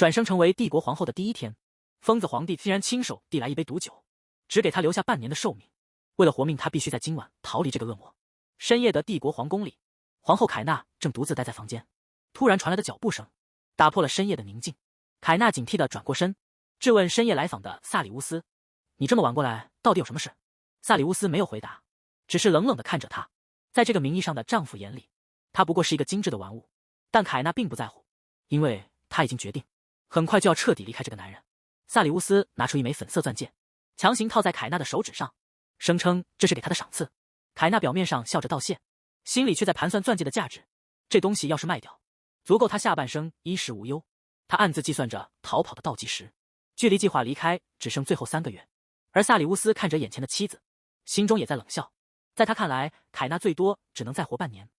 转生成为帝国皇后的第一天，疯子皇帝竟然亲手递来一杯毒酒，只给他留下半年的寿命。为了活命，他必须在今晚逃离这个恶魔。深夜的帝国皇宫里，皇后凯纳正独自待在房间，突然传来的脚步声打破了深夜的宁静。凯纳警惕地转过身，质问深夜来访的萨里乌斯：“你这么晚过来，到底有什么事？”萨里乌斯没有回答，只是冷冷地看着他。在这个名义上的丈夫眼里，他不过是一个精致的玩物，但凯纳并不在乎，因为他已经决定，很快就要彻底离开这个男人。萨里乌斯拿出一枚粉色钻戒，强行套在凯纳的手指上，声称这是给他的赏赐。凯纳表面上笑着道谢，心里却在盘算钻戒的价值。这东西要是卖掉，足够他下半生衣食无忧。他暗自计算着逃跑的倒计时，距离计划离开只剩最后3个月。而萨里乌斯看着眼前的妻子，心中也在冷笑。在他看来，凯纳最多只能再活半年。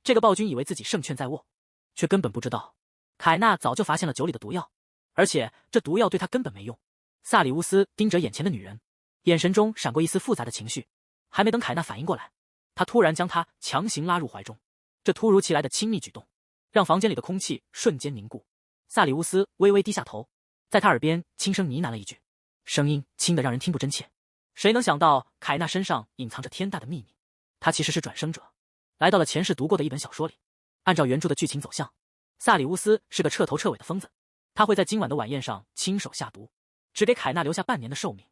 这个暴君以为自己胜券在握，却根本不知道凯纳早就发现了酒里的毒药，而且这毒药对他根本没用。萨里乌斯盯着眼前的女人，眼神中闪过一丝复杂的情绪。还没等凯纳反应过来，他突然将她强行拉入怀中。这突如其来的亲密举动让房间里的空气瞬间凝固。萨里乌斯微微低下头，在他耳边轻声呢喃了一句，声音轻得让人听不真切。谁能想到凯纳身上隐藏着天大的秘密？他其实是转生者，来到了前世读过的一本小说里。按照原著的剧情走向，萨里乌斯是个彻头彻尾的疯子，他会在今晚的晚宴上亲手下毒，只给凯纳留下半年的寿命。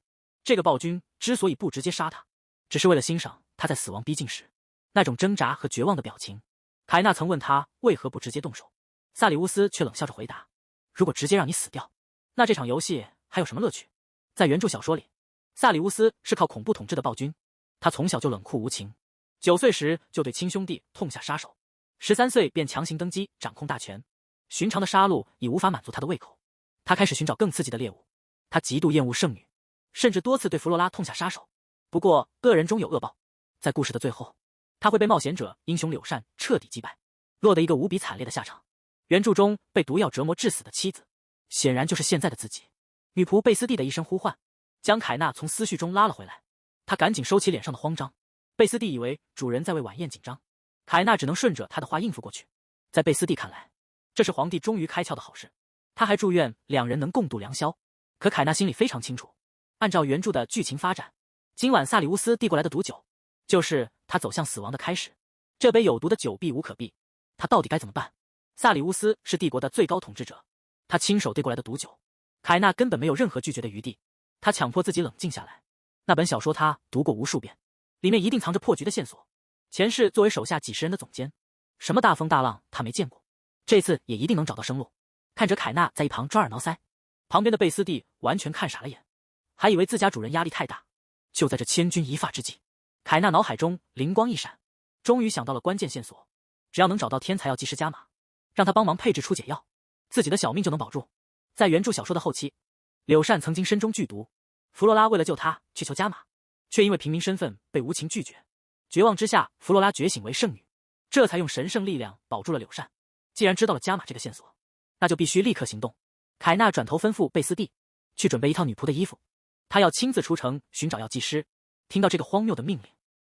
这个暴君之所以不直接杀他，只是为了欣赏他在死亡逼近时那种挣扎和绝望的表情。凯纳曾问他为何不直接动手，萨里乌斯却冷笑着回答：“如果直接让你死掉，那这场游戏还有什么乐趣？”在原著小说里，萨里乌斯是靠恐怖统治的暴君，他从小就冷酷无情，9岁时就对亲兄弟痛下杀手，13岁便强行登基掌控大权。寻常的杀戮已无法满足他的胃口，他开始寻找更刺激的猎物。他极度厌恶圣女，甚至多次对弗罗拉痛下杀手。不过恶人终有恶报，在故事的最后，他会被冒险者英雄柳善彻底击败，落得一个无比惨烈的下场。原著中被毒药折磨致死的妻子，显然就是现在的自己。女仆贝斯蒂的一声呼唤，将凯纳从思绪中拉了回来。他赶紧收起脸上的慌张。贝斯蒂以为主人在为晚宴紧张，凯纳只能顺着他的话应付过去。在贝斯蒂看来，这是皇帝终于开窍的好事。他还祝愿2人能共度良宵。可凯纳心里非常清楚，按照原著的剧情发展，今晚萨里乌斯递过来的毒酒，就是他走向死亡的开始。这杯有毒的酒避无可避，他到底该怎么办？萨里乌斯是帝国的最高统治者，他亲手递过来的毒酒，凯纳根本没有任何拒绝的余地。他强迫自己冷静下来。那本小说他读过无数遍，里面一定藏着破局的线索。前世作为手下几十人的总监，什么大风大浪他没见过，这次也一定能找到生路。看着凯纳在一旁抓耳挠腮，旁边的贝斯蒂完全看傻了眼，还以为自家主人压力太大。就在这千钧一发之际，凯纳脑海中灵光一闪，终于想到了关键线索。只要能找到天才药剂师加玛，让他帮忙配制出解药，自己的小命就能保住。在原著小说的后期，柳善曾经身中剧毒，弗罗拉为了救他去求加玛，却因为平民身份被无情拒绝。绝望之下，弗罗拉觉醒为圣女，这才用神圣力量保住了柳善。既然知道了加玛这个线索，那就必须立刻行动。凯纳转头吩咐贝斯蒂去准备一套女仆的衣服，他要亲自出城寻找药剂师。听到这个荒谬的命令，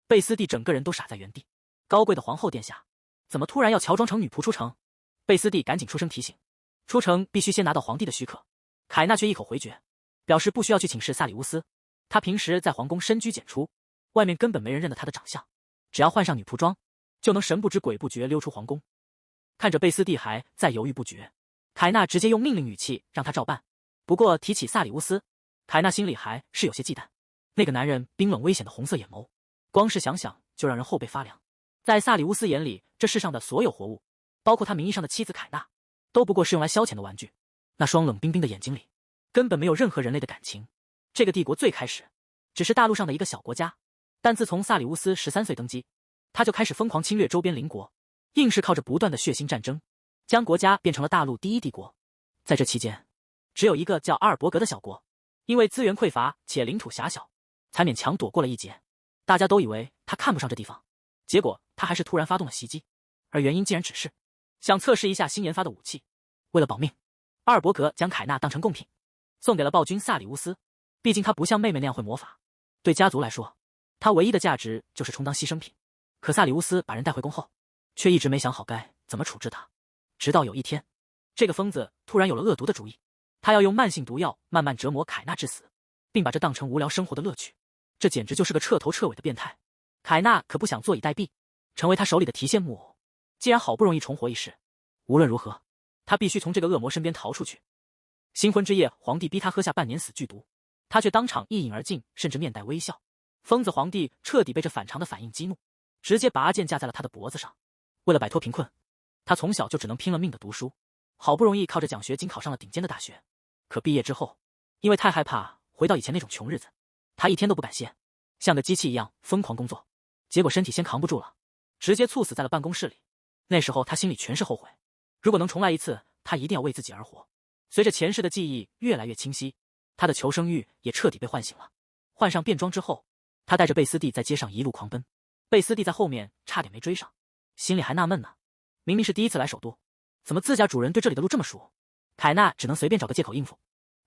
贝斯蒂整个人都傻在原地。高贵的皇后殿下，怎么突然要乔装成女仆出城？贝斯蒂赶紧出声提醒，出城必须先拿到皇帝的许可。凯纳却一口回绝，表示不需要去请示萨里乌斯。他平时在皇宫深居简出，外面根本没人认得他的长相，只要换上女仆装，就能神不知鬼不觉溜出皇宫。看着贝斯蒂还在犹豫不决，凯纳直接用命令语气让他照办。不过提起萨里乌斯，凯纳心里还是有些忌惮。那个男人冰冷危险的红色眼眸，光是想想就让人后背发凉。在萨里乌斯眼里，这世上的所有活物，包括他名义上的妻子凯纳，都不过是用来消遣的玩具。那双冷冰冰的眼睛里，根本没有任何人类的感情。这个帝国最开始只是大陆上的一个小国家，但自从萨里乌斯13岁登基，他就开始疯狂侵略周边邻国，硬是靠着不断的血腥战争，将国家变成了大陆第一帝国。在这期间，只有一个叫阿尔伯格的小国，因为资源匮乏且领土狭小，才勉强躲过了一劫。大家都以为他看不上这地方，结果他还是突然发动了袭击，而原因竟然只是想测试一下新研发的武器。为了保命，阿尔伯格将凯纳当成贡品，送给了暴君萨里乌斯。毕竟他不像妹妹那样会魔法，对家族来说，他唯一的价值就是充当牺牲品。可萨里乌斯把人带回宫后，却一直没想好该怎么处置他。直到有一天，这个疯子突然有了恶毒的主意。他要用慢性毒药慢慢折磨凯纳致死，并把这当成无聊生活的乐趣，这简直就是个彻头彻尾的变态。凯纳可不想坐以待毙，成为他手里的提线木偶。既然好不容易重活一世，无论如何，他必须从这个恶魔身边逃出去。新婚之夜，皇帝逼他喝下半年死剧毒，他却当场一饮而尽，甚至面带微笑。疯子皇帝彻底被这反常的反应激怒，直接把阿剑架在了他的脖子上。为了摆脱贫困，他从小就只能拼了命的读书，好不容易靠着奖学金考上了顶尖的大学。可毕业之后，因为太害怕回到以前那种穷日子，他一天都不敢歇，像个机器一样疯狂工作，结果身体先扛不住了，直接猝死在了办公室里。那时候他心里全是后悔，如果能重来一次，他一定要为自己而活。随着前世的记忆越来越清晰，他的求生欲也彻底被唤醒了。换上便装之后，他带着贝斯蒂在街上一路狂奔，贝斯蒂在后面差点没追上，心里还纳闷呢，明明是第一次来首都，怎么自家主人对这里的路这么熟？凯纳只能随便找个借口应付，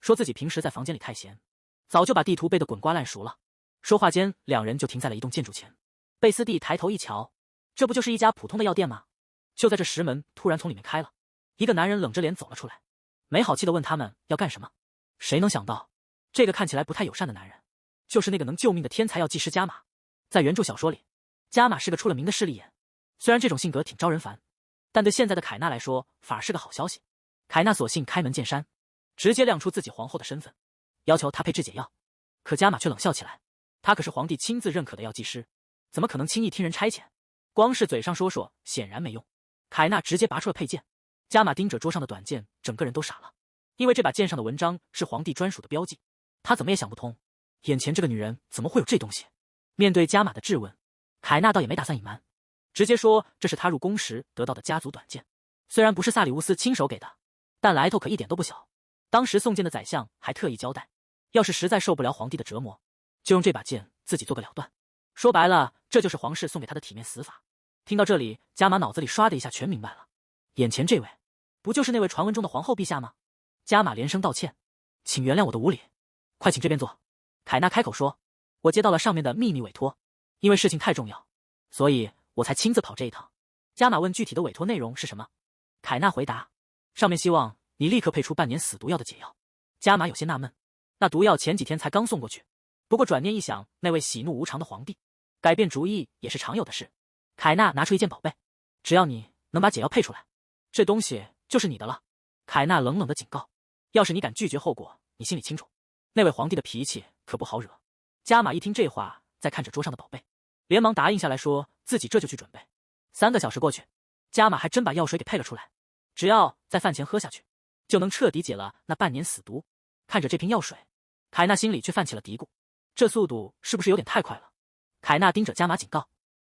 说自己平时在房间里太闲，早就把地图背得滚瓜烂熟了。说话间，两人就停在了一栋建筑前。贝斯蒂抬头一瞧，这不就是一家普通的药店吗？就在这时，门突然从里面开了，一个男人冷着脸走了出来，没好气地问他们要干什么。谁能想到，这个看起来不太友善的男人，就是那个能救命的天才药剂师加玛。在原著小说里，加玛是个出了名的势利眼，虽然这种性格挺招人烦，但对现在的凯纳来说反而是个好消息。凯纳索性开门见山，直接亮出自己皇后的身份，要求他配制解药。可加玛却冷笑起来，他可是皇帝亲自认可的药剂师，怎么可能轻易听人差遣？光是嘴上说说显然没用。凯纳直接拔出了佩剑，加玛盯着桌上的短剑，整个人都傻了，因为这把剑上的文章是皇帝专属的标记，他怎么也想不通，眼前这个女人怎么会有这东西。面对加玛的质问，凯纳倒也没打算隐瞒，直接说这是他入宫时得到的家族短剑，虽然不是萨里乌斯亲手给的，但来头可一点都不小。当时送剑的宰相还特意交代，要是实在受不了皇帝的折磨，就用这把剑自己做个了断。说白了，这就是皇室送给他的体面死法。听到这里，加玛脑子里唰的一下全明白了，眼前这位不就是那位传闻中的皇后陛下吗？加玛连声道歉，请原谅我的无礼，快请这边坐。凯纳开口说，我接到了上面的秘密委托，因为事情太重要，所以我才亲自跑这一趟。加玛问具体的委托内容是什么，凯纳回答，上面希望你立刻配出半年死毒药的解药。加玛有些纳闷，那毒药前几天才刚送过去，不过转念一想，那位喜怒无常的皇帝改变主意也是常有的事。凯纳拿出一件宝贝，只要你能把解药配出来，这东西就是你的了。凯纳冷冷的警告，要是你敢拒绝，后果你心里清楚。那位皇帝的脾气可不好惹。加玛一听这话，再看着桌上的宝贝，连忙答应下来，说自己这就去准备。3个小时过去，加玛还真把药水给配了出来，只要在饭前喝下去，就能彻底解了那半年死毒。看着这瓶药水，凯纳心里却泛起了嘀咕，这速度是不是有点太快了？凯纳盯着加玛警告，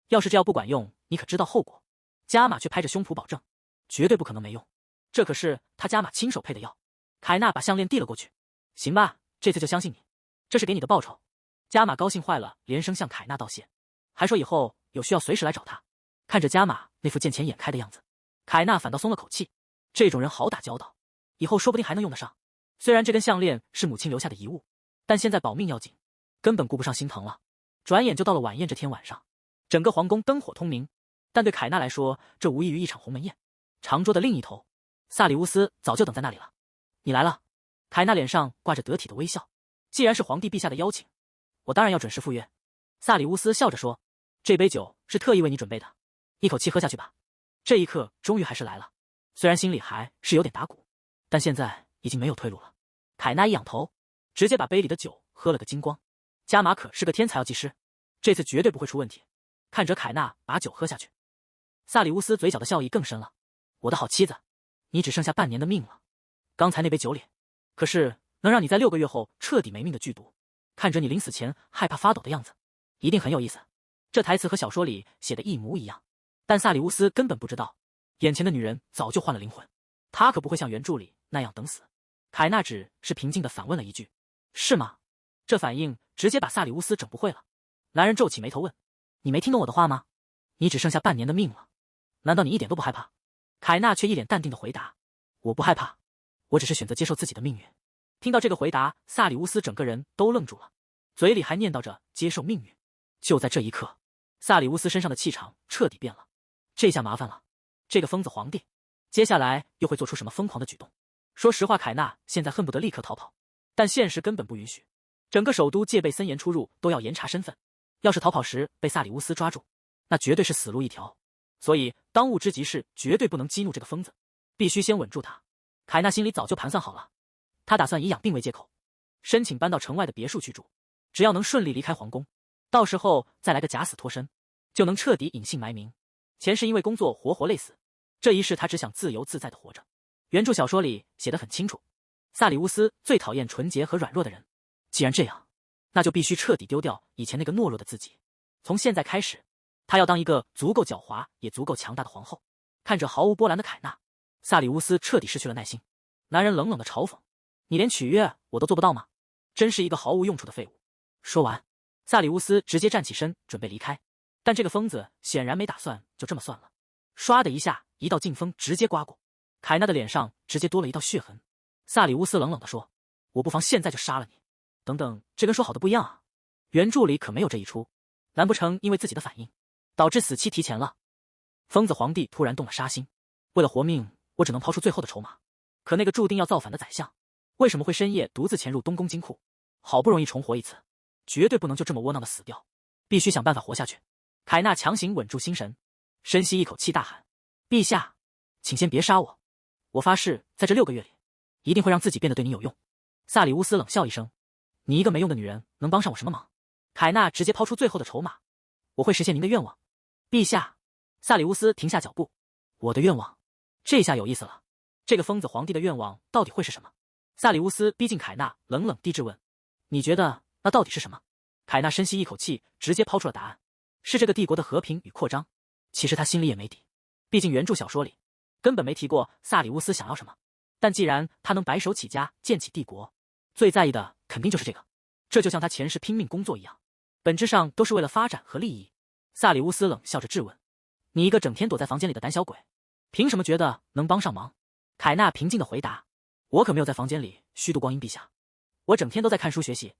要是这药不管用，你可知道后果？加玛却拍着胸脯保证，绝对不可能没用，这可是他加玛亲手配的药。凯纳把项链递了过去，行吧，这次就相信你，这是给你的报酬。加玛高兴坏了，连声向凯纳道谢，还说以后有需要随时来找他。看着加玛那副见钱眼开的样子，凯纳反倒松了口气，这种人好打交道，以后说不定还能用得上。虽然这根项链是母亲留下的遗物，但现在保命要紧，根本顾不上心疼了。转眼就到了晚宴这天晚上，整个皇宫灯火通明，但对凯纳来说，这无异于一场鸿门宴。长桌的另一头，萨里乌斯早就等在那里了。你来了。凯纳脸上挂着得体的微笑，既然是皇帝陛下的邀请，我当然要准时赴约。萨里乌斯笑着说，这杯酒是特意为你准备的，一口气喝下去吧。这一刻终于还是来了，虽然心里还是有点打鼓，但现在已经没有退路了。凯纳一仰头，直接把杯里的酒喝了个精光。加玛可是个天才药剂师，这次绝对不会出问题。看着凯纳把酒喝下去，萨里乌斯嘴角的笑意更深了。我的好妻子，你只剩下半年的命了。刚才那杯酒里，可是能让你在6个月后彻底没命的剧毒。看着你临死前害怕发抖的样子，一定很有意思。这台词和小说里写的一模一样，但萨里乌斯根本不知道，眼前的女人早就换了灵魂，她可不会像原著里那样等死。凯纳只是平静地反问了一句，是吗？这反应直接把萨里乌斯整不会了。男人皱起眉头问，你没听懂我的话吗？你只剩下半年的命了，难道你一点都不害怕？凯纳却一脸淡定地回答，我不害怕，我只是选择接受自己的命运。听到这个回答，萨里乌斯整个人都愣住了，嘴里还念叨着接受命运。就在这一刻，萨里乌斯身上的气场彻底变了，这下麻烦了，这个疯子皇帝接下来又会做出什么疯狂的举动？说实话，凯纳现在恨不得立刻逃跑，但现实根本不允许。整个首都戒备森严，出入都要严查身份。要是逃跑时被萨里乌斯抓住，那绝对是死路一条。所以当务之急是绝对不能激怒这个疯子，必须先稳住他。凯纳心里早就盘算好了，他打算以养病为借口，申请搬到城外的别墅去住。只要能顺利离开皇宫，到时候再来个假死脱身，就能彻底隐姓埋名。前世因为工作活活累死，这一世他只想自由自在的活着。原著小说里写得很清楚，萨里乌斯最讨厌纯洁和软弱的人。既然这样，那就必须彻底丢掉以前那个懦弱的自己。从现在开始，他要当一个足够狡猾也足够强大的皇后。看着毫无波澜的凯纳，萨里乌斯彻底失去了耐心。男人冷冷的嘲讽：“你连取悦我都做不到吗？真是一个毫无用处的废物。”说完，萨里乌斯直接站起身准备离开，但这个疯子显然没打算就这么算了。唰的一下，一道劲风直接刮过，凯纳的脸上直接多了一道血痕。萨里乌斯冷冷地说：“我不妨现在就杀了你。”等等，这跟说好的不一样啊！原著里可没有这一出，难不成因为自己的反应导致死期提前了？疯子皇帝突然动了杀心，为了活命，我只能抛出最后的筹码。可那个注定要造反的宰相，为什么会深夜独自潜入东宫金库？好不容易重活一次，绝对不能就这么窝囊的死掉，必须想办法活下去。凯纳强行稳住心神，深吸一口气，大喊：“陛下，请先别杀我！我发誓，在这6个月里，一定会让自己变得对你有用。”萨里乌斯冷笑一声：“你一个没用的女人，能帮上我什么忙？”凯纳直接抛出最后的筹码：“我会实现您的愿望。”陛下，萨里乌斯停下脚步：“我的愿望？这下有意思了，这个疯子皇帝的愿望到底会是什么？”萨里乌斯逼近凯纳，冷冷低质问：“你觉得那到底是什么？”凯纳深吸一口气，直接抛出了答案：“是这个帝国的和平与扩张。”其实他心里也没底，毕竟原著小说里根本没提过萨里乌斯想要什么。但既然他能白手起家建起帝国，最在意的肯定就是这个。这就像他前世拼命工作一样，本质上都是为了发展和利益。萨里乌斯冷笑着质问：“你一个整天躲在房间里的胆小鬼，凭什么觉得能帮上忙？”凯纳平静地回答：“我可没有在房间里虚度光阴，陛下，我整天都在看书学习，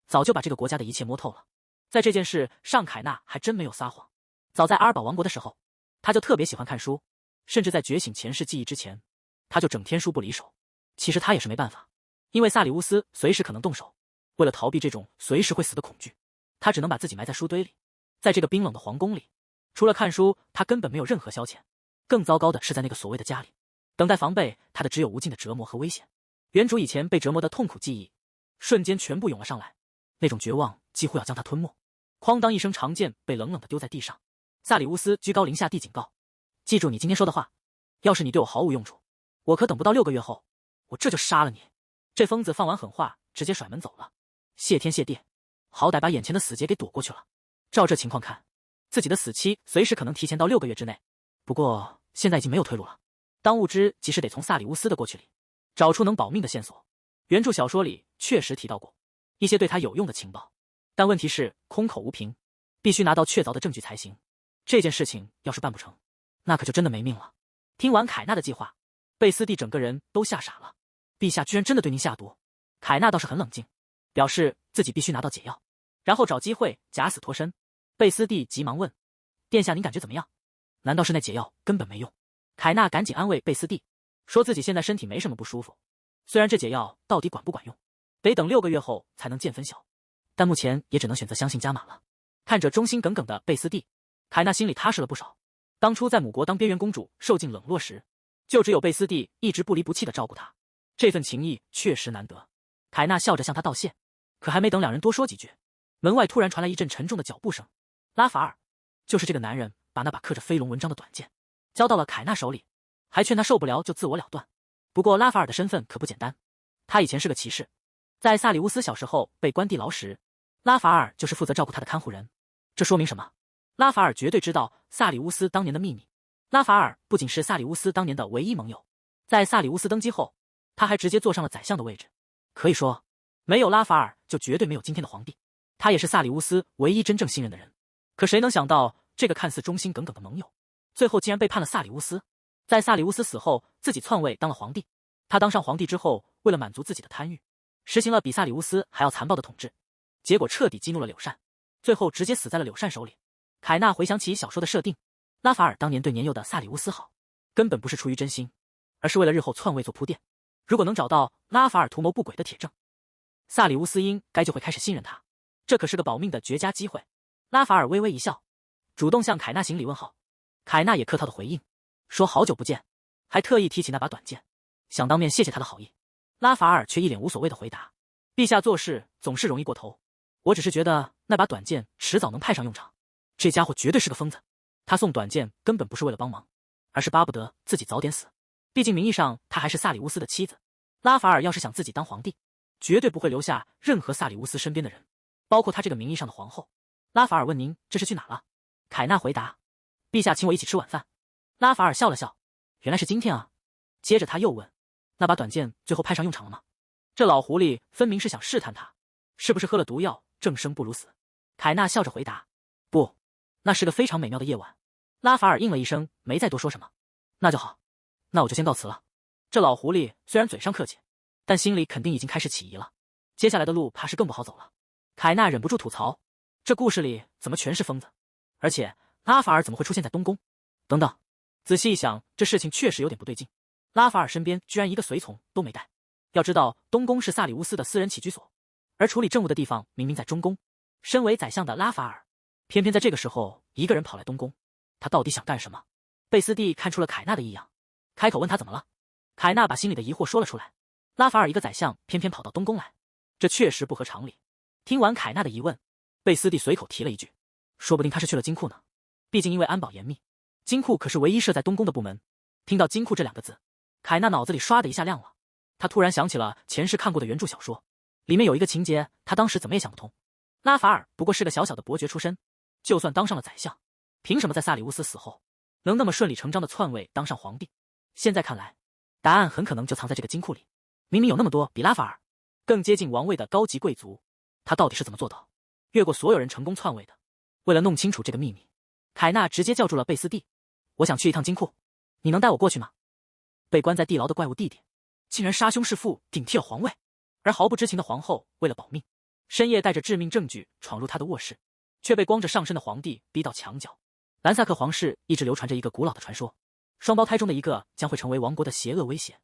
早就把这个国家的一切摸透了。”在这件事上，凯纳还真没有撒谎。早在阿尔堡王国的时候，他就特别喜欢看书，甚至在觉醒前世记忆之前，他就整天书不离手。其实他也是没办法，因为萨里乌斯随时可能动手，为了逃避这种随时会死的恐惧，他只能把自己埋在书堆里。在这个冰冷的皇宫里，除了看书，他根本没有任何消遣。更糟糕的是，在那个所谓的家里，等待防备他的只有无尽的折磨和危险。原主以前被折磨的痛苦记忆，瞬间全部涌了上来，那种绝望几乎要将他吞没。哐当一声，长剑被冷冷地丢在地上。萨里乌斯居高临下地警告：“记住你今天说的话，要是你对我毫无用处，我可等不到6个月后，我这就杀了你。”这疯子放完狠话，直接甩门走了。谢天谢地，好歹把眼前的死劫给躲过去了。照这情况看，自己的死期随时可能提前到6个月之内。不过现在已经没有退路了，当务之急是得从萨里乌斯的过去里找出能保命的线索。原著小说里确实提到过一些对他有用的情报，但问题是空口无凭，必须拿到确凿的证据才行。这件事情要是办不成，那可就真的没命了。听完凯纳的计划，贝斯蒂整个人都吓傻了。陛下居然真的对您下毒？凯纳倒是很冷静，表示自己必须拿到解药，然后找机会假死脱身。贝斯蒂急忙问：“殿下您感觉怎么样？难道是那解药根本没用？”凯纳赶紧安慰贝斯蒂，说自己现在身体没什么不舒服，虽然这解药到底管不管用，得等6个月后才能见分晓，但目前也只能选择相信加码了。看着忠心耿耿的贝斯蒂，凯纳心里踏实了不少。当初在母国当边缘公主受尽冷落时，就只有贝斯蒂一直不离不弃的照顾她，这份情谊确实难得。凯纳笑着向他道谢，可还没等两人多说几句，门外突然传来一阵沉重的脚步声。拉法尔，就是这个男人把那把刻着飞龙文章的短剑交到了凯纳手里，还劝他受不了就自我了断。不过拉法尔的身份可不简单，他以前是个骑士，在萨里乌斯小时候被关地牢时，拉法尔就是负责照顾他的看护人。这说明什么？拉法尔绝对知道萨里乌斯当年的秘密。拉法尔不仅是萨里乌斯当年的唯一盟友，在萨里乌斯登基后，他还直接坐上了宰相的位置。可以说，没有拉法尔就绝对没有今天的皇帝。他也是萨里乌斯唯一真正信任的人。可谁能想到，这个看似忠心耿耿的盟友，最后竟然背叛了萨里乌斯。在萨里乌斯死后，自己篡位当了皇帝。他当上皇帝之后，为了满足自己的贪欲，实行了比萨里乌斯还要残暴的统治，结果彻底激怒了柳善，最后直接死在了柳善手里。凯纳回想起小说的设定，拉法尔当年对年幼的萨里乌斯好，根本不是出于真心，而是为了日后篡位做铺垫。如果能找到拉法尔图谋不轨的铁证，萨里乌斯应该就会开始信任他，这可是个保命的绝佳机会。拉法尔微微一笑，主动向凯纳行礼问好。凯纳也客套的回应，说好久不见，还特意提起那把短剑，想当面谢谢他的好意。拉法尔却一脸无所谓的回答：陛下做事总是容易过头，我只是觉得那把短剑迟早能派上用场。这家伙绝对是个疯子，他送短剑根本不是为了帮忙，而是巴不得自己早点死。毕竟名义上他还是萨里乌斯的妻子，拉法尔要是想自己当皇帝，绝对不会留下任何萨里乌斯身边的人，包括他这个名义上的皇后。拉法尔问：您这是去哪了？凯纳回答：陛下请我一起吃晚饭。拉法尔笑了笑，原来是今天啊。接着他又问：那把短剑最后派上用场了吗？这老狐狸分明是想试探他，是不是喝了毒药，正生不如死。凯纳笑着回答：不，那是个非常美妙的夜晚。拉法尔应了一声，没再多说什么。那就好，那我就先告辞了。这老狐狸虽然嘴上客气，但心里肯定已经开始起疑了，接下来的路怕是更不好走了。凯纳忍不住吐槽，这故事里怎么全是疯子？而且拉法尔怎么会出现在东宫？等等，仔细一想，这事情确实有点不对劲。拉法尔身边居然一个随从都没带。要知道，东宫是萨里乌斯的私人起居所，而处理政务的地方明明在中宫。身为宰相的拉法尔，偏偏在这个时候一个人跑来东宫，他到底想干什么？贝斯蒂看出了凯纳的异样，开口问他怎么了。凯纳把心里的疑惑说了出来。拉法尔一个宰相偏偏跑到东宫来，这确实不合常理。听完凯纳的疑问，贝斯蒂随口提了一句，说不定他是去了金库呢。毕竟因为安保严密，金库可是唯一设在东宫的部门。听到金库这两个字，凯纳脑子里唰的一下亮了。他突然想起了前世看过的原著小说，里面有一个情节，他当时怎么也想不通。拉法尔不过是个小小的伯爵出身，就算当上了宰相，凭什么在萨里乌斯死后能那么顺理成章的篡位当上皇帝？现在看来，答案很可能就藏在这个金库里。明明有那么多比拉法尔更接近王位的高级贵族，他到底是怎么做到越过所有人成功篡位的？为了弄清楚这个秘密，凯纳直接叫住了贝斯蒂：我想去一趟金库，你能带我过去吗？被关在地牢的怪物弟弟竟然杀兄弑父，顶替了皇位，而毫不知情的皇后为了保命，深夜带着致命证据闯入他的卧室，却被光着上身的皇帝逼到墙角。兰萨克皇室一直流传着一个古老的传说，双胞胎中的一个将会成为王国的邪恶威胁。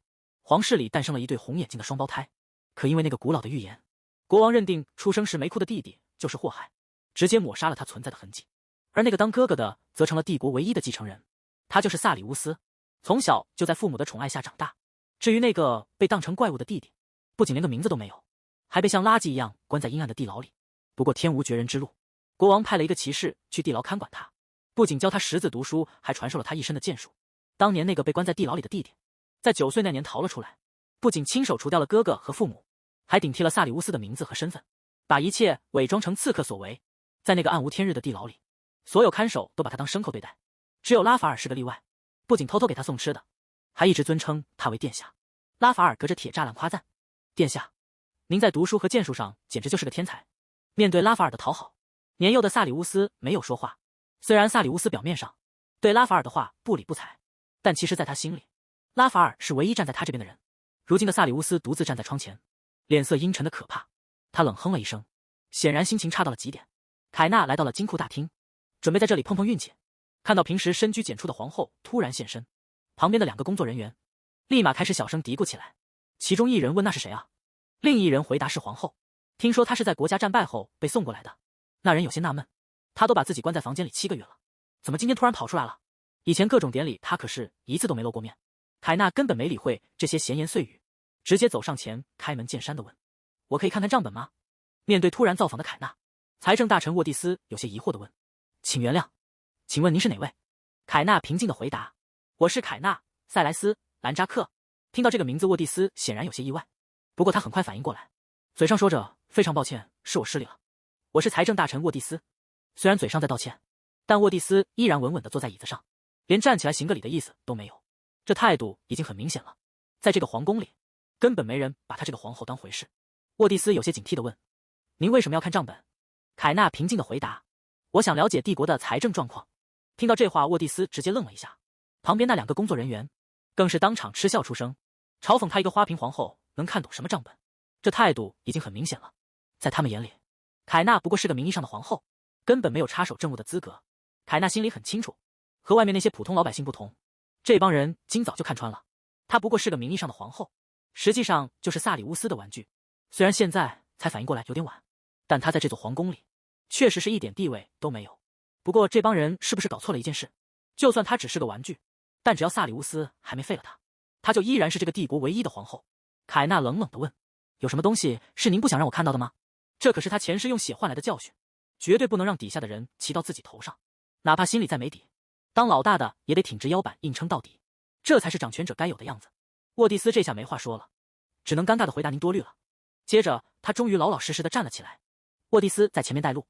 皇室里诞生了一对红眼睛的双胞胎，可因为那个古老的预言，国王认定出生时没哭的弟弟就是祸害，直接抹杀了他存在的痕迹。而那个当哥哥的则成了帝国唯一的继承人，他就是萨里乌斯，从小就在父母的宠爱下长大。至于那个被当成怪物的弟弟，不仅连个名字都没有，还被像垃圾一样关在阴暗的地牢里。不过天无绝人之路，国王派了一个骑士去地牢看管他，不仅教他识字读书，还传授了他一身的剑术。当年那个被关在地牢里的弟弟，在9岁那年逃了出来，不仅亲手除掉了哥哥和父母，还顶替了萨里乌斯的名字和身份，把一切伪装成刺客所为。在那个暗无天日的地牢里，所有看守都把他当牲口对待，只有拉法尔是个例外，不仅偷偷给他送吃的，还一直尊称他为殿下。拉法尔隔着铁栅栏夸赞：殿下，您在读书和剑术上简直就是个天才。面对拉法尔的讨好，年幼的萨里乌斯没有说话。虽然萨里乌斯表面上对拉法尔的话不理不睬，但其实在他心里，拉法尔是唯一站在他这边的人。如今的萨里乌斯独自站在窗前，脸色阴沉的可怕。他冷哼了一声，显然心情差到了极点。凯纳来到了金库大厅，准备在这里碰碰运气。看到平时深居简出的皇后突然现身，旁边的2个工作人员立马开始小声嘀咕起来。其中一人问：那是谁啊？另一人回答：是皇后。听说她是在国家战败后被送过来的。那人有些纳闷，他都把自己关在房间里7个月了，怎么今天突然跑出来了？以前各种典礼他可是一次都没露过面。凯纳根本没理会这些闲言碎语，直接走上前开门见山地问：我可以看看账本吗？面对突然造访的凯纳，财政大臣沃蒂斯有些疑惑地问：请原谅，请问您是哪位？凯纳平静地回答：我是凯纳·塞莱斯·兰扎克。听到这个名字，沃蒂斯显然有些意外，不过他很快反应过来，嘴上说着：非常抱歉，是我失礼了，我是财政大臣沃蒂斯。虽然嘴上在道歉，但沃蒂斯依然稳稳地坐在椅子上，连站起来行个礼的意思都没有。这态度已经很明显了，在这个皇宫里，根本没人把他这个皇后当回事。沃蒂斯有些警惕地问：您为什么要看账本？凯纳平静地回答：我想了解帝国的财政状况。听到这话，沃蒂斯直接愣了一下，旁边那2个工作人员更是当场嗤笑出声，嘲讽他一个花瓶皇后能看懂什么账本。这态度已经很明显了，在他们眼里，凯纳不过是个名义上的皇后，根本没有插手政务的资格。凯纳心里很清楚，和外面那些普通老百姓不同，这帮人今早就看穿了，她不过是个名义上的皇后，实际上就是萨里乌斯的玩具。虽然现在才反应过来有点晚，但他在这座皇宫里确实是一点地位都没有。不过这帮人是不是搞错了一件事？就算他只是个玩具，但只要萨里乌斯还没废了他，他就依然是这个帝国唯一的皇后。凯纳冷冷地问：“有什么东西是您不想让我看到的吗？”这可是他前世用血换来的教训，绝对不能让底下的人骑到自己头上，哪怕心里再没底，当老大的也得挺直腰板硬撑到底，这才是掌权者该有的样子。沃蒂斯这下没话说了，只能尴尬地回答：“您多虑了。”接着他终于老老实实地站了起来。沃蒂斯在前面带路，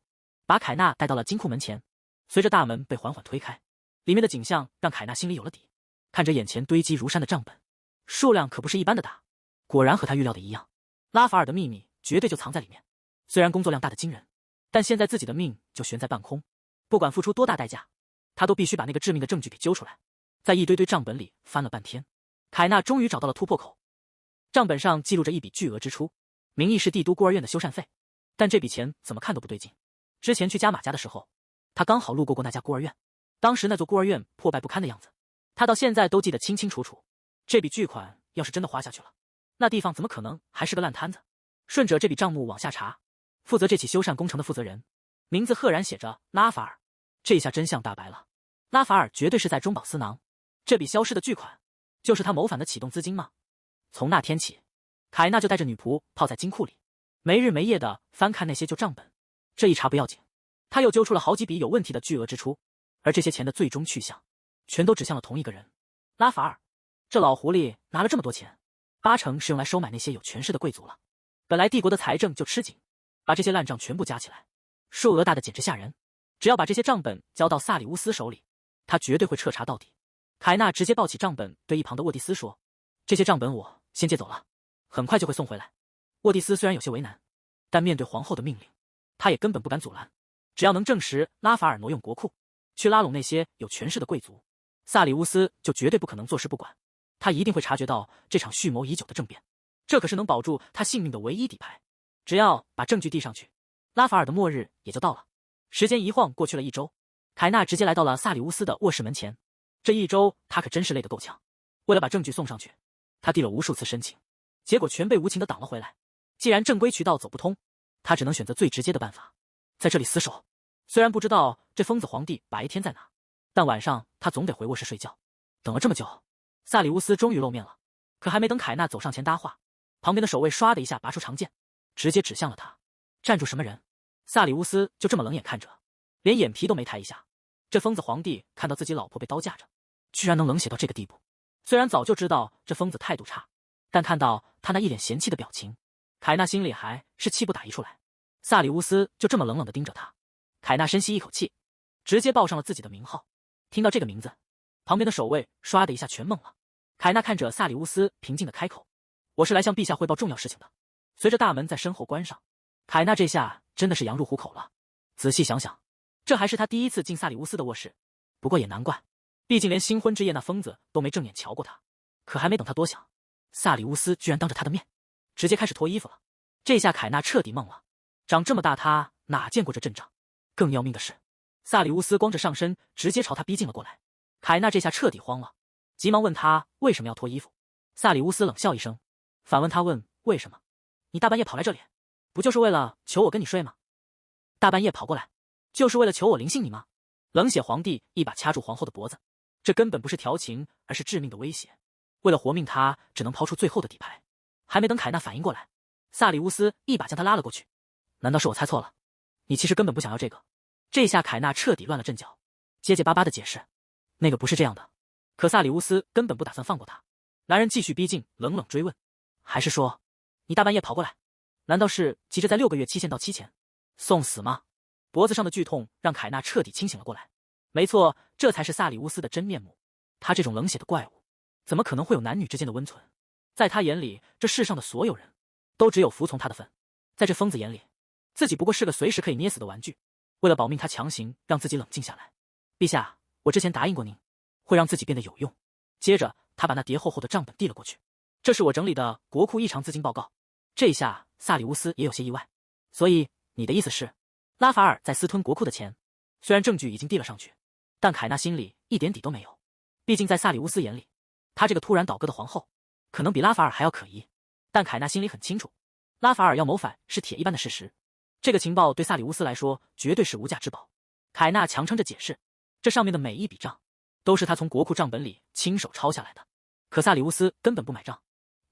把凯纳带到了金库门前。随着大门被缓缓推开，里面的景象让凯纳心里有了底。看着眼前堆积如山的账本，数量可不是一般的大。果然和他预料的一样，拉法尔的秘密绝对就藏在里面。虽然工作量大得惊人，但现在自己的命就悬在半空，不管付出多大代价，他都必须把那个致命的证据给揪出来。在一堆堆账本里翻了半天，凯纳终于找到了突破口。账本上记录着一笔巨额支出，名义是帝都孤儿院的修缮费，但这笔钱怎么看都不对劲。之前去加马家的时候，他刚好路过那家孤儿院，当时那座孤儿院破败不堪的样子，他到现在都记得清清楚楚。这笔巨款要是真的花下去了，那地方怎么可能还是个烂摊子？顺着这笔账目往下查，负责这起修缮工程的负责人名字赫然写着拉法尔。这下真相大白了，拉法尔绝对是在中饱私囊。这笔消失的巨款就是他谋反的启动资金吗？从那天起，凯纳就带着女仆泡在金库里，没日没夜地翻看那些旧账本。这一查不要紧，他又揪出了好几笔有问题的巨额支出，而这些钱的最终去向全都指向了同一个人——拉法尔。这老狐狸拿了这么多钱，8成是用来收买那些有权势的贵族了。本来帝国的财政就吃紧，把这些烂账全部加起来，数额大的简直吓人。只要把这些账本交到萨里乌斯手里，他绝对会彻查到底。凯纳直接抱起账本，对一旁的沃蒂斯说：“这些账本我先借走了，很快就会送回来。”沃蒂斯虽然有些为难，但面对皇后的命令，他也根本不敢阻拦。只要能证实拉法尔挪用国库，去拉拢那些有权势的贵族，萨里乌斯就绝对不可能坐视不管。他一定会察觉到这场蓄谋已久的政变，这可是能保住他性命的唯一底牌。只要把证据递上去，拉法尔的末日也就到了。时间一晃过去了1周，凯纳直接来到了萨里乌斯的卧室门前。这1周他可真是累得够呛，为了把证据送上去，他递了无数次申请，结果全被无情地挡了回来。既然正规渠道走不通，他只能选择最直接的办法，在这里死守。虽然不知道这疯子皇帝白天在哪，但晚上他总得回卧室睡觉。等了这么久，萨里乌斯终于露面了。可还没等凯纳走上前搭话，旁边的守卫唰的一下拔出长剑，直接指向了他。站住，什么人？萨里乌斯就这么冷眼看着，连眼皮都没抬一下。这疯子皇帝看到自己老婆被刀架着，居然能冷血到这个地步。虽然早就知道这疯子态度差，但看到他那一脸嫌弃的表情，凯纳心里还是气不打一处来。萨里乌斯就这么冷冷地盯着他。凯纳深吸一口气，直接报上了自己的名号。听到这个名字，旁边的守卫唰的一下全懵了。凯纳看着萨里乌斯，平静地开口：“我是来向陛下汇报重要事情的。”随着大门在身后关上，凯纳这下真的是羊入虎口了。仔细想想，这还是他第一次进萨里乌斯的卧室。不过也难怪，毕竟连新婚之夜那疯子都没正眼瞧过他。可还没等他多想，萨里乌斯居然当着他的面直接开始脱衣服了。这下凯纳彻底懵了，长这么大他哪见过这阵仗？更要命的是，萨里乌斯光着上身直接朝他逼近了过来。凯纳这下彻底慌了，急忙问他为什么要脱衣服。萨里乌斯冷笑一声，反问他：“问为什么？你大半夜跑来这里，不就是为了求我跟你睡吗？大半夜跑过来，就是为了求我灵性你吗？”冷血皇帝一把掐住皇后的脖子，这根本不是调情，而是致命的威胁。为了活命，他只能抛出最后的底牌。还没等凯纳反应过来，萨里乌斯一把将他拉了过去。难道是我猜错了？你其实根本不想要这个。这下凯纳彻底乱了阵脚，结结巴巴的解释：“那个不是这样的。”可萨里乌斯根本不打算放过他。男人继续逼近，冷冷追问：“还是说，你大半夜跑过来，难道是急着在6个月期限到期前送死吗？”脖子上的剧痛让凯纳彻底清醒了过来。没错，这才是萨里乌斯的真面目。他这种冷血的怪物，怎么可能会有男女之间的温存？在他眼里，这世上的所有人都只有服从他的份。在这疯子眼里，自己不过是个随时可以捏死的玩具。为了保命，他强行让自己冷静下来。陛下，我之前答应过您，会让自己变得有用。接着，他把那叠厚厚的账本递了过去。这是我整理的国库异常资金报告。这下萨里乌斯也有些意外。所以，你的意思是，拉法尔在私吞国库的钱？虽然证据已经递了上去，但凯纳心里一点底都没有。毕竟在萨里乌斯眼里，他这个突然倒戈的皇后，可能比拉法尔还要可疑。但凯纳心里很清楚，拉法尔要谋反是铁一般的事实。这个情报对萨里乌斯来说绝对是无价之宝。凯纳强撑着解释，这上面的每一笔账都是他从国库账本里亲手抄下来的。可萨里乌斯根本不买账。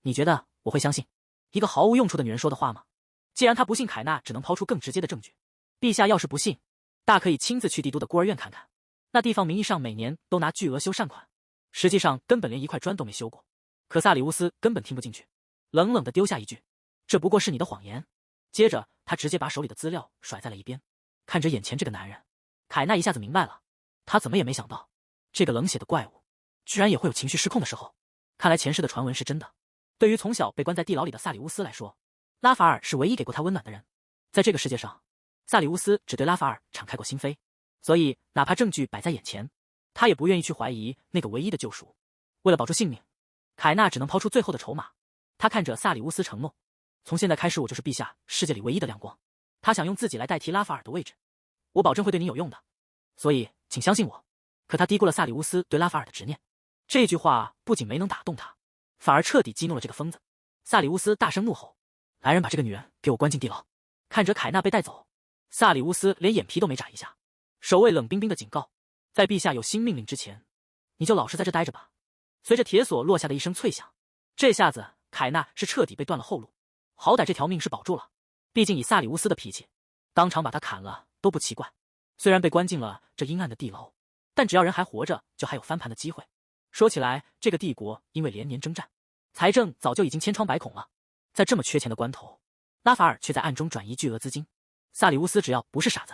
你觉得我会相信一个毫无用处的女人说的话吗？既然他不信凯纳，只能抛出更直接的证据。陛下要是不信，大可以亲自去帝都的孤儿院看看。那地方名义上每年都拿巨额修缮款，实际上根本连一块砖都没修过。可萨里乌斯根本听不进去，冷冷地丢下一句：“这不过是你的谎言。”接着他直接把手里的资料甩在了一边。看着眼前这个男人，凯纳一下子明白了，他怎么也没想到，这个冷血的怪物居然也会有情绪失控的时候。看来前世的传闻是真的。对于从小被关在地牢里的萨里乌斯来说，拉法尔是唯一给过他温暖的人。在这个世界上，萨里乌斯只对拉法尔敞开过心扉，所以哪怕证据摆在眼前，他也不愿意去怀疑那个唯一的救赎。为了保住性命，凯纳只能抛出最后的筹码。他看着萨里乌斯承诺，从现在开始我就是陛下世界里唯一的亮光。他想用自己来代替拉法尔的位置，我保证会对你有用的，所以请相信我。可他低估了萨里乌斯对拉法尔的执念，这句话不仅没能打动他，反而彻底激怒了这个疯子。萨里乌斯大声怒吼：“来人，把这个女人给我关进地牢！”看着凯纳被带走，萨里乌斯连眼皮都没眨一下，守卫冷冰冰的警告：“在陛下有新命令之前，你就老实在这待着吧。”随着铁锁落下的一声脆响，这下子凯纳是彻底被断了后路。好歹这条命是保住了，毕竟以萨里乌斯的脾气，当场把他砍了都不奇怪。虽然被关进了这阴暗的地牢，但只要人还活着，就还有翻盘的机会。说起来，这个帝国因为连年征战，财政早就已经千疮百孔了。在这么缺钱的关头，拉法尔却在暗中转移巨额资金。萨里乌斯只要不是傻子，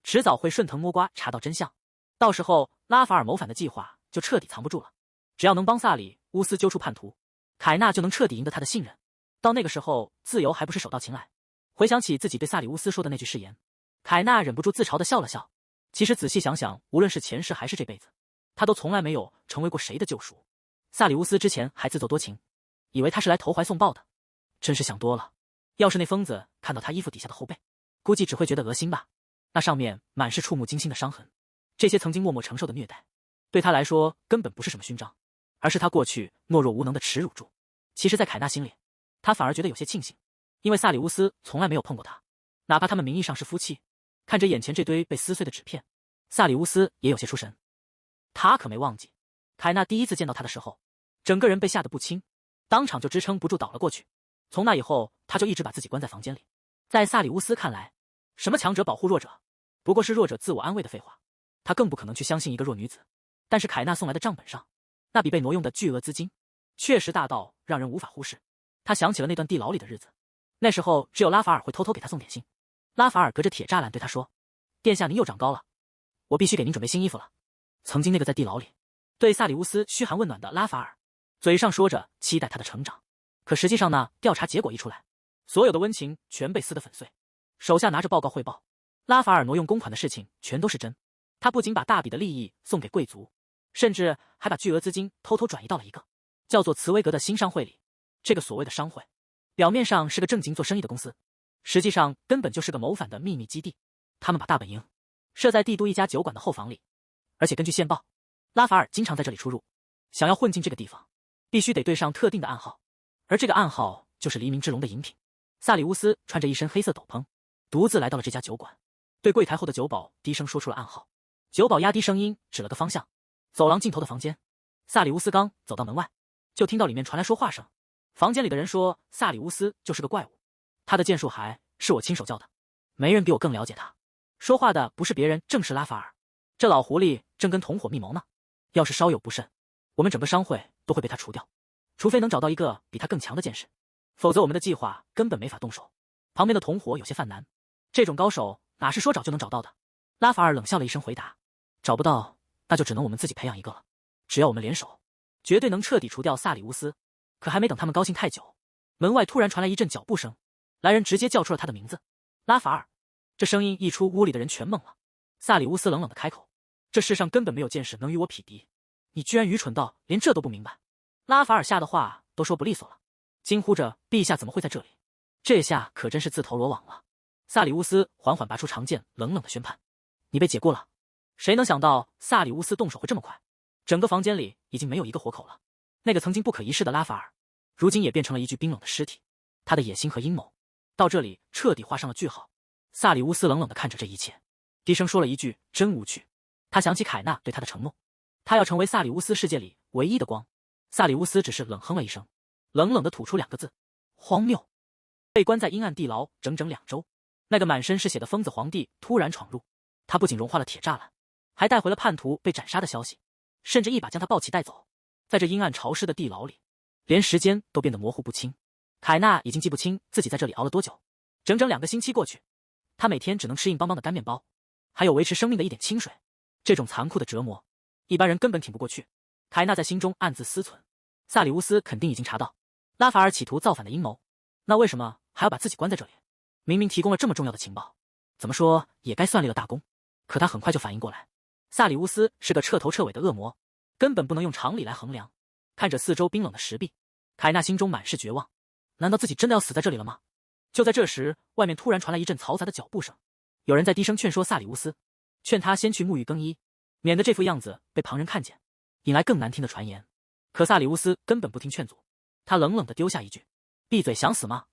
迟早会顺藤摸瓜查到真相。到时候拉法尔谋反的计划就彻底藏不住了。只要能帮萨里乌斯揪出叛徒，凯纳就能彻底赢得他的信任。到那个时候，自由还不是手到擒来？回想起自己对萨里乌斯说的那句誓言，凯纳忍不住自嘲地笑了笑。其实仔细想想，无论是前世还是这辈子，他都从来没有成为过谁的救赎。萨里乌斯之前还自作多情，以为他是来投怀送抱的，真是想多了。要是那疯子看到他衣服底下的后背，估计只会觉得恶心吧。那上面满是触目惊心的伤痕，这些曾经默默承受的虐待，对他来说根本不是什么勋章，而是他过去懦弱无能的耻辱柱。其实在凯纳心里，他反而觉得有些庆幸，因为萨里乌斯从来没有碰过他，哪怕他们名义上是夫妻。看着眼前这堆被撕碎的纸片，萨里乌斯也有些出神。他可没忘记，凯纳第一次见到他的时候，整个人被吓得不轻，当场就支撑不住倒了过去。从那以后，他就一直把自己关在房间里。在萨里乌斯看来，什么强者保护弱者，不过是弱者自我安慰的废话。他更不可能去相信一个弱女子。但是凯纳送来的账本上，那笔被挪用的巨额资金，确实大到让人无法忽视。他想起了那段地牢里的日子，那时候只有拉法尔会偷偷给他送点心。拉法尔隔着铁栅栏对他说：“殿下您又长高了，我必须给您准备新衣服了。”曾经那个在地牢里对萨里乌斯嘘寒问暖的拉法尔，嘴上说着期待他的成长，可实际上呢，调查结果一出来，所有的温情全被撕得粉碎。手下拿着报告汇报，拉法尔挪用公款的事情全都是真。他不仅把大笔的利益送给贵族，甚至还把巨额资金偷偷转移到了一个叫做茨威格的新商会里。这个所谓的商会，表面上是个正经做生意的公司，实际上根本就是个谋反的秘密基地。他们把大本营设在帝都一家酒馆的后房里，而且根据线报，拉法尔经常在这里出入。想要混进这个地方，必须得对上特定的暗号，而这个暗号就是黎明之龙的饮品。萨里乌斯穿着一身黑色斗篷，独自来到了这家酒馆，对柜台后的酒保低声说出了暗号。酒保压低声音指了个方向，走廊尽头的房间。萨里乌斯刚走到门外，就听到里面传来说话声。房间里的人说萨里乌斯就是个怪物，他的剑术还是我亲手教的，没人比我更了解他。说话的不是别人，正是拉法尔。这老狐狸正跟同伙密谋呢，要是稍有不慎，我们整个商会都会被他除掉，除非能找到一个比他更强的剑士，否则我们的计划根本没法动手。旁边的同伙有些犯难，这种高手哪是说找就能找到的？拉法尔冷笑了一声回答：“找不到，那就只能我们自己培养一个了。只要我们联手，绝对能彻底除掉萨里乌斯。”可还没等他们高兴太久，门外突然传来一阵脚步声，来人直接叫出了他的名字：“拉法尔！”这声音一出，屋里的人全懵了。萨里乌斯冷冷的开口：“这世上根本没有剑士能与我匹敌，你居然愚蠢到连这都不明白！”拉法尔吓得话都说不利索了，惊呼着：“陛下怎么会在这里？”这下可真是自投罗网了。萨里乌斯缓缓拔出长剑，冷冷的宣判：“你被解雇了。”谁能想到萨里乌斯动手会这么快？整个房间里已经没有一个活口了。那个曾经不可一世的拉法尔，如今也变成了一具冰冷的尸体。他的野心和阴谋到这里彻底画上了句号。萨里乌斯冷冷地看着这一切，低声说了一句：“真无趣。”他想起凯纳对他的承诺，他要成为萨里乌斯世界里唯一的光。萨里乌斯只是冷哼了一声，冷冷地吐出2个字：荒谬。被关在阴暗地牢整整2周，那个满身是血的疯子皇帝突然闯入，他不仅融化了铁栅栏，还带回了叛徒被斩杀的消息，甚至一把将他抱起带走。在这阴暗潮湿的地牢里，连时间都变得模糊不清。凯纳已经记不清自己在这里熬了多久，整整2个星期过去，他每天只能吃硬邦邦的干面包，还有维持生命的一点清水。这种残酷的折磨，一般人根本挺不过去。凯纳在心中暗自思忖，萨里乌斯肯定已经查到拉法尔企图造反的阴谋，那为什么还要把自己关在这里？明明提供了这么重要的情报，怎么说也该算立了大功。可他很快就反应过来，萨里乌斯是个彻头彻尾的恶魔，根本不能用常理来衡量。看着四周冰冷的石壁，凯纳心中满是绝望。难道自己真的要死在这里了吗？就在这时，外面突然传来一阵嘈杂的脚步声，有人在低声劝说萨里乌斯，劝他先去沐浴更衣，免得这副样子被旁人看见，引来更难听的传言。可萨里乌斯根本不听劝阻，他冷冷地丢下一句：“闭嘴，想死吗？”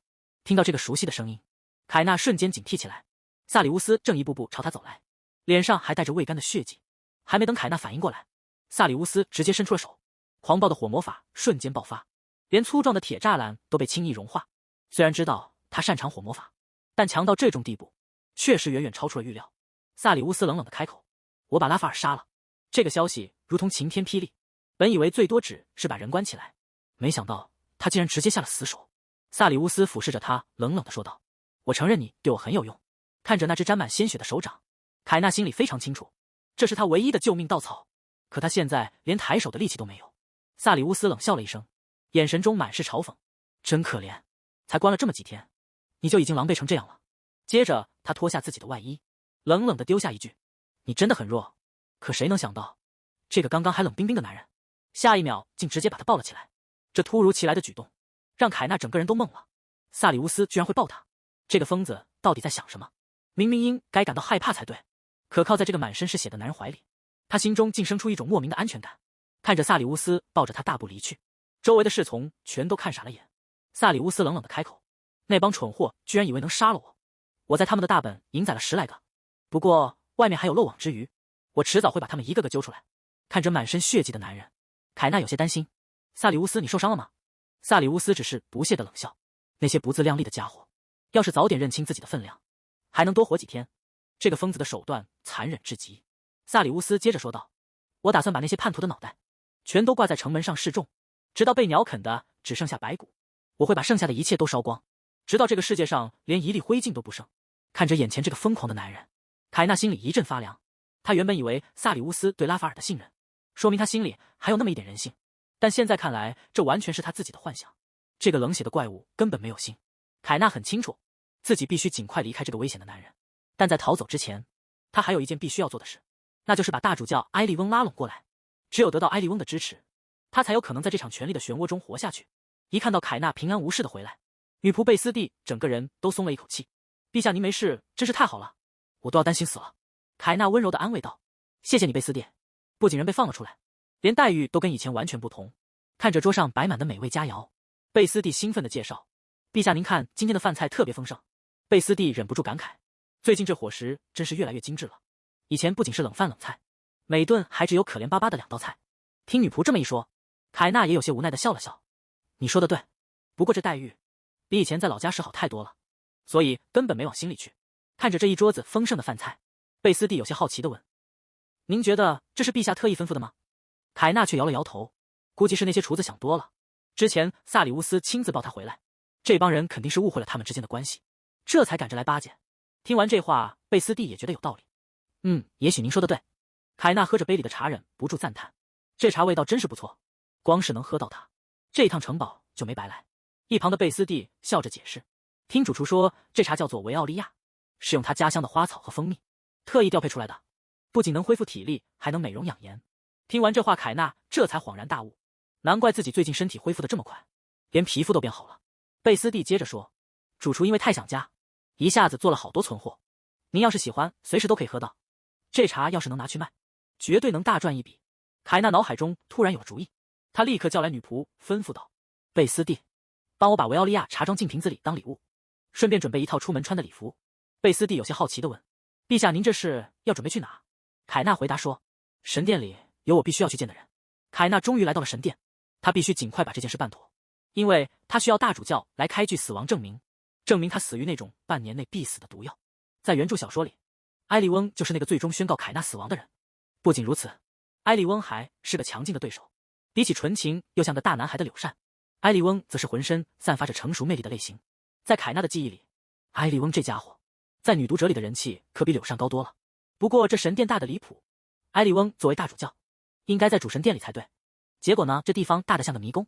听到这个熟悉的声音，凯纳瞬间警惕起来。萨里乌斯正一步步朝他走来，脸上还带着未干的血迹。还没等凯纳反应过来，萨里乌斯直接伸出了手，狂暴的火魔法瞬间爆发，连粗壮的铁栅栏都被轻易融化。虽然知道他擅长火魔法，但强到这种地步，确实远远超出了预料。萨里乌斯冷冷地开口：“我把拉法尔杀了。”这个消息如同晴天霹雳，本以为最多只是把人关起来，没想到他竟然直接下了死手。萨里乌斯俯视着他，冷冷地说道：“我承认你对我很有用。”看着那只沾满鲜血的手掌，凯纳心里非常清楚，这是他唯一的救命稻草。可他现在连抬手的力气都没有。萨里乌斯冷笑了一声，眼神中满是嘲讽：“真可怜，才关了这么几天，你就已经狼狈成这样了。”接着他脱下自己的外衣，冷冷地丢下一句：“你真的很弱。”可谁能想到，这个刚刚还冷冰冰的男人，下一秒竟直接把他抱了起来。这突如其来的举动，让凯纳整个人都懵了。萨里乌斯居然会抱他，这个疯子到底在想什么？明明应该感到害怕才对，可靠在这个满身是血的男人怀里，他心中竟生出一种莫名的安全感。看着萨里乌斯抱着他大步离去，周围的侍从全都看傻了眼。萨里乌斯冷冷地开口：“那帮蠢货居然以为能杀了我，我在他们的大本营宰了10来个，不过外面还有漏网之鱼，我迟早会把他们一个个揪出来。”看着满身血迹的男人，凯纳有些担心：“萨里乌斯，你受伤了吗？”萨里乌斯只是不屑地冷笑：“那些不自量力的家伙，要是早点认清自己的分量，还能多活几天。”这个疯子的手段残忍至极。萨里乌斯接着说道：“我打算把那些叛徒的脑袋全都挂在城门上示众，直到被鸟啃的只剩下白骨。我会把剩下的一切都烧光，直到这个世界上连一粒灰烬都不剩。”看着眼前这个疯狂的男人，凯纳心里一阵发凉。他原本以为萨里乌斯对拉法尔的信任，说明他心里还有那么一点人性，但现在看来，这完全是他自己的幻想。这个冷血的怪物根本没有心。凯纳很清楚，自己必须尽快离开这个危险的男人，但在逃走之前，他还有一件必须要做的事，那就是把大主教埃利翁拉拢过来。只有得到埃利翁的支持，他才有可能在这场权力的漩涡中活下去。一看到凯纳平安无事的回来，女仆贝斯蒂整个人都松了一口气。陛下您没事，真是太好了，我都要担心死了。凯纳温柔地安慰道：“谢谢你，贝斯蒂。”不仅人被放了出来，连待遇都跟以前完全不同。看着桌上摆满的美味佳肴，贝斯蒂兴奋地介绍：“陛下您看，今天的饭菜特别丰盛。”贝斯蒂忍不住感慨，最近这伙食真是越来越精致了，以前不仅是冷饭冷菜，每顿还只有可怜巴巴的2道菜。听女仆这么一说，凯纳也有些无奈地笑了笑：“你说的对，不过这待遇比以前在老家时好太多了，所以根本没往心里去。”看着这一桌子丰盛的饭菜，贝斯蒂有些好奇地问：“您觉得这是陛下特意吩咐的吗？”凯纳却摇了摇头，估计是那些厨子想多了。之前萨里乌斯亲自抱他回来，这帮人肯定是误会了他们之间的关系，这才赶着来巴结。听完这话，贝斯蒂也觉得有道理。也许您说的对。凯纳喝着杯里的茶，忍不住赞叹：“这茶味道真是不错，光是能喝到它，这一趟城堡就没白来。”一旁的贝斯蒂笑着解释：“听主厨说，这茶叫做维奥利亚，是用他家乡的花草和蜂蜜特意调配出来的，不仅能恢复体力，还能美容养颜。”听完这话，凯纳这才恍然大悟，难怪自己最近身体恢复的这么快，连皮肤都变好了。贝斯蒂接着说：“主厨因为太想家，一下子做了好多存货，您要是喜欢，随时都可以喝到。这茶要是能拿去卖，绝对能大赚一笔。”凯纳脑海中突然有了主意，他立刻叫来女仆，吩咐道：“贝斯蒂，帮我把维奥利亚茶装进瓶子里当礼物，顺便准备一套出门穿的礼服。贝斯蒂有些好奇地问：“陛下，您这是要准备去哪？”凯纳回答说：“神殿里有我必须要去见的人。”凯纳终于来到了神殿，他必须尽快把这件事办妥，因为他需要大主教来开具死亡证明，证明他死于那种半年内必死的毒药。在原著小说里，埃利翁就是那个最终宣告凯纳死亡的人。不仅如此，埃利翁还是个强劲的对手，比起纯情又像个大男孩的柳善，埃利翁则是浑身散发着成熟魅力的类型。在凯纳的记忆里，埃利翁这家伙在女读者里的人气可比柳善高多了。不过这神殿大的离谱，埃利翁作为大主教，应该在主神殿里才对。结果呢，这地方大得像个迷宫，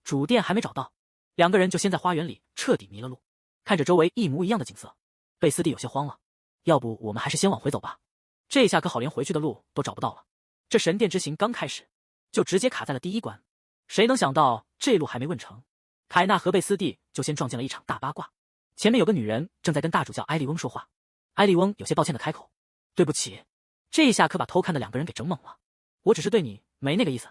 主殿还没找到，两个人就先在花园里彻底迷了路。看着周围一模一样的景色，贝斯蒂有些慌了。要不我们还是先往回走吧，这下可好，连回去的路都找不到了。这神殿之行刚开始，就直接卡在了第一关。谁能想到这路还没问成，凯纳和贝斯蒂就先撞见了一场大八卦。前面有个女人正在跟大主教埃利翁说话，埃利翁有些抱歉的开口：“对不起。”这一下可把偷看的两个人给整懵了。我只是对你没那个意思。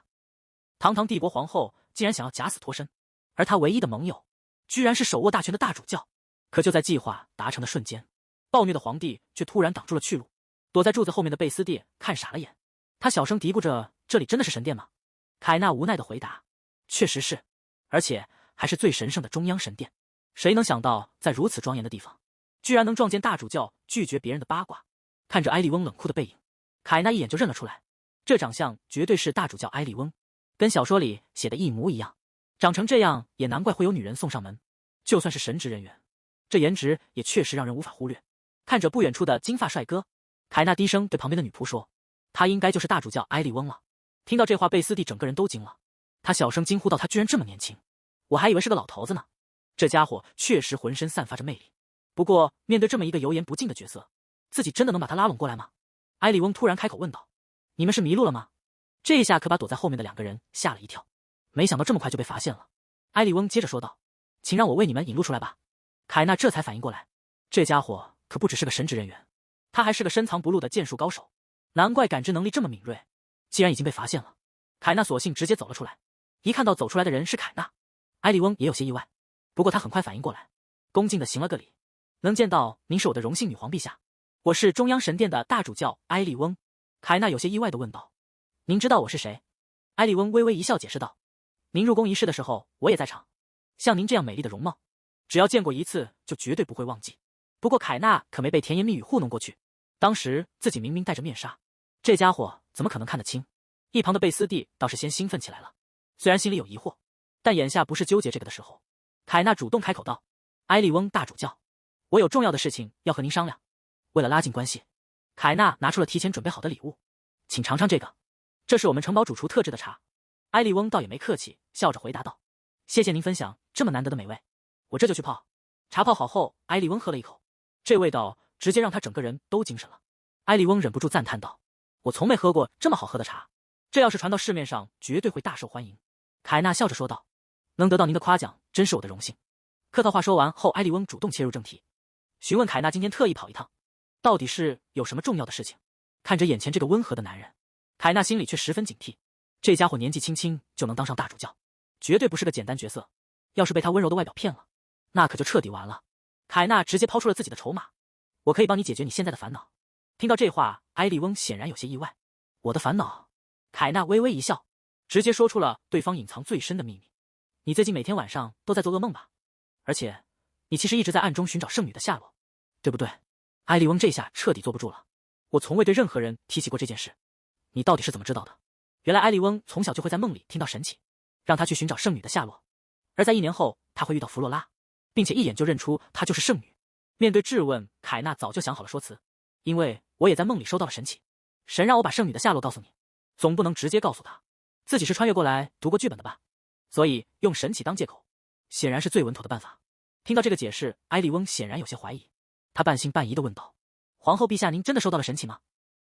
堂堂帝国皇后竟然想要假死脱身，而她唯一的盟友居然是手握大权的大主教。可就在计划达成的瞬间，暴虐的皇帝却突然挡住了去路。躲在柱子后面的贝斯蒂看傻了眼，他小声嘀咕着：“这里真的是神殿吗？”凯纳无奈的回答：“确实是，而且还是最神圣的中央神殿。谁能想到在如此庄严的地方，居然能撞见大主教拒绝别人的八卦？”看着埃利翁冷酷的背影，凯纳一眼就认了出来，这长相绝对是大主教埃利翁，跟小说里写的一模一样。长成这样也难怪会有女人送上门，就算是神职人员，这颜值也确实让人无法忽略。看着不远处的金发帅哥，凯纳低声对旁边的女仆说：“他应该就是大主教埃利翁了。”听到这话，贝斯蒂整个人都惊了，他小声惊呼道：“他居然这么年轻，我还以为是个老头子呢。”这家伙确实浑身散发着魅力，不过面对这么一个油盐不进的角色，自己真的能把他拉拢过来吗？埃利翁突然开口问道：“你们是迷路了吗？”这一下可把躲在后面的两个人吓了一跳，没想到这么快就被发现了。埃利翁接着说道：“请让我为你们引路出来吧。”凯纳这才反应过来，这家伙可不只是个神职人员，他还是个深藏不露的剑术高手，难怪感知能力这么敏锐。既然已经被发现了，凯纳索性直接走了出来。一看到走出来的人是凯纳，埃利翁也有些意外，不过他很快反应过来，恭敬地行了个礼：“能见到您是我的荣幸，女皇陛下。我是中央神殿的大主教埃利翁。”凯纳有些意外地问道：“您知道我是谁？”埃利翁微微一笑，解释道：“您入宫仪式的时候，我也在场。像您这样美丽的容貌，只要见过一次，就绝对不会忘记。”不过凯纳可没被甜言蜜语糊弄过去，当时自己明明戴着面纱，这家伙怎么可能看得清？一旁的贝斯蒂倒是先兴奋起来了，虽然心里有疑惑，但眼下不是纠结这个的时候。凯纳主动开口道：“埃利翁大主教，我有重要的事情要和您商量。”为了拉近关系，凯纳拿出了提前准备好的礼物：“请尝尝这个，这是我们城堡主厨特制的茶。”埃利翁倒也没客气，笑着回答道：“谢谢您分享这么难得的美味，我这就去泡。”茶泡好后，埃利翁喝了一口，这味道直接让他整个人都精神了。埃利翁忍不住赞叹道：“我从没喝过这么好喝的茶，这要是传到市面上，绝对会大受欢迎。”凯纳笑着说道：“能得到您的夸奖，真是我的荣幸。”客套话说完后，埃利翁主动切入正题，询问凯纳今天特意跑一趟，到底是有什么重要的事情。看着眼前这个温和的男人，凯纳心里却十分警惕，这家伙年纪轻轻就能当上大主教，绝对不是个简单角色，要是被他温柔的外表骗了，那可就彻底完了。凯纳直接抛出了自己的筹码：“我可以帮你解决你现在的烦恼。”听到这话，埃利翁显然有些意外。“我的烦恼？”凯纳微微一笑，直接说出了对方隐藏最深的秘密：“你最近每天晚上都在做噩梦吧？而且，你其实一直在暗中寻找圣女的下落，对不对？”埃利翁这下彻底坐不住了：“我从未对任何人提起过这件事，你到底是怎么知道的？”原来埃利翁从小就会在梦里听到神启，让他去寻找圣女的下落，而在1年后他会遇到弗洛拉，并且一眼就认出她就是圣女。面对质问，凯纳早就想好了说辞：“因为我也在梦里收到了神启，神让我把圣女的下落告诉你，总不能直接告诉他自己是穿越过来读过剧本的吧？所以用神启当借口，显然是最稳妥的办法。”听到这个解释，埃利翁显然有些怀疑，他半信半疑地问道：“皇后陛下，您真的收到了神启吗？”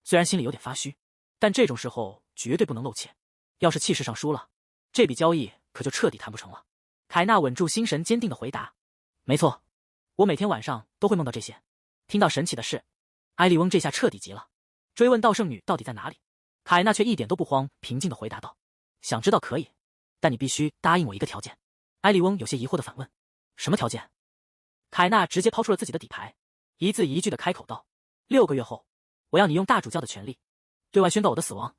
虽然心里有点发虚，但这种时候绝对不能露怯，要是气势上输了，这笔交易可就彻底谈不成了。凯纳稳住心神，坚定地回答：“没错，我每天晚上都会梦到这些。”听到神启的事，埃利翁这下彻底急了，追问到圣女到底在哪里。凯纳却一点都不慌，平静地回答道：“想知道可以，但你必须答应我一个条件。”埃利翁有些疑惑地反问：“什么条件？凯纳直接抛出了自己的底牌，一字一句的开口道：“6个月后，我要你用大主教的权力，对外宣告我的死亡。”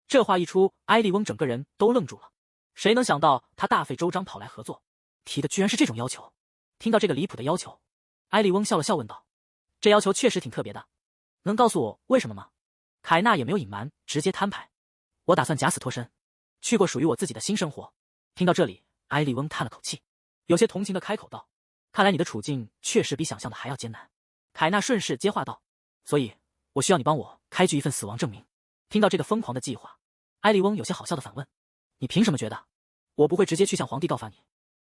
这话一出，埃利翁整个人都愣住了。谁能想到他大费周章跑来合作，提的居然是这种要求？听到这个离谱的要求，埃利翁笑了笑问道：“这要求确实挺特别的，能告诉我为什么吗？”凯纳也没有隐瞒，直接摊牌：“我打算假死脱身，去过属于我自己的新生活。”听到这里，埃利翁叹了口气，有些同情的开口道：“看来你的处境确实比想象的还要艰难。”凯纳顺势接话道：“所以，我需要你帮我开具一份死亡证明。”听到这个疯狂的计划，埃利翁有些好笑的反问：“你凭什么觉得我不会直接去向皇帝告发你？”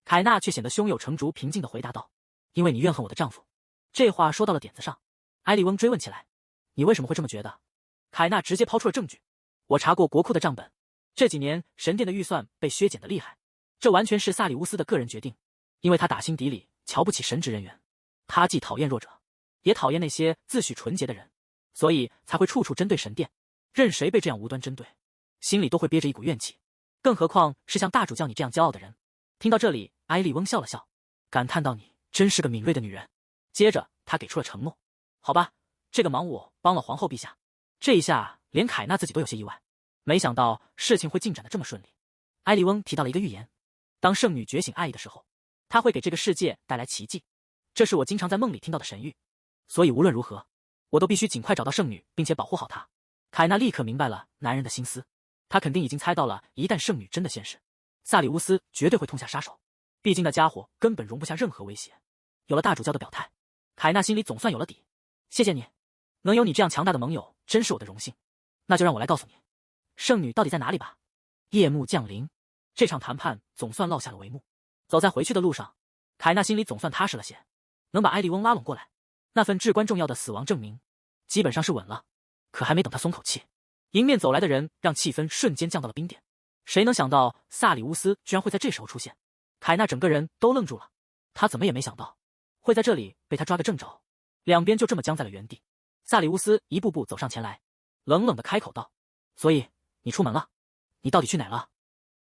凯纳却显得胸有成竹，平静的回答道：“因为你怨恨我的丈夫。”这话说到了点子上，埃利翁追问起来：“你为什么会这么觉得？”凯纳直接抛出了证据：“我查过国库的账本，这几年神殿的预算被削减的厉害，这完全是萨里乌斯的个人决定，因为他打心底里瞧不起神职人员，他既讨厌弱者，也讨厌那些自诩纯洁的人，所以才会处处针对神殿，任谁被这样无端针对，心里都会憋着一股怨气，更何况是像大主教你这样骄傲的人。”听到这里，埃利翁笑了笑，感叹道：“你真是个敏锐的女人。”接着他给出了承诺：“好吧，这个忙我帮了皇后陛下。”这一下连凯纳自己都有些意外，没想到事情会进展的这么顺利。埃利翁提到了一个预言，当圣女觉醒爱意的时候，她会给这个世界带来奇迹，这是我经常在梦里听到的神谕，所以无论如何，我都必须尽快找到圣女，并且保护好她。凯纳立刻明白了男人的心思，他肯定已经猜到了，一旦圣女真的现世，萨里乌斯绝对会痛下杀手，毕竟那家伙根本容不下任何威胁。有了大主教的表态，凯纳心里总算有了底。谢谢你，能有你这样强大的盟友，真是我的荣幸。那就让我来告诉你，圣女到底在哪里吧。夜幕降临，这场谈判总算落下了帷幕。走在回去的路上，凯纳心里总算踏实了些，能把埃利翁拉拢过来，那份至关重要的死亡证明，基本上是稳了。可还没等他松口气，迎面走来的人让气氛瞬间降到了冰点。谁能想到萨里乌斯居然会在这时候出现？凯纳整个人都愣住了，他怎么也没想到会在这里被他抓个正着。两边就这么僵在了原地。萨里乌斯一步步走上前来，冷冷的开口道：“所以你出门了？你到底去哪了？”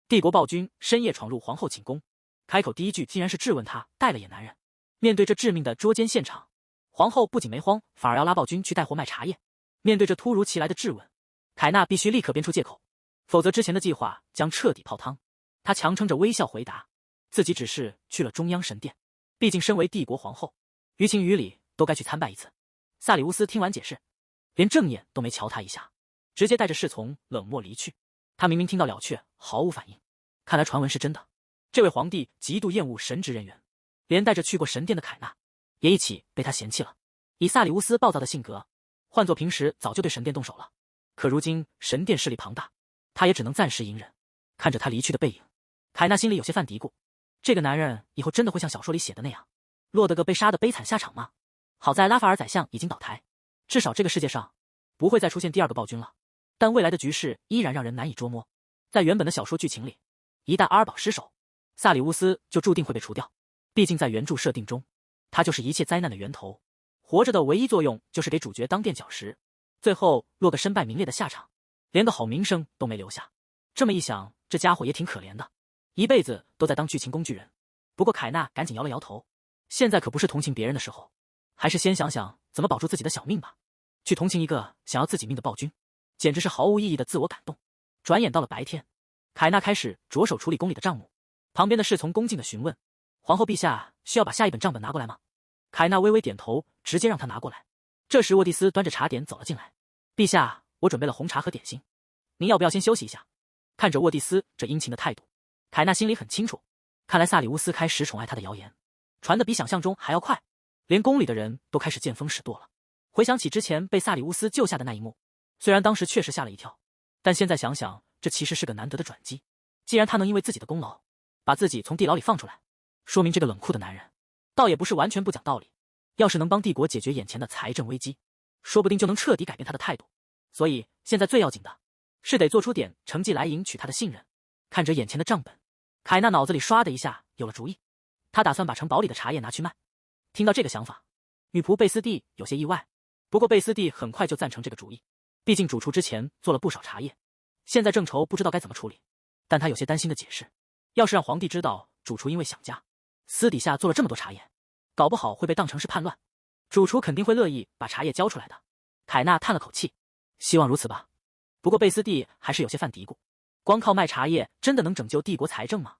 帝国暴君深夜闯入皇后寝宫，开口第一句竟然是质问他带了野男人。面对这致命的捉奸现场，皇后不仅没慌，反而要拉暴君去带货卖茶叶。面对这突如其来的质问，凯纳必须立刻编出借口，否则之前的计划将彻底泡汤。他强撑着微笑回答，自己只是去了中央神殿，毕竟身为帝国皇后，于情于理都该去参拜一次。萨里乌斯听完解释，连正眼都没瞧他一下，直接带着侍从冷漠离去。他明明听到了却毫无反应，看来传闻是真的。这位皇帝极度厌恶神职人员，连带着去过神殿的凯纳也一起被他嫌弃了。以萨里乌斯暴躁的性格，换作平时早就对神殿动手了，可如今神殿势力庞大，他也只能暂时隐忍。看着他离去的背影，凯纳心里有些犯嘀咕，这个男人以后真的会像小说里写的那样，落得个被杀的悲惨下场吗？好在拉法尔宰相已经倒台，至少这个世界上不会再出现第二个暴君了，但未来的局势依然让人难以捉摸。在原本的小说剧情里，一旦阿尔堡失守，萨里乌斯就注定会被除掉，毕竟在原著设定中，他就是一切灾难的源头，活着的唯一作用就是给主角当垫脚石，最后落个身败名裂的下场，连个好名声都没留下。这么一想，这家伙也挺可怜的，一辈子都在当剧情工具人。不过凯纳赶紧摇了摇头，现在可不是同情别人的时候，还是先想想怎么保住自己的小命吧。去同情一个想要自己命的暴君，简直是毫无意义的自我感动。转眼到了白天，凯纳开始着手处理宫里的账目。旁边的侍从恭敬地询问：“皇后陛下需要把下一本账本拿过来吗？”凯纳微微点头，直接让他拿过来。这时沃蒂斯端着茶点走了进来：“陛下，我准备了红茶和点心，您要不要先休息一下？”看着沃蒂斯这殷勤的态度，凯纳心里很清楚，看来萨里乌斯开始宠爱他的谣言传得比想象中还要快，连宫里的人都开始见风使舵了。回想起之前被萨里乌斯救下的那一幕，虽然当时确实吓了一跳，但现在想想，这其实是个难得的转机。既然他能因为自己的功劳把自己从地牢里放出来，说明这个冷酷的男人倒也不是完全不讲道理。要是能帮帝国解决眼前的财政危机，说不定就能彻底改变他的态度。所以现在最要紧的是得做出点成绩来赢取他的信任。看着眼前的账本，凯纳脑子里唰的一下有了主意，他打算把城堡里的茶叶拿去卖。听到这个想法，女仆贝斯蒂有些意外，不过贝斯蒂很快就赞成这个主意，毕竟主厨之前做了不少茶叶，现在正愁不知道该怎么处理。但他有些担心的解释，要是让皇帝知道主厨因为想家私底下做了这么多茶叶，搞不好会被当成是叛乱，主厨肯定会乐意把茶叶交出来的。凯纳叹了口气，希望如此吧。不过贝斯蒂还是有些犯嘀咕，光靠卖茶叶真的能拯救帝国财政吗？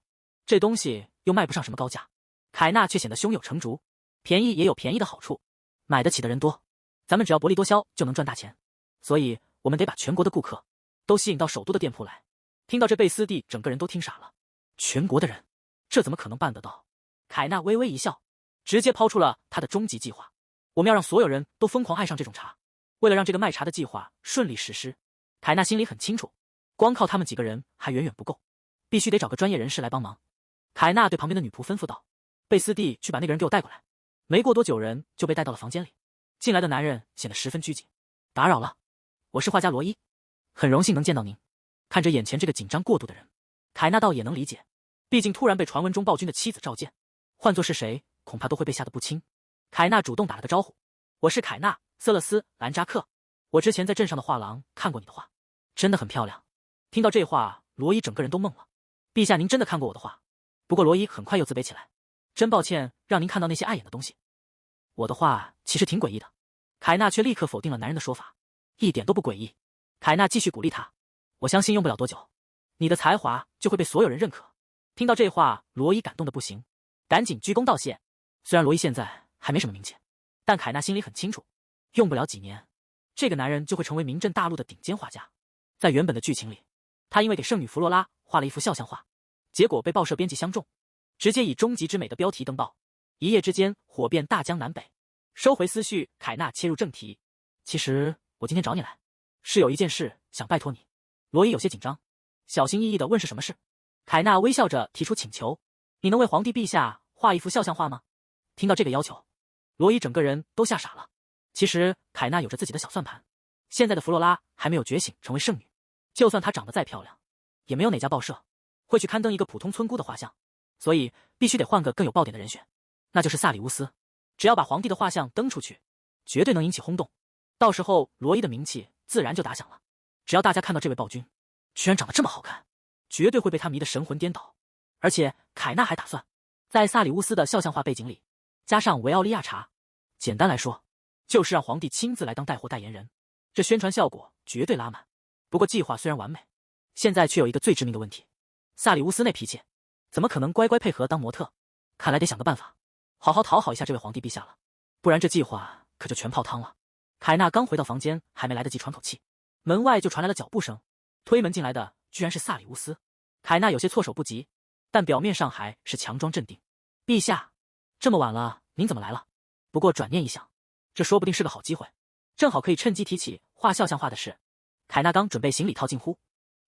这东西又卖不上什么高价。凯纳却显得胸有成竹，便宜也有便宜的好处，买得起的人多，咱们只要薄利多销就能赚大钱。所以我们得把全国的顾客都吸引到首都的店铺来。听到这，贝斯蒂整个人都听傻了。全国的人，这怎么可能办得到？凯纳微微一笑，直接抛出了他的终极计划：我们要让所有人都疯狂爱上这种茶。为了让这个卖茶的计划顺利实施，凯纳心里很清楚，光靠他们几个人还远远不够，必须得找个专业人士来帮忙。凯纳对旁边的女仆吩咐道：贝斯蒂去把那个人给我带过来。没过多久，人就被带到了房间里。进来的男人显得十分拘谨。打扰了，我是画家罗伊，很荣幸能见到您。看着眼前这个紧张过度的人，凯纳倒也能理解，毕竟突然被传闻中暴君的妻子召见，换作是谁恐怕都会被吓得不轻。凯纳主动打了个招呼：我是凯纳·瑟勒斯·兰扎克，我之前在镇上的画廊看过你的画，真的很漂亮。听到这话，罗伊整个人都懵了。陛下，您真的看过我的画？不过罗伊很快又自卑起来，真抱歉让您看到那些碍眼的东西。我的画其实挺诡异的。凯纳却立刻否定了男人的说法，一点都不诡异。凯纳继续鼓励他：我相信用不了多久，你的才华就会被所有人认可。听到这话，罗伊感动的不行，赶紧鞠躬道谢。虽然罗伊现在还没什么名气，但凯纳心里很清楚，用不了几年，这个男人就会成为名震大陆的顶尖画家。在原本的剧情里，他因为给圣女弗罗拉画了一幅肖像画，结果被报社编辑相中，直接以终极之美的标题登报，一夜之间火遍大江南北。收回思绪，凯纳切入正题：其实我今天找你来，是有一件事想拜托你。罗伊有些紧张，小心翼翼地问是什么事。凯纳微笑着提出请求：你能为皇帝陛下画一幅肖像画吗？听到这个要求，罗伊整个人都吓傻了。其实凯纳有着自己的小算盘，现在的弗洛拉还没有觉醒成为圣女，就算她长得再漂亮，也没有哪家报社会去刊登一个普通村姑的画像，所以必须得换个更有爆点的人选，那就是萨里乌斯。只要把皇帝的画像登出去，绝对能引起轰动，到时候罗伊的名气自然就打响了。只要大家看到这位暴君居然长得这么好看，绝对会被他迷得神魂颠倒。而且凯纳还打算在萨里乌斯的肖像画背景里加上维奥利亚茶，简单来说就是让皇帝亲自来当带货代言人，这宣传效果绝对拉满。不过计划虽然完美，现在却有一个最致命的问题：萨里乌斯那脾气怎么可能乖乖配合当模特？看来得想个办法好好讨好一下这位皇帝陛下了，不然这计划可就全泡汤了。凯纳刚回到房间，还没来得及喘口气，门外就传来了脚步声。推门进来的居然是萨里乌斯。凯纳有些措手不及，但表面上还是强装镇定：陛下，这么晚了您怎么来了？不过转念一想，这说不定是个好机会，正好可以趁机提起画肖像画的事。凯纳刚准备行礼套近乎，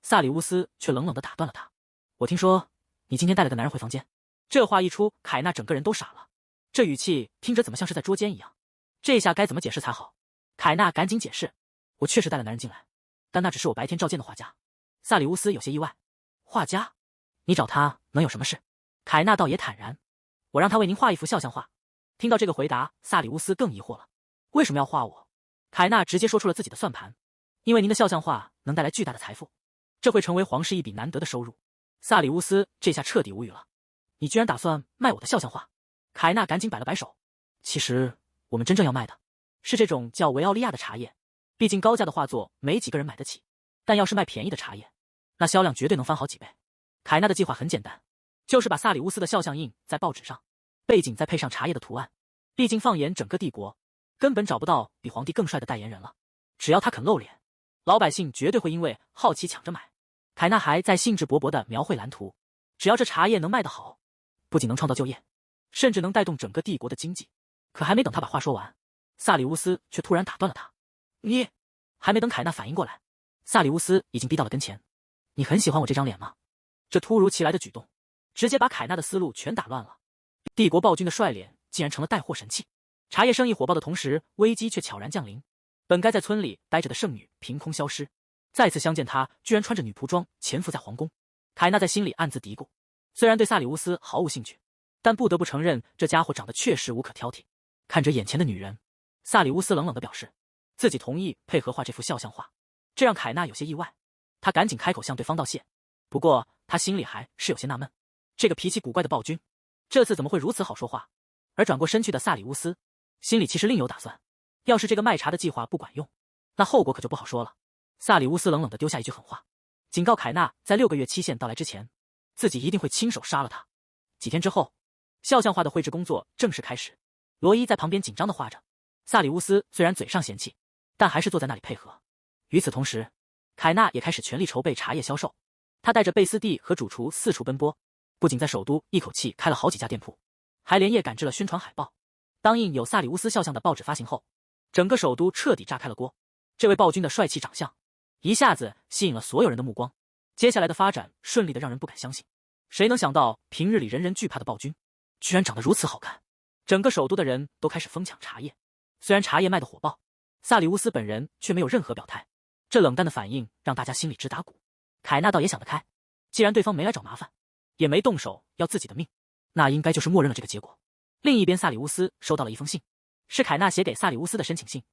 萨里乌斯却冷冷地打断了他：我听说你今天带了个男人回房间。这话一出，凯纳整个人都傻了，这语气听着怎么像是在捉奸一样？这下该怎么解释才好？凯纳赶紧解释：我确实带了男人进来，但那只是我白天召见的画家。萨里乌斯有些意外：画家？你找他能有什么事？凯纳倒也坦然：我让他为您画一幅肖像画。听到这个回答，萨里乌斯更疑惑了：为什么要画我？凯纳直接说出了自己的算盘：因为您的肖像画能带来巨大的财富，这会成为皇室一笔难得的收入。萨里乌斯这下彻底无语了：你居然打算卖我的肖像画？凯纳赶紧摆了摆手：其实我们真正要卖的是这种叫维奥利亚的茶叶，毕竟高价的画作没几个人买得起，但要是卖便宜的茶叶，那销量绝对能翻好几倍。凯纳的计划很简单，就是把萨里乌斯的肖像印在报纸上，背景再配上茶叶的图案。毕竟放眼整个帝国，根本找不到比皇帝更帅的代言人了。只要他肯露脸，老百姓绝对会因为好奇抢着买。凯纳还在兴致勃勃地描绘蓝图，只要这茶叶能卖得好，不仅能创造就业，甚至能带动整个帝国的经济。可还没等他把话说完，萨里乌斯却突然打断了他：你……还没等凯纳反应过来，萨里乌斯已经逼到了跟前：你很喜欢我这张脸吗？这突如其来的举动直接把凯纳的思路全打乱了。帝国暴君的帅脸竟然成了带货神器，茶叶生意火爆的同时，危机却悄然降临。本该在村里待着的圣女凭空消失，再次相见她居然穿着女仆装潜伏在皇宫。凯纳在心里暗自嘀咕，虽然对萨里乌斯毫无兴趣，但不得不承认这家伙长得确实无可挑剔。看着眼前的女人，萨里乌斯冷冷地表示自己同意配合画这幅肖像画，这让凯纳有些意外。他赶紧开口向对方道谢，不过他心里还是有些纳闷，这个脾气古怪的暴君这次怎么会如此好说话？而转过身去的萨里乌斯心里其实另有打算，要是这个卖茶的计划不管用，那后果可就不好说了。萨里乌斯冷冷地丢下一句狠话，警告凯纳在6个月期限到来之前，自己一定会亲手杀了他。几天之后，肖像画的绘制工作正式开始。罗伊在旁边紧张地画着，萨里乌斯虽然嘴上嫌弃，但还是坐在那里配合。与此同时，凯纳也开始全力筹备茶叶销售。他带着贝斯蒂和主厨四处奔波，不仅在首都一口气开了好几家店铺，还连夜赶制了宣传海报。当印有萨里乌斯肖像的报纸发行后，整个首都彻底炸开了锅。这位暴君的帅气长相一下子吸引了所有人的目光。接下来的发展顺利的让人不敢相信。谁能想到平日里人人惧怕的暴君，居然长得如此好看？整个首都的人都开始疯抢茶叶。虽然茶叶卖得火爆，萨里乌斯本人却没有任何表态。这冷淡的反应让大家心里直打鼓。凯纳倒也想得开，既然对方没来找麻烦，也没动手要自己的命，那应该就是默认了这个结果。另一边，萨里乌斯收到了一封信，是凯纳写给萨里乌斯的申请信。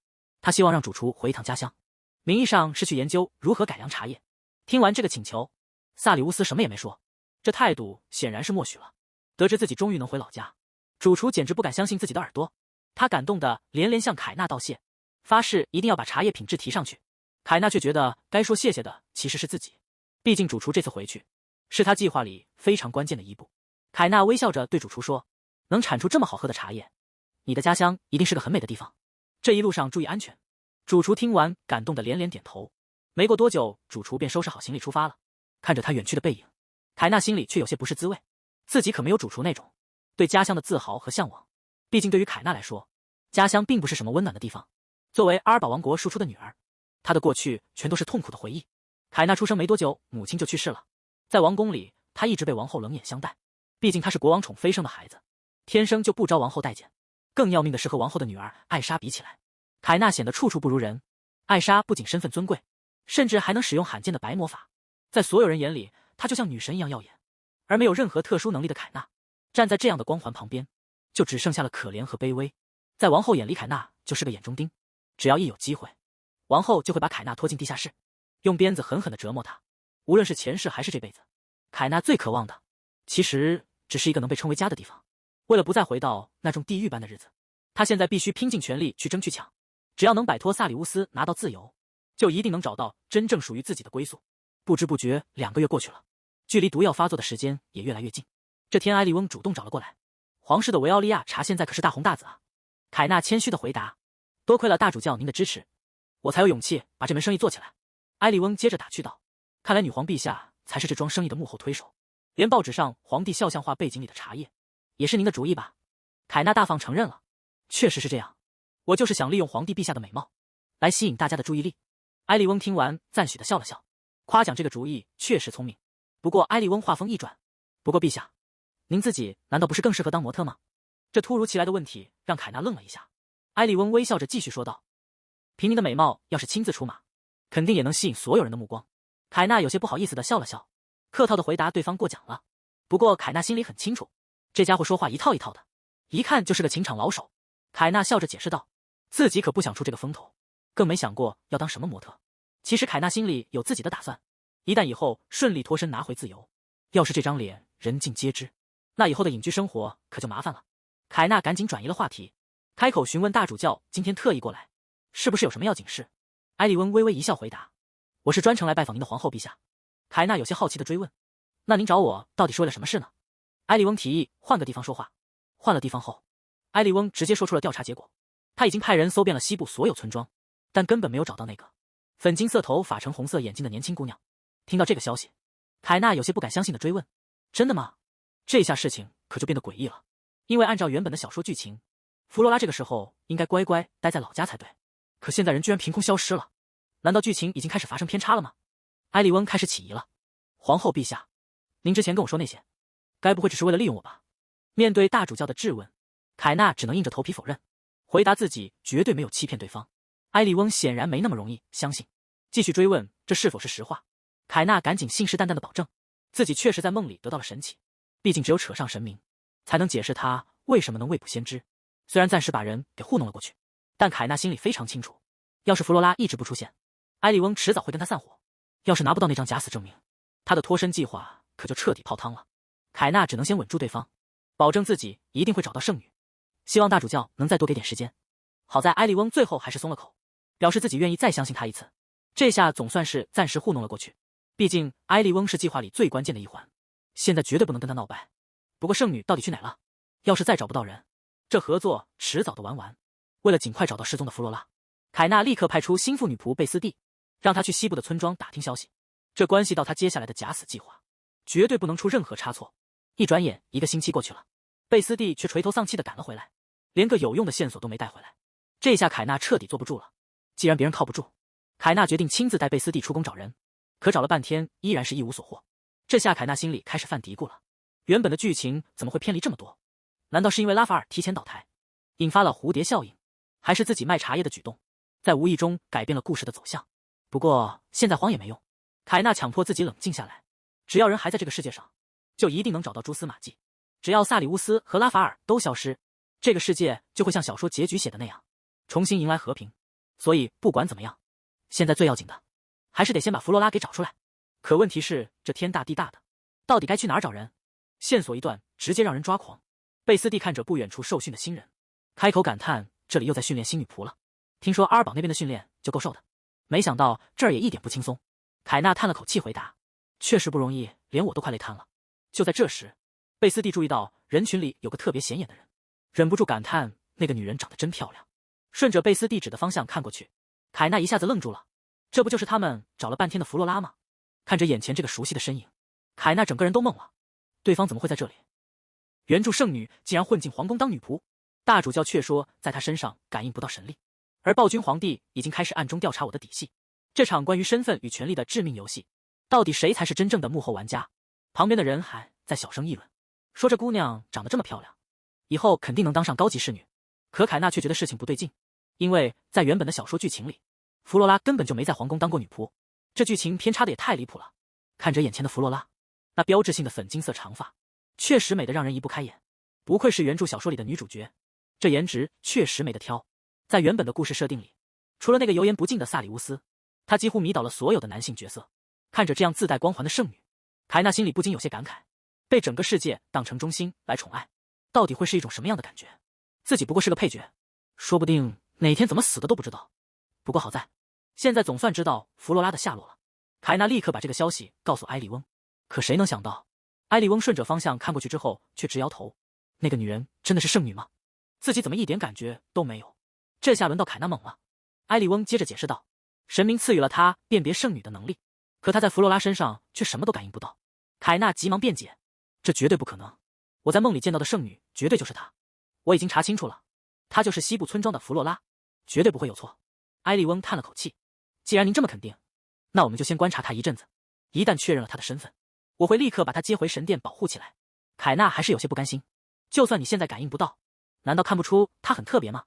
他希望让主厨回一趟家乡，名义上是去研究如何改良茶叶。听完这个请求，萨里乌斯什么也没说，这态度显然是默许了。得知自己终于能回老家，主厨简直不敢相信自己的耳朵，他感动的连连向凯纳道谢，发誓一定要把茶叶品质提上去。凯纳却觉得该说谢谢的其实是自己，毕竟主厨这次回去是他计划里非常关键的一步。凯纳微笑着对主厨说，能产出这么好喝的茶叶，你的家乡一定是个很美的地方，这一路上注意安全。主厨听完感动的连连点头。没过多久，主厨便收拾好行李出发了。看着他远去的背影，凯纳心里却有些不是滋味，自己可没有主厨那种对家乡的自豪和向往。毕竟对于凯纳来说，家乡并不是什么温暖的地方。作为阿尔堡王国输出的女儿，她的过去全都是痛苦的回忆。凯纳出生没多久，母亲就去世了。在王宫里，她一直被王后冷眼相待，毕竟她是国王宠妃生的孩子，天生就不招王后待见。更要命的是和王后的女儿艾莎比起来，凯纳显得处处不如人。艾莎不仅身份尊贵，甚至还能使用罕见的白魔法，在所有人眼里，她就像女神一样耀眼。而没有任何特殊能力的凯纳，站在这样的光环旁边，就只剩下了可怜和卑微。在王后眼里，凯纳就是个眼中钉，只要一有机会，王后就会把凯纳拖进地下室，用鞭子狠狠地折磨他。无论是前世还是这辈子，凯纳最渴望的，其实只是一个能被称为家的地方。为了不再回到那种地狱般的日子，他现在必须拼尽全力去争取抢。只要能摆脱萨里乌斯，拿到自由，就一定能找到真正属于自己的归宿。不知不觉2个月过去了，距离毒药发作的时间也越来越近。这天，埃利翁主动找了过来。皇室的维奥利亚茶现在可是大红大紫啊。凯纳谦虚的回答，多亏了大主教您的支持，我才有勇气把这门生意做起来。埃利翁接着打趣道，看来女皇陛下才是这桩生意的幕后推手，连报纸上皇帝肖像画背景里的茶叶也是您的主意吧？凯纳大方承认了，确实是这样，我就是想利用皇帝陛下的美貌来吸引大家的注意力。埃利翁听完赞许的笑了笑，夸奖这个主意确实聪明。不过埃利翁话锋一转，不过陛下，您自己难道不是更适合当模特吗？这突如其来的问题让凯纳愣了一下。埃利翁微笑着继续说道，凭您的美貌，要是亲自出马，肯定也能吸引所有人的目光。凯纳有些不好意思的笑了笑，客套的回答对方过奖了。不过凯纳心里很清楚，这家伙说话一套一套的，一看就是个情场老手。凯纳笑着解释道，自己可不想出这个风头，更没想过要当什么模特。其实凯纳心里有自己的打算，一旦以后顺利脱身拿回自由，要是这张脸人尽皆知，那以后的隐居生活可就麻烦了。凯纳赶紧转移了话题，开口询问大主教今天特意过来，是不是有什么要紧事？埃利翁微微一笑回答，我是专程来拜访您的皇后陛下。凯纳有些好奇的追问，那您找我到底是为了什么事呢？埃利翁提议换个地方说话。换了地方后，埃利翁直接说出了调查结果。他已经派人搜遍了西部所有村庄，但根本没有找到那个粉金色头发成红色眼睛的年轻姑娘。听到这个消息，凯纳有些不敢相信的追问，真的吗？这下事情可就变得诡异了。因为按照原本的小说剧情，弗罗拉这个时候应该乖乖待在老家才对，可现在人居然凭空消失了，难道剧情已经开始发生偏差了吗？埃利翁开始起疑了。皇后陛下，您之前跟我说那些，该不会只是为了利用我吧？面对大主教的质问，凯纳只能硬着头皮否认，回答自己绝对没有欺骗对方。埃利翁显然没那么容易相信，继续追问这是否是实话。凯纳赶紧信誓旦旦的保证，自己确实在梦里得到了神启，毕竟只有扯上神明，才能解释他为什么能未卜先知。虽然暂时把人给糊弄了过去，但凯纳心里非常清楚，要是弗罗拉一直不出现，埃利翁迟早会跟他散伙。要是拿不到那张假死证明，他的脱身计划可就彻底泡汤了。凯纳只能先稳住对方，保证自己一定会找到圣女，希望大主教能再多给点时间。好在埃利翁最后还是松了口，表示自己愿意再相信他一次。这下总算是暂时糊弄了过去，毕竟埃利翁是计划里最关键的一环，现在绝对不能跟他闹掰。不过圣女到底去哪了？要是再找不到人，这合作迟早的玩完。为了尽快找到失踪的弗罗拉，凯纳立刻派出心腹女仆贝斯蒂，让他去西部的村庄打听消息，这关系到他接下来的假死计划，绝对不能出任何差错。一转眼1个星期过去了，贝斯蒂却垂头丧气地赶了回来，连个有用的线索都没带回来。这下凯纳彻底坐不住了。既然别人靠不住，凯纳决定亲自带贝斯蒂出宫找人。可找了半天依然是一无所获。这下凯纳心里开始犯嘀咕了，原本的剧情怎么会偏离这么多？难道是因为拉法尔提前倒台，引发了蝴蝶效应，还是自己卖茶叶的举动在无意中改变了故事的走向？不过现在慌也没用，凯纳强迫自己冷静下来，只要人还在这个世界上，就一定能找到蛛丝马迹。只要萨里乌斯和拉法尔都消失，这个世界就会像小说结局写的那样，重新迎来和平。所以不管怎么样，现在最要紧的还是得先把弗罗拉给找出来。可问题是，这天大地大的，到底该去哪儿找人？线索一断，直接让人抓狂。贝斯蒂看着不远处受训的新人，开口感叹，这里又在训练新女仆了。听说阿尔堡那边的训练就够受的，没想到这儿也一点不轻松。凯纳叹了口气回答，确实不容易，连我都快累瘫了。就在这时，贝斯蒂注意到人群里有个特别显眼的人，忍不住感叹，那个女人长得真漂亮。顺着贝斯蒂指的方向看过去，凯纳一下子愣住了，这不就是他们找了半天的弗罗拉吗？看着眼前这个熟悉的身影，凯纳整个人都懵了，对方怎么会在这里？原著圣女竟然混进皇宫当女仆，大主教却说在她身上感应不到神力，而暴君皇帝已经开始暗中调查我的底细。这场关于身份与权力的致命游戏，到底谁才是真正的幕后玩家？旁边的人还在小声议论，说这姑娘长得这么漂亮，以后肯定能当上高级侍女。可凯纳却觉得事情不对劲，因为在原本的小说剧情里，弗罗拉根本就没在皇宫当过女仆，这剧情偏差的也太离谱了。看着眼前的弗罗拉，那标志性的粉金色长发，确实美得让人移不开眼。不愧是原著小说里的女主角，这颜值确实没得挑。在原本的故事设定里，除了那个油盐不进的萨里乌斯，她几乎迷倒了所有的男性角色。看着这样自带光环的圣女，凯纳心里不禁有些感慨，被整个世界当成中心来宠爱，到底会是一种什么样的感觉？自己不过是个配角，说不定哪天怎么死的都不知道。不过好在，现在总算知道弗罗拉的下落了。凯纳立刻把这个消息告诉埃利翁，可谁能想到，埃利翁顺着方向看过去之后，却直摇头。那个女人真的是圣女吗？自己怎么一点感觉都没有？这下轮到凯纳懵了。埃利翁接着解释道，神明赐予了他辨别圣女的能力，可他在弗罗拉身上却什么都感应不到。凯纳急忙辩解，这绝对不可能，我在梦里见到的圣女绝对就是她，我已经查清楚了，她就是西部村庄的弗罗拉，绝对不会有错。埃利翁叹了口气，既然您这么肯定，那我们就先观察她一阵子，一旦确认了她的身份，我会立刻把她接回神殿保护起来。凯纳还是有些不甘心，就算你现在感应不到，难道看不出她很特别吗？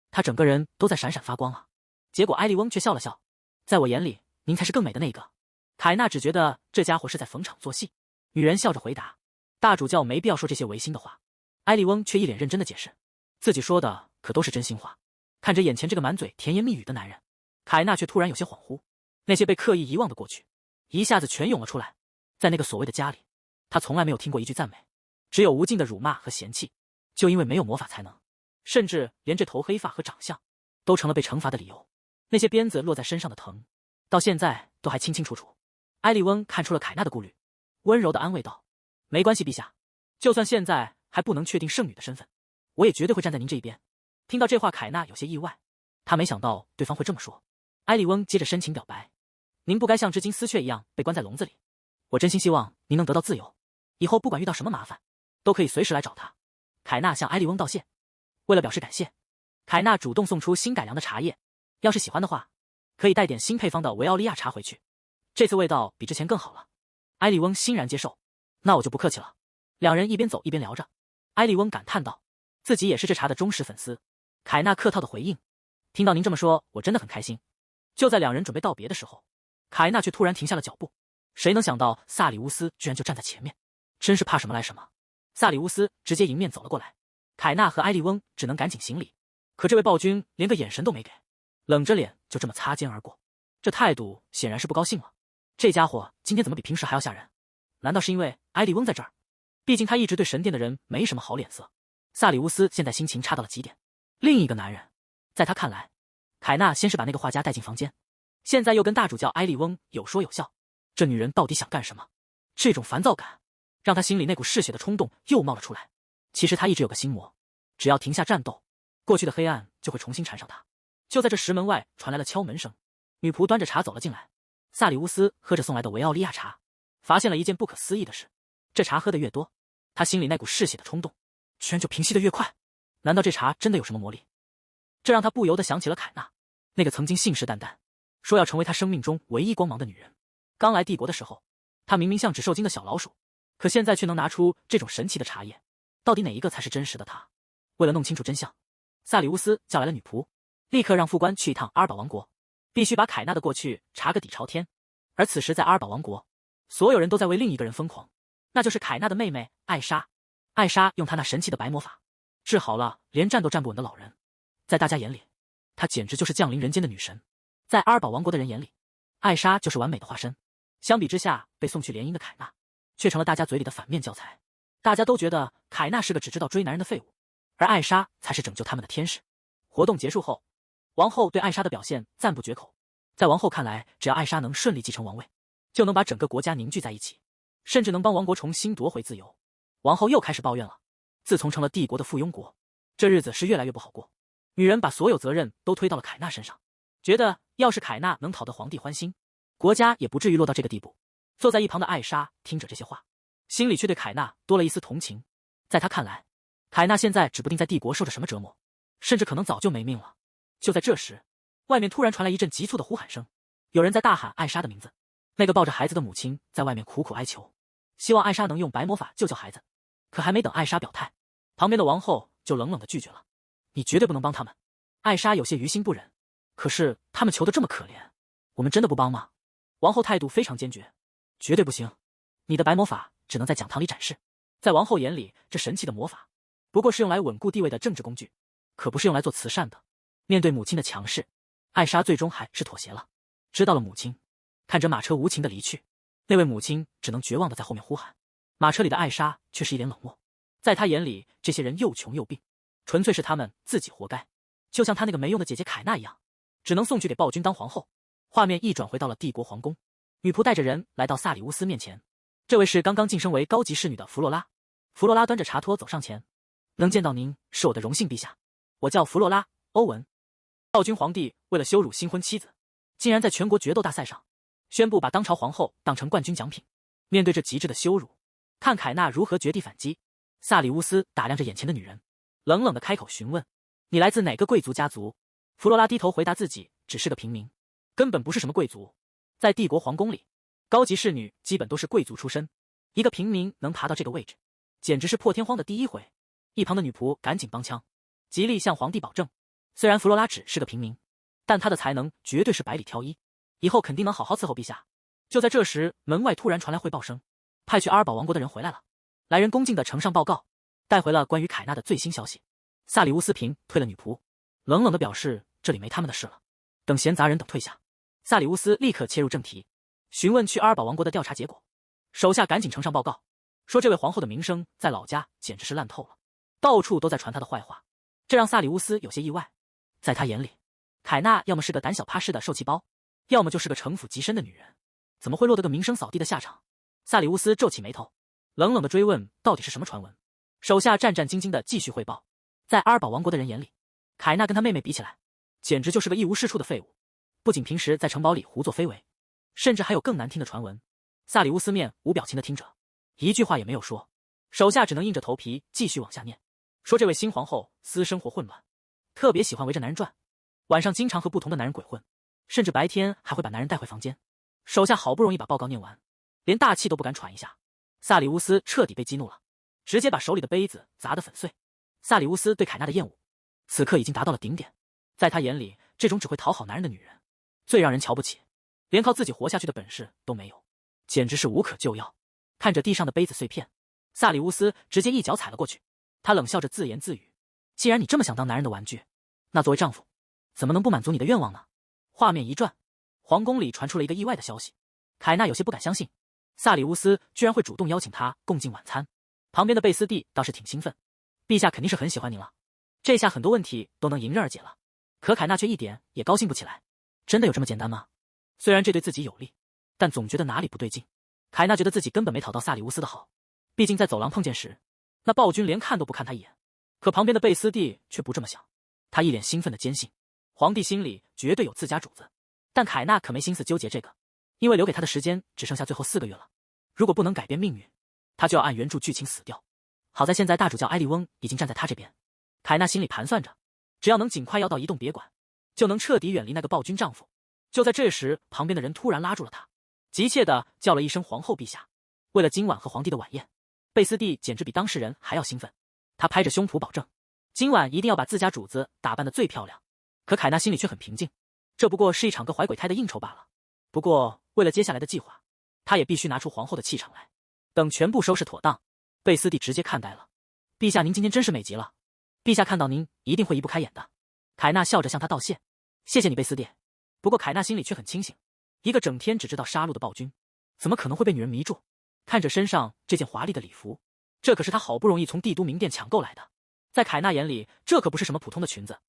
她整个人都在闪闪发光啊。结果埃利翁却笑了笑，在我眼里，您才是更美的那个。凯纳只觉得这家伙是在逢场作戏。女人笑着回答，大主教没必要说这些违心的话。埃利翁却一脸认真的解释，自己说的可都是真心话。看着眼前这个满嘴甜言蜜语的男人，凯纳却突然有些恍惚，那些被刻意遗忘的过去一下子全涌了出来。在那个所谓的家里，他从来没有听过一句赞美，只有无尽的辱骂和嫌弃。就因为没有魔法才能，甚至连这头黑发和长相都成了被惩罚的理由。那些鞭子落在身上的疼，到现在都还清清楚楚。埃利翁看出了凯纳的顾虑，温柔地安慰道，没关系陛下，就算现在还不能确定圣女的身份，我也绝对会站在您这一边。听到这话，凯纳有些意外，他没想到对方会这么说。埃利翁接着深情表白，您不该像只金丝雀一样被关在笼子里，我真心希望您能得到自由，以后不管遇到什么麻烦，都可以随时来找他。凯纳向埃利翁道谢，为了表示感谢，凯纳主动送出新改良的茶叶，要是喜欢的话，可以带点新配方的维奥利亚茶回去，这次味道比之前更好了。埃利翁欣然接受，那我就不客气了。两人一边走一边聊着，埃利翁感叹道，自己也是这茶的忠实粉丝。凯纳客套的回应，听到您这么说，我真的很开心。就在两人准备道别的时候，凯纳却突然停下了脚步。谁能想到萨里乌斯居然就站在前面，真是怕什么来什么。萨里乌斯直接迎面走了过来，凯纳和埃利翁只能赶紧行礼，可这位暴君连个眼神都没给，冷着脸就这么擦肩而过，这态度显然是不高兴了。这家伙今天怎么比平时还要吓人？难道是因为埃利翁在这儿？毕竟他一直对神殿的人没什么好脸色。萨里乌斯现在心情差到了极点。另一个男人，在他看来，凯纳先是把那个画家带进房间，现在又跟大主教埃利翁有说有笑，这女人到底想干什么？这种烦躁感让他心里那股嗜血的冲动又冒了出来。其实他一直有个心魔，只要停下战斗，过去的黑暗就会重新缠上他。就在这时，门外传来了敲门声，女仆端着茶走了进来。萨里乌斯喝着送来的维奥利亚茶，发现了一件不可思议的事：这茶喝得越多，他心里那股嗜血的冲动居然就平息得越快。难道这茶真的有什么魔力？这让他不由得想起了凯纳，那个曾经信誓旦旦说要成为他生命中唯一光芒的女人。刚来帝国的时候，他明明像只受惊的小老鼠，可现在却能拿出这种神奇的茶叶。到底哪一个才是真实的他？为了弄清楚真相，萨里乌斯叫来了女仆，立刻让副官去一趟阿尔堡王国，必须把凯纳的过去查个底朝天。而此时在阿尔堡王国，所有人都在为另一个人疯狂，那就是凯纳的妹妹艾莎。艾莎用她那神奇的白魔法治好了连站都站不稳的老人，在大家眼里，她简直就是降临人间的女神。在阿尔堡王国的人眼里，艾莎就是完美的化身。相比之下，被送去联姻的凯纳却成了大家嘴里的反面教材。大家都觉得凯纳是个只知道追男人的废物，而艾莎才是拯救他们的天使。活动结束后，王后对艾莎的表现赞不绝口。在王后看来，只要艾莎能顺利继承王位，就能把整个国家凝聚在一起，甚至能帮王国重新夺回自由。王后又开始抱怨了，自从成了帝国的附庸国，这日子是越来越不好过。女人把所有责任都推到了凯纳身上，觉得要是凯纳能讨得皇帝欢心，国家也不至于落到这个地步。坐在一旁的艾莎听着这些话，心里却对凯纳多了一丝同情。在他看来，凯纳现在指不定在帝国受着什么折磨，甚至可能早就没命了。就在这时，外面突然传来一阵急促的呼喊声，有人在大喊艾莎的名字。那个抱着孩子的母亲在外面苦苦哀求，希望艾莎能用白魔法救孩子。可还没等艾莎表态，旁边的王后就冷冷地拒绝了：“你绝对不能帮他们。”艾莎有些于心不忍，可是他们求得这么可怜，我们真的不帮吗？王后态度非常坚决：“绝对不行，你的白魔法只能在讲堂里展示。”在王后眼里，这神奇的魔法不过是用来稳固地位的政治工具，可不是用来做慈善的。面对母亲的强势，艾莎最终还是妥协了。知道了母亲，看着马车无情的离去，那位母亲只能绝望的在后面呼喊。马车里的艾莎却是一脸冷漠，在她眼里，这些人又穷又病，纯粹是他们自己活该。就像她那个没用的姐姐凯娜一样，只能送去给暴君当皇后。画面一转回到了帝国皇宫，女仆带着人来到萨里乌斯面前。这位是刚刚晋升为高级侍女的弗洛拉。弗洛拉端着茶托走上前：“能见到您是我的荣幸，陛下。我叫弗洛拉·欧文。”暴君皇帝为了羞辱新婚妻子，竟然在全国决斗大赛上宣布把当朝皇后当成冠军奖品。面对这极致的羞辱，看凯纳如何绝地反击。萨里乌斯打量着眼前的女人，冷冷的开口询问：“你来自哪个贵族家族？”弗罗拉低头回答自己只是个平民，根本不是什么贵族。在帝国皇宫里，高级侍女基本都是贵族出身，一个平民能爬到这个位置，简直是破天荒的第一回。一旁的女仆赶紧帮腔，极力向皇帝保证，虽然弗罗拉只是个平民，但她的才能绝对是百里挑一，以后肯定能好好伺候陛下。就在这时，门外突然传来汇报声，派去阿尔堡王国的人回来了。来人恭敬地呈上报告，带回了关于凯纳的最新消息。萨里乌斯平退了女仆，冷冷地表示这里没他们的事了，等闲杂人等退下。萨里乌斯立刻切入正题，询问去阿尔堡王国的调查结果。手下赶紧呈上报告，说这位皇后的名声在老家简直是烂透了，到处都在传她的坏话。这让萨里乌斯有些意外，在他眼里，凯纳要么是个胆小怕事的受气包，要么就是个城府极深的女人，怎么会落得个名声扫地的下场？萨里乌斯皱起眉头，冷冷地追问到底是什么传闻。手下战战兢兢地继续汇报，在阿尔堡王国的人眼里，凯纳跟他妹妹比起来，简直就是个一无是处的废物，不仅平时在城堡里胡作非为，甚至还有更难听的传闻。萨里乌斯面无表情地听着，一句话也没有说。手下只能硬着头皮继续往下念，说这位新皇后私生活混乱，特别喜欢围着男人转，晚上经常和不同的男人鬼混，甚至白天还会把男人带回房间。手下好不容易把报告念完，连大气都不敢喘一下。萨里乌斯彻底被激怒了，直接把手里的杯子砸得粉碎。萨里乌斯对凯纳的厌恶此刻已经达到了顶点，在他眼里，这种只会讨好男人的女人最让人瞧不起，连靠自己活下去的本事都没有，简直是无可救药。看着地上的杯子碎片，萨里乌斯直接一脚踩了过去。他冷笑着自言自语：既然你这么想当男人的玩具，那作为丈夫怎么能不满足你的愿望呢？画面一转，皇宫里传出了一个意外的消息。凯纳有些不敢相信，萨里乌斯居然会主动邀请他共进晚餐。旁边的贝斯蒂倒是挺兴奋，陛下肯定是很喜欢您了，这下很多问题都能迎刃而解了。可凯纳却一点也高兴不起来，真的有这么简单吗？虽然这对自己有利，但总觉得哪里不对劲。凯纳觉得自己根本没讨到萨里乌斯的好，毕竟在走廊碰见时，那暴君连看都不看他一眼。可旁边的贝斯蒂却不这么想，他一脸兴奋的坚信，皇帝心里绝对有自家主子。但凯纳可没心思纠结这个，因为留给他的时间只剩下最后4个月了，如果不能改变命运，他就要按原著剧情死掉。好在现在大主教埃利翁已经站在他这边，凯纳心里盘算着，只要能尽快要到移动别馆，就能彻底远离那个暴君丈夫。就在这时，旁边的人突然拉住了他，急切地叫了一声皇后陛下。为了今晚和皇帝的晚宴，贝斯蒂简直比当事人还要兴奋。他拍着胸脯保证，今晚一定要把自家主子打扮得最漂亮。可凯纳心里却很平静，这不过是一场个怀鬼胎的应酬罢了。不过为了接下来的计划，他也必须拿出皇后的气场来。等全部收拾妥当，贝斯蒂直接看呆了。陛下您今天真是美极了，陛下看到您一定会移不开眼的。凯纳笑着向他道谢，谢谢你贝斯蒂。不过凯纳心里却很清醒，一个整天只知道杀戮的暴君，怎么可能会被女人迷住？看着身上这件华丽的礼服，这可是他好不容易从帝都名店抢购来的。在凯纳眼里，这可不是什么普通的裙子，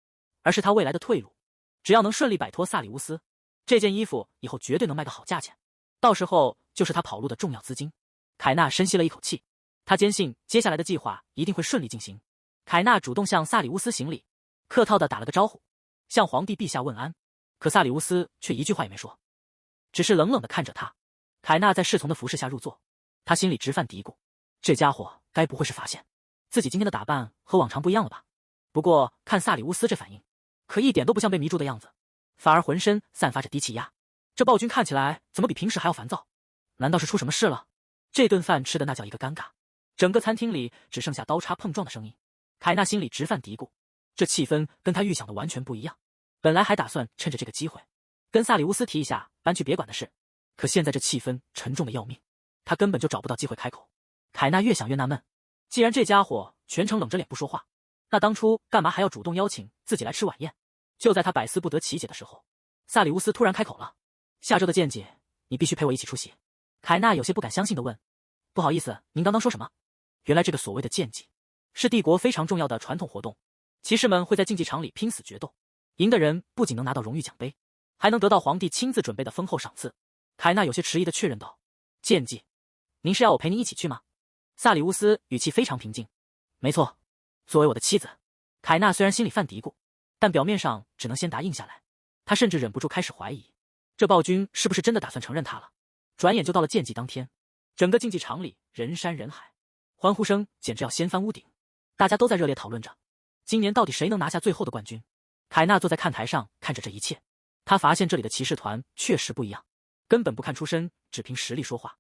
而是他未来的退路。只要能顺利摆脱萨里乌斯，这件衣服以后绝对能卖个好价钱，到时候就是他跑路的重要资金。凯纳深吸了一口气，他坚信接下来的计划一定会顺利进行。凯纳主动向萨里乌斯行礼，客套的打了个招呼，向皇帝陛下问安。可萨里乌斯却一句话也没说，只是冷冷的看着他。凯纳在侍从的服侍下入座，他心里直犯嘀咕，这家伙该不会是发现自己今天的打扮和往常不一样了吧？不过看萨里乌斯这反应，可一点都不像被迷住的样子，反而浑身散发着低气压。这暴君看起来怎么比平时还要烦躁？难道是出什么事了？这顿饭吃的那叫一个尴尬，整个餐厅里只剩下刀叉碰撞的声音。凯纳心里直犯嘀咕，这气氛跟他预想的完全不一样。本来还打算趁着这个机会跟萨里乌斯提一下搬去别馆的事，可现在这气氛沉重的要命，他根本就找不到机会开口。凯纳越想越纳闷，既然这家伙全程冷着脸不说话，那当初干嘛还要主动邀请自己来吃晚宴？就在他百思不得其解的时候，萨里乌斯突然开口了，下周的见解你必须陪我一起出席。凯纳有些不敢相信地问，不好意思，您刚刚说什么？原来这个所谓的剑祭是帝国非常重要的传统活动，骑士们会在竞技场里拼死决斗，赢的人不仅能拿到荣誉奖杯，还能得到皇帝亲自准备的丰厚赏赐。凯纳有些迟疑地确认道，剑祭，您是要我陪您一起去吗？萨里乌斯语气非常平静，没错，作为我的妻子。凯纳虽然心里犯嘀咕，但表面上只能先答应下来。他甚至忍不住开始怀疑，这暴君是不是真的打算承认他了？转眼就到了剑祭当天，整个竞技场里人山人海，欢呼声简直要掀翻屋顶，大家都在热烈讨论着今年到底谁能拿下最后的冠军。凯纳坐在看台上看着这一切，他发现这里的骑士团确实不一样，根本不看出身，只凭实力说话，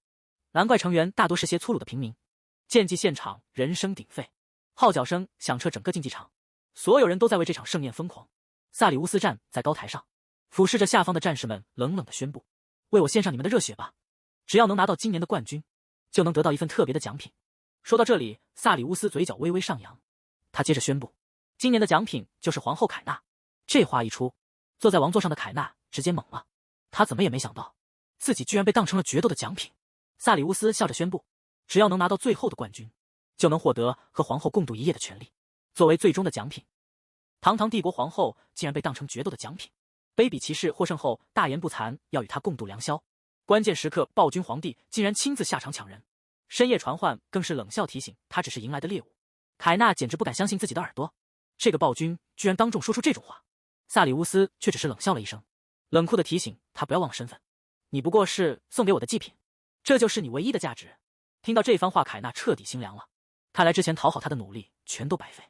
难怪成员大多是些粗鲁的平民。剑祭现场人声鼎沸，号角声响彻整个竞技场，所有人都在为这场盛宴疯狂。萨里乌斯站在高台上，俯视着下方的战士们，冷冷地宣布，为我献上你们的热血吧，只要能拿到今年的冠军，就能得到一份特别的奖品。说到这里，萨里乌斯嘴角微微上扬，他接着宣布，今年的奖品就是皇后凯纳。这话一出，坐在王座上的凯纳直接懵了，他怎么也没想到自己居然被当成了决斗的奖品。萨里乌斯笑着宣布，只要能拿到最后的冠军，就能获得和皇后共度一夜的权利，作为最终的奖品。堂堂帝国皇后竟然被当成决斗的奖品，卑鄙骑士获胜后大言不惭要与他共度良宵，关键时刻暴君皇帝竟然亲自下场抢人，深夜传唤更是冷笑提醒他只是迎来的猎物。凯纳简直不敢相信自己的耳朵，这个暴君居然当众说出这种话。萨里乌斯却只是冷笑了一声，冷酷地提醒他不要忘了身份，你不过是送给我的祭品，这就是你唯一的价值。听到这番话，凯纳彻底心凉了，看来之前讨好他的努力全都白费，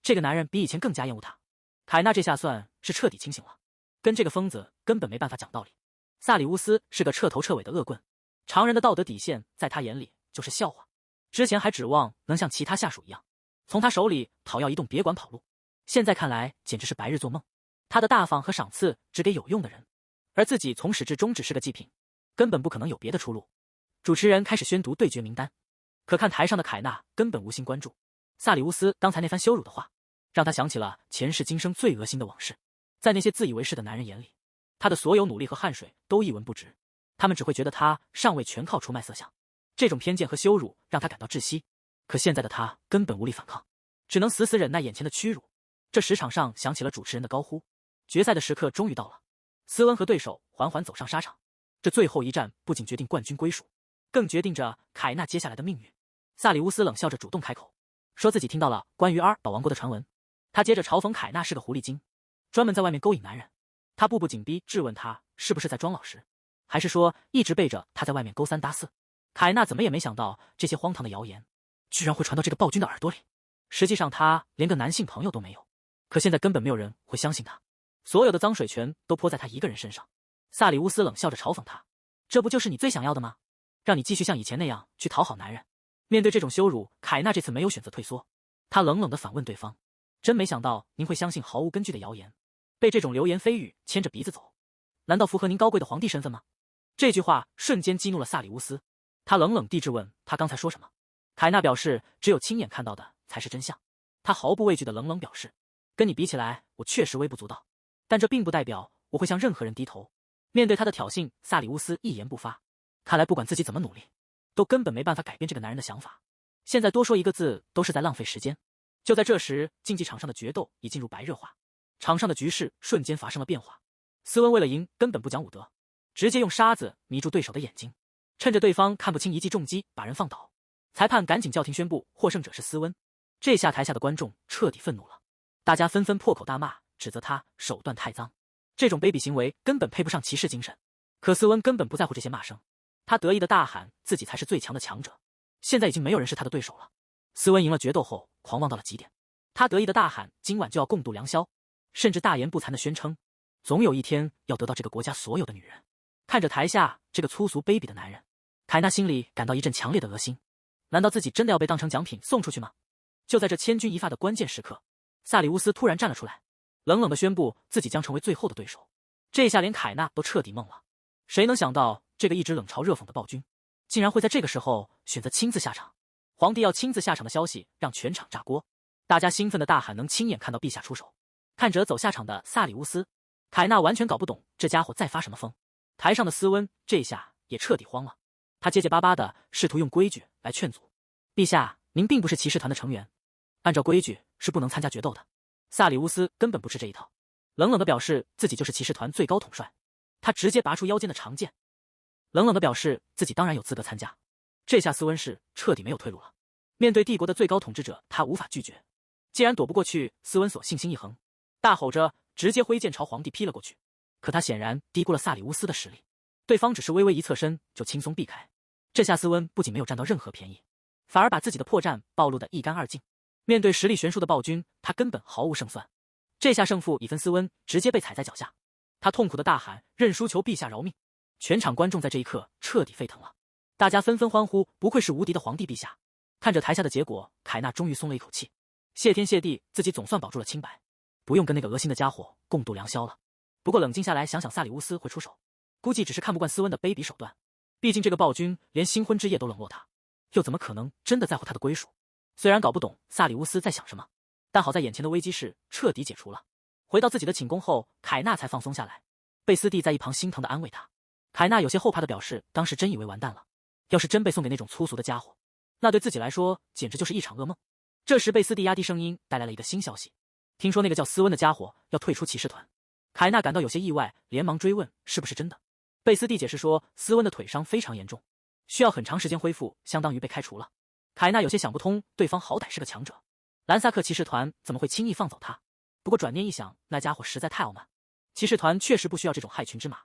这个男人比以前更加厌恶他。凯纳这下算是彻底清醒了，跟这个疯子根本没办法讲道理。萨里乌斯是个彻头彻尾的恶棍，常人的道德底线在他眼里就是笑话。之前还指望能像其他下属一样从他手里讨要移动别馆跑路，现在看来简直是白日做梦。他的大方和赏赐只给有用的人，而自己从始至终只是个祭品，根本不可能有别的出路。主持人开始宣读对决名单，可看台上的凯纳根本无心关注。萨里乌斯刚才那番羞辱的话，让他想起了前世今生最恶心的往事。在那些自以为是的男人眼里，他的所有努力和汗水都一文不值，他们只会觉得他尚未全靠出卖色相。这种偏见和羞辱让他感到窒息。可现在的他根本无力反抗，只能死死忍耐眼前的屈辱。这时场上响起了主持人的高呼，决赛的时刻终于到了。斯温和对手缓缓走上沙场，这最后一战不仅决定冠军归属，更决定着凯纳接下来的命运。萨里乌斯冷笑着主动开口，说自己听到了关于阿尔堡王国的传闻。他接着嘲讽凯纳是个狐狸精，专门在外面勾引男人。他步步紧逼，质问他是不是在装老实，还是说一直背着他在外面勾三搭四。凯纳怎么也没想到，这些荒唐的谣言居然会传到这个暴君的耳朵里。实际上他连个男性朋友都没有，可现在根本没有人会相信他，所有的脏水全都泼在他一个人身上。萨里乌斯冷笑着嘲讽他，这不就是你最想要的吗？让你继续像以前那样去讨好男人。面对这种羞辱，凯纳这次没有选择退缩，他冷冷地反问对方，真没想到您会相信毫无根据的谣言，被这种流言蜚语牵着鼻子走，难道符合您高贵的皇帝身份吗？这句话瞬间激怒了萨里乌斯，他冷冷地质问他刚才说什么。凯纳表示只有亲眼看到的才是真相，他毫不畏惧地冷冷表示，跟你比起来我确实微不足道，但这并不代表我会向任何人低头。面对他的挑衅，萨里乌斯一言不发，看来不管自己怎么努力，都根本没办法改变这个男人的想法，现在多说一个字都是在浪费时间。就在这时，竞技场上的决斗已进入白热化，场上的局势瞬间发生了变化。斯温为了赢根本不讲武德，直接用沙子迷住对手的眼睛，趁着对方看不清一记重击把人放倒。裁判赶紧叫停，宣布获胜者是斯温。这下台下的观众彻底愤怒了，大家纷纷破口大骂，指责他手段太脏，这种卑鄙行为根本配不上骑士精神。可斯温根本不在乎这些骂声，他得意的大喊自己才是最强的强者，现在已经没有人是他的对手了。斯温赢了决斗后狂妄到了极点，他得意的大喊今晚就要共度良宵，甚至大言不惭地宣称总有一天要得到这个国家所有的女人。看着台下这个粗俗卑鄙的男人，凯纳心里感到一阵强烈的恶心，难道自己真的要被当成奖品送出去吗？就在这千钧一发的关键时刻，萨里乌斯突然站了出来，冷冷地宣布自己将成为最后的对手。这下连凯纳都彻底懵了，谁能想到这个一直冷嘲热讽的暴君竟然会在这个时候选择亲自下场。皇帝要亲自下场的消息让全场炸锅，大家兴奋的大喊能亲眼看到陛下出手。看着走下场的萨里乌斯，凯纳完全搞不懂这家伙在发什么疯。台上的斯温这下也彻底慌了，他结结巴巴的试图用规矩来劝阻。陛下，您并不是骑士团的成员，按照规矩是不能参加决斗的。萨里乌斯根本不吃这一套，冷冷的表示自己就是骑士团最高统帅。他直接拔出腰间的长剑，冷冷的表示自己当然有资格参加。这下斯温是彻底没有退路了，面对帝国的最高统治者，他无法拒绝。既然躲不过去，斯温索性心一横，大吼着直接挥剑朝皇帝劈了过去。可他显然低估了萨里乌斯的实力，对方只是微微一侧身就轻松避开。这下斯温不仅没有占到任何便宜，反而把自己的破绽暴露得一干二净。面对实力悬殊的暴君，他根本毫无胜算。这下胜负已分，斯温直接被踩在脚下，他痛苦的大喊认输，求陛下饶命。全场观众在这一刻彻底沸腾了，大家纷纷欢呼不愧是无敌的皇帝陛下。看着台下的结果，凯纳终于松了一口气，谢天谢地，自己总算保住了清白，不用跟那个恶心的家伙共度良宵了。不过冷静下来想想，萨里乌斯会出手，估计只是看不惯斯温的卑鄙手段，毕竟这个暴君连新婚之夜都冷落他，又怎么可能真的在乎他的归属？虽然搞不懂萨里乌斯在想什么，但好在眼前的危机是彻底解除了。回到自己的寝宫后，凯纳才放松下来。贝斯蒂在一旁心疼地安慰他，凯纳有些后怕地表示当时真以为完蛋了，要是真被送给那种粗俗的家伙，那对自己来说简直就是一场噩梦。这时贝斯蒂压低声音带来了一个新消息，听说那个叫斯温的家伙要退出骑士团。凯纳感到有些意外，连忙追问是不是真的。贝斯蒂解释说斯温的腿伤非常严重，需要很长时间恢复，相当于被开除了。凯纳有些想不通，对方好歹是个强者，兰萨克骑士团怎么会轻易放走他？不过转念一想，那家伙实在太傲慢，骑士团确实不需要这种害群之马。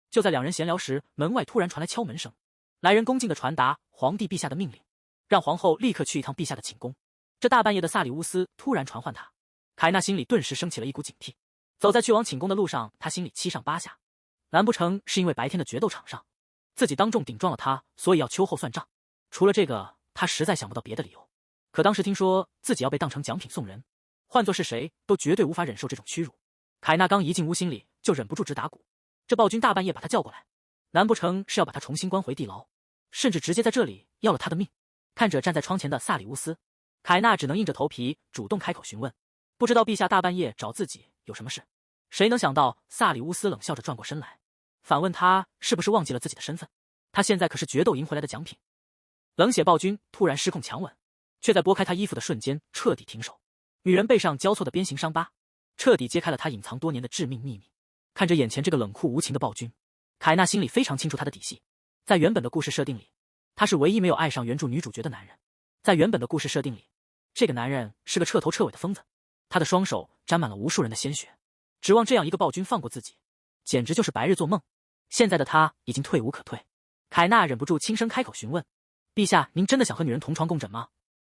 就在两人闲聊时，门外突然传来敲门声，来人恭敬地传达皇帝陛下的命令，让皇后立刻去一趟陛下的寝宫。这大半夜的萨里乌斯突然传唤他，凯纳心里顿时升起了一股警惕。走在去往寝宫的路上，他心里七上八下，难不成是因为白天的决斗场上自己当众顶撞了他，所以要秋后算账？除了这个，他实在想不到别的理由。可当时听说自己要被当成奖品送人，换作是谁都绝对无法忍受这种屈辱。凯纳刚一进屋，心里就忍不住直打鼓。这暴君大半夜把他叫过来，难不成是要把他重新关回地牢，甚至直接在这里要了他的命？看着站在窗前的萨里乌斯，凯纳只能硬着头皮主动开口询问，不知道陛下大半夜找自己有什么事？谁能想到萨里乌斯冷笑着转过身来，反问他是不是忘记了自己的身份？他现在可是决斗赢回来的奖品。冷血暴君突然失控强吻，却在拨开他衣服的瞬间彻底停手。女人背上交错的鞭刑伤疤，彻底揭开了他隐藏多年的致命秘密。看着眼前这个冷酷无情的暴君，凯纳心里非常清楚他的底细。在原本的故事设定里，他是唯一没有爱上原著女主角的男人。在原本的故事设定里，这个男人是个彻头彻尾的疯子，他的双手沾满了无数人的鲜血，指望这样一个暴君放过自己，简直就是白日做梦。现在的他已经退无可退。凯纳忍不住轻声开口询问：“陛下，您真的想和女人同床共枕吗？”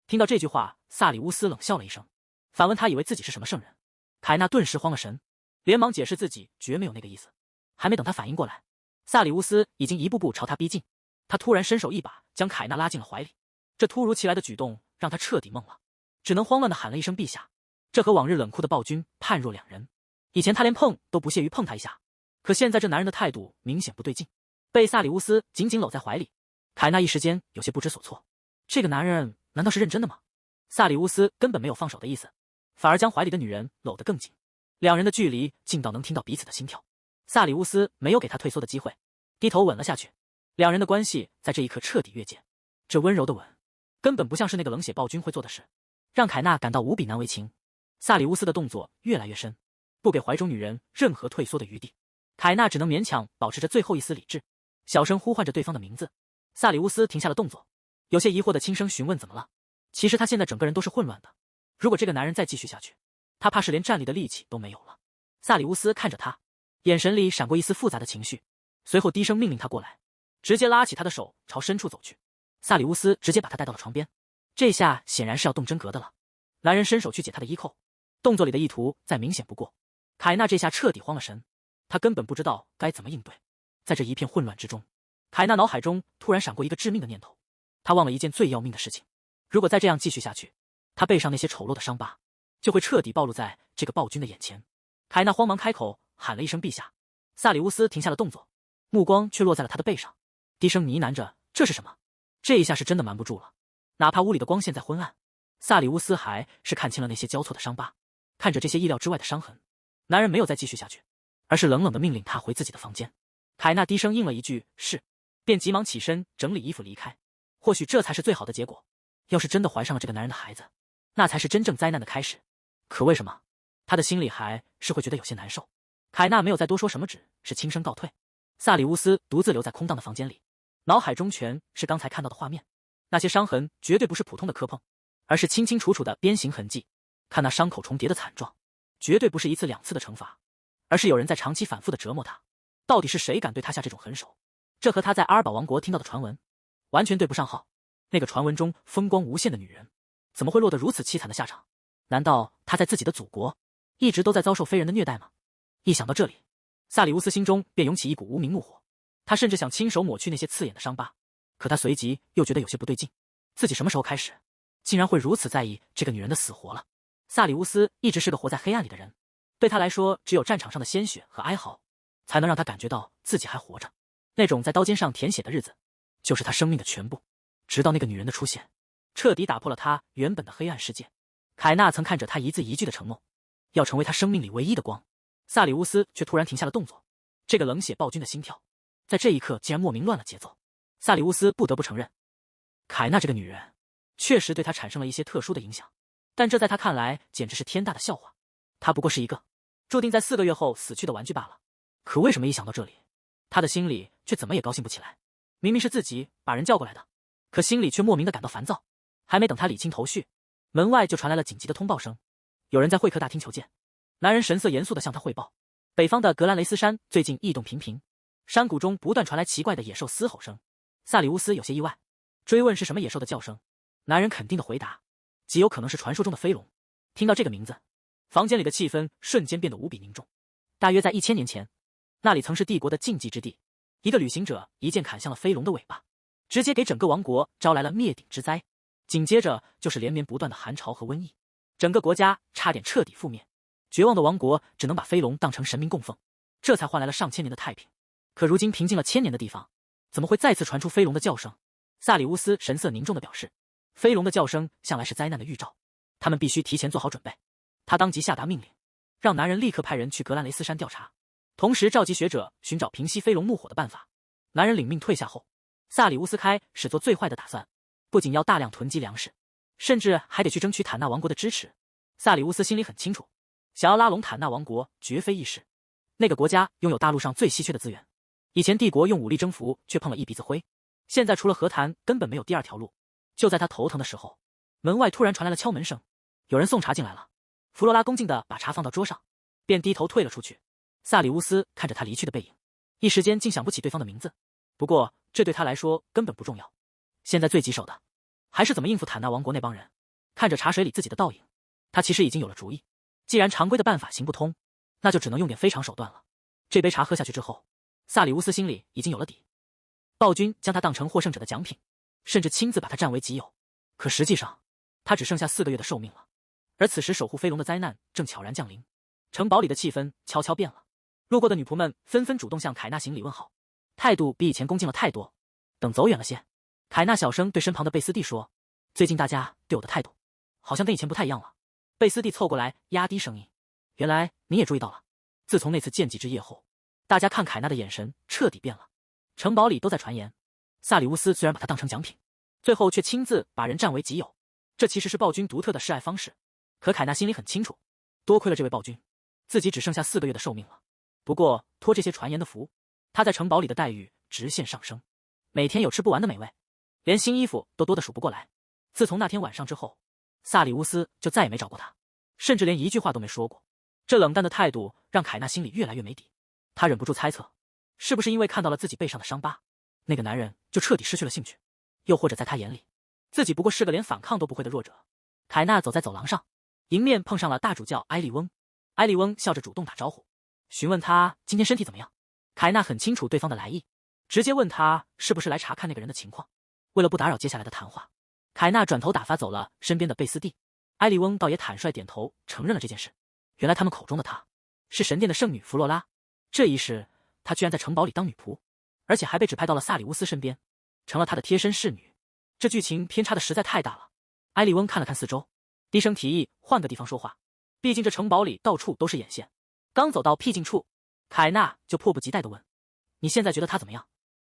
听到这句话，萨里乌斯冷笑了一声，反问他以为自己是什么圣人。凯纳顿时慌了神，连忙解释自己绝没有那个意思。还没等他反应过来，萨里乌斯已经一步步朝他逼近。他突然伸手一把将凯纳拉进了怀里，这突如其来的举动让他彻底懵了，只能慌乱地喊了一声陛下。这和往日冷酷的暴君判若两人。以前他连碰都不屑于碰他一下，可现在这男人的态度明显不对劲。被萨里乌斯紧紧搂在怀里，凯纳一时间有些不知所措。这个男人难道是认真的吗？萨里乌斯根本没有放手的意思，反而将怀里的女人搂得更紧，两人的距离近到能听到彼此的心跳。萨里乌斯没有给他退缩的机会，低头吻了下去。两人的关系在这一刻彻底越界，这温柔的吻根本不像是那个冷血暴君会做的事，让凯纳感到无比难为情。萨里乌斯的动作越来越深，不给怀中女人任何退缩的余地。凯纳只能勉强保持着最后一丝理智，小声呼唤着对方的名字。萨里乌斯停下了动作，有些疑惑的轻声询问怎么了。其实他现在整个人都是混乱的，如果这个男人再继续下去，他怕是连站立的力气都没有了。萨里乌斯看着他，眼神里闪过一丝复杂的情绪，随后低声命令他过来，直接拉起他的手朝深处走去。萨里乌斯直接把他带到了床边，这下显然是要动真格的了。男人伸手去解他的衣扣，动作里的意图再明显不过。凯纳这下彻底慌了神，他根本不知道该怎么应对。在这一片混乱之中，凯纳脑海中突然闪过一个致命的念头，他忘了一件最要命的事情。如果再这样继续下去，他背上那些丑陋的伤疤就会彻底暴露在这个暴君的眼前。凯纳慌忙开口喊了一声陛下。萨里乌斯停下了动作，目光却落在了他的背上，低声呢喃着这是什么。这一下是真的瞒不住了，哪怕屋里的光线再昏暗，萨里乌斯还是看清了那些交错的伤疤。看着这些意料之外的伤痕，男人没有再继续下去，而是冷冷地命令他回自己的房间。凯纳低声应了一句是，便急忙起身整理衣服离开。或许这才是最好的结果，要是真的怀上了这个男人的孩子，那才是真正灾难的开始。可为什么他的心里还是会觉得有些难受？凯纳没有再多说什么，只是轻声告退。萨里乌斯独自留在空荡的房间里，脑海中全是刚才看到的画面。那些伤痕绝对不是普通的磕碰，而是清清楚楚的鞭刑痕迹。看那伤口重叠的惨状，绝对不是一次两次的惩罚，而是有人在长期反复的折磨他。到底是谁敢对他下这种狠手？这和他在阿尔堡王国听到的传闻完全对不上号。那个传闻中风光无限的女人，怎么会落得如此凄惨的下场？难道她在自己的祖国一直都在遭受非人的虐待吗？一想到这里，萨里乌斯心中便涌起一股无名怒火。他甚至想亲手抹去那些刺眼的伤疤，可他随即又觉得有些不对劲，自己什么时候开始竟然会如此在意这个女人的死活了？萨里乌斯一直是个活在黑暗里的人，对他来说，只有战场上的鲜血和哀嚎才能让他感觉到自己还活着。那种在刀尖上舔血的日子，就是他生命的全部。直到那个女人的出现，彻底打破了他原本的黑暗世界。凯纳曾看着他一字一句的承诺，要成为他生命里唯一的光。萨里乌斯却突然停下了动作，这个冷血暴君的心跳在这一刻竟然莫名乱了节奏。萨里乌斯不得不承认，凯纳这个女人确实对他产生了一些特殊的影响，但这在他看来简直是天大的笑话。他不过是一个注定在4个月后死去的玩具罢了。可为什么一想到这里，他的心里却怎么也高兴不起来？明明是自己把人叫过来的，可心里却莫名的感到烦躁。还没等他理清头绪，门外就传来了紧急的通报声，有人在会客大厅求见。男人神色严肃地向他汇报，北方的格兰雷斯山最近异动频频，山谷中不断传来奇怪的野兽嘶吼声。萨里乌斯有些意外，追问是什么野兽的叫声，男人肯定的回答，极有可能是传说中的飞龙。听到这个名字，房间里的气氛瞬间变得无比凝重。大约在1000年前，那里曾是帝国的禁忌之地，一个旅行者一剑砍向了飞龙的尾巴，直接给整个王国招来了灭顶之灾。紧接着就是连绵不断的寒潮和瘟疫，整个国家差点彻底覆灭。绝望的王国只能把飞龙当成神明供奉，这才换来了上千年的太平。可如今平静了1000年的地方，怎么会再次传出飞龙的叫声？萨里乌斯神色凝重地表示，飞龙的叫声向来是灾难的预兆，他们必须提前做好准备。他当即下达命令，让男人立刻派人去格兰雷斯山调查，同时召集学者寻找平息飞龙怒火的办法。男人领命退下后，萨里乌斯开始做最坏的打算，不仅要大量囤积粮食，甚至还得去争取坦纳王国的支持。萨里乌斯心里很清楚，想要拉拢坦纳王国绝非易事。那个国家拥有大陆上最稀缺的资源，以前帝国用武力征服却碰了一鼻子灰，现在除了和谈根本没有第二条路。就在他头疼的时候，门外突然传来了敲门声，有人送茶进来了。弗罗拉恭敬地把茶放到桌上，便低头退了出去。萨里乌斯看着他离去的背影，一时间竟想不起对方的名字。不过这对他来说根本不重要，现在最棘手的还是怎么应付坦纳王国那帮人。看着茶水里自己的倒影，他其实已经有了主意。既然常规的办法行不通，那就只能用点非常手段了。这杯茶喝下去之后，萨里乌斯心里已经有了底。暴君将他当成获胜者的奖品，甚至亲自把他占为己有。可实际上，他只剩下4个月的寿命了。而此时守护飞龙的灾难正悄然降临，城堡里的气氛悄悄变了。路过的女仆们纷纷主动向凯纳行礼问好，态度比以前恭敬了太多。等走远了些，凯纳小声对身旁的贝斯蒂说：“最近大家对我的态度，好像跟以前不太一样了。”贝斯蒂凑过来压低声音：“原来你也注意到了。自从那次剑祭之夜后，大家看凯纳的眼神彻底变了。城堡里都在传言，萨里乌斯虽然把他当成奖品，最后却亲自把人占为己有。这其实是暴君独特的示爱方式。可凯纳心里很清楚，多亏了这位暴君，自己只剩下4个月的寿命了。不过托这些传言的福，他在城堡里的待遇直线上升，每天有吃不完的美味，连新衣服都多得数不过来。自从那天晚上之后，萨里乌斯就再也没找过他，甚至连一句话都没说过。这冷淡的态度让凯纳心里越来越没底。他忍不住猜测，是不是因为看到了自己背上的伤疤，那个男人就彻底失去了兴趣？又或者在他眼里，自己不过是个连反抗都不会的弱者。凯纳走在走廊上，迎面碰上了大主教埃利翁。埃利翁笑着主动打招呼，询问他今天身体怎么样。凯纳很清楚对方的来意，直接问他是不是来查看那个人的情况。为了不打扰接下来的谈话，凯纳转头打发走了身边的贝斯蒂。埃利翁倒也坦率点头承认了这件事。原来他们口中的她是神殿的圣女弗洛拉，这一世她居然在城堡里当女仆，而且还被指派到了萨里乌斯身边，成了他的贴身侍女。这剧情偏差的实在太大了。埃利翁看了看四周，低声提议换个地方说话，毕竟这城堡里到处都是眼线。刚走到僻静处，凯纳就迫不及待地问：“你现在觉得她怎么样？”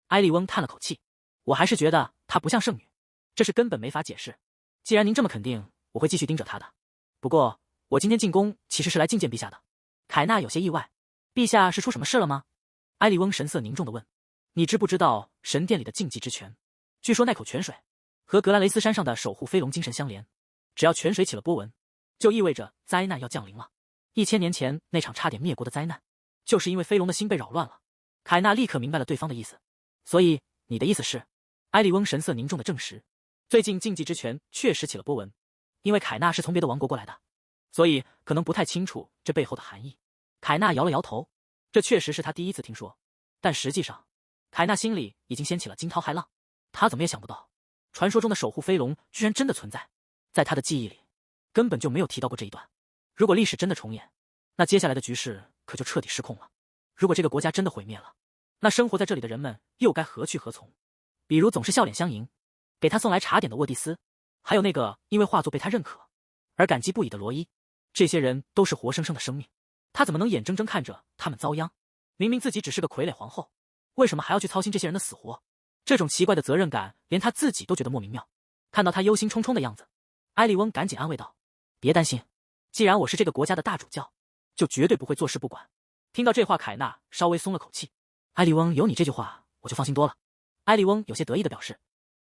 埃利翁叹了口气：“我还是觉得她不像圣女，这事根本没法解释。既然您这么肯定，我会继续盯着她的。不过我今天进宫其实是来觐见陛下的。”凯纳有些意外：“陛下是出什么事了吗？”埃利翁神色凝重地问：“你知不知道神殿里的禁忌之泉？据说那口泉水和格兰雷斯山上的守护飞龙精神相连，只要泉水起了波纹，就意味着灾难要降临了。1000年前那场差点灭国的灾难，就是因为飞龙的心被扰乱了。”凯纳立刻明白了对方的意思。所以你的意思是？埃利翁神色凝重地证实，最近禁忌之泉确实起了波纹。因为凯纳是从别的王国过来的，所以可能不太清楚这背后的含义。凯纳摇了摇头，这确实是他第一次听说。但实际上，凯纳心里已经掀起了惊涛骇浪。他怎么也想不到，传说中的守护飞龙居然真的存在。在他的记忆里，根本就没有提到过这一段。如果历史真的重演，那接下来的局势可就彻底失控了。如果这个国家真的毁灭了，那生活在这里的人们又该何去何从？比如总是笑脸相迎，给他送来茶点的沃蒂斯，还有那个因为画作被他认可而感激不已的罗伊，这些人都是活生生的生命，他怎么能眼睁睁看着他们遭殃？明明自己只是个傀儡皇后，为什么还要去操心这些人的死活？这种奇怪的责任感，连他自己都觉得莫名妙。看到他忧心忡忡的样子，埃利翁赶紧安慰道：“别担心，既然我是这个国家的大主教，就绝对不会坐视不管。”听到这话，凯纳稍微松了口气。埃利翁有你这句话，我就放心多了。埃利翁有些得意地表示，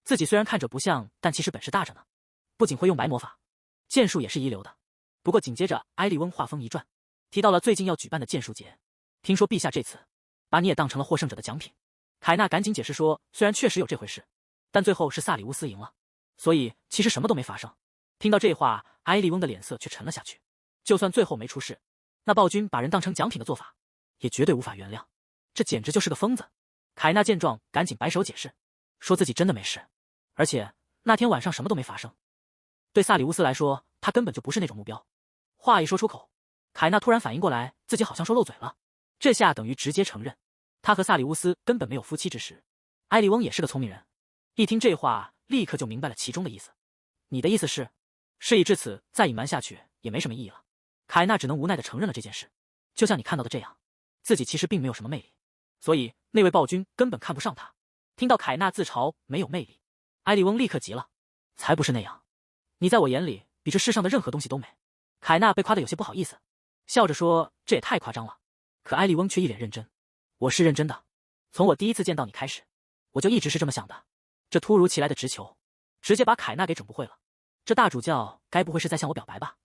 自己虽然看着不像，但其实本事大着呢。不仅会用白魔法，剑术也是一流的。不过紧接着，埃利翁话锋一转，提到了最近要举办的剑术节。听说陛下这次把你也当成了获胜者的奖品。凯纳赶紧解释说，虽然确实有这回事，但最后是萨里乌斯赢了，所以其实什么都没发生。听到这话，埃利翁的脸色却沉了下去。就算最后没出事，那暴君把人当成奖品的做法，也绝对无法原谅。这简直就是个疯子。凯纳见状，赶紧摆手解释，说自己真的没事，而且那天晚上什么都没发生。对萨里乌斯来说，他根本就不是那种目标。话一说出口，凯纳突然反应过来，自己好像说漏嘴了。这下等于直接承认，他和萨里乌斯根本没有夫妻之实。埃利翁也是个聪明人，一听这话，立刻就明白了其中的意思。你的意思是，事已至此，再隐瞒下去也没什么意义了。凯纳只能无奈地承认了这件事。就像你看到的这样，自己其实并没有什么魅力，所以那位暴君根本看不上他。听到凯纳自嘲没有魅力，埃利翁立刻急了：“才不是那样！你在我眼里比这世上的任何东西都美。凯纳被夸得有些不好意思，笑着说：“这也太夸张了。”可埃利翁却一脸认真：“我是认真的，从我第一次见到你开始，我就一直是这么想的。”这突如其来的直球，直接把凯纳给整不会了。这大主教该不会是在向我表白吧？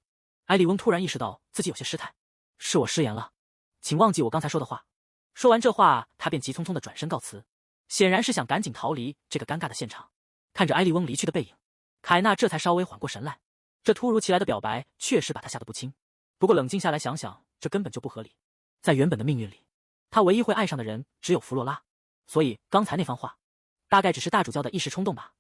埃利翁突然意识到自己有些失态，是我失言了，请忘记我刚才说的话。说完这话，他便急匆匆的转身告辞，显然是想赶紧逃离这个尴尬的现场。看着埃利翁离去的背影，凯纳这才稍微缓过神来。这突如其来的表白确实把他吓得不轻，不过冷静下来想想，这根本就不合理。在原本的命运里，他唯一会爱上的人只有弗洛拉，所以刚才那番话大概只是大主教的一时冲动吧。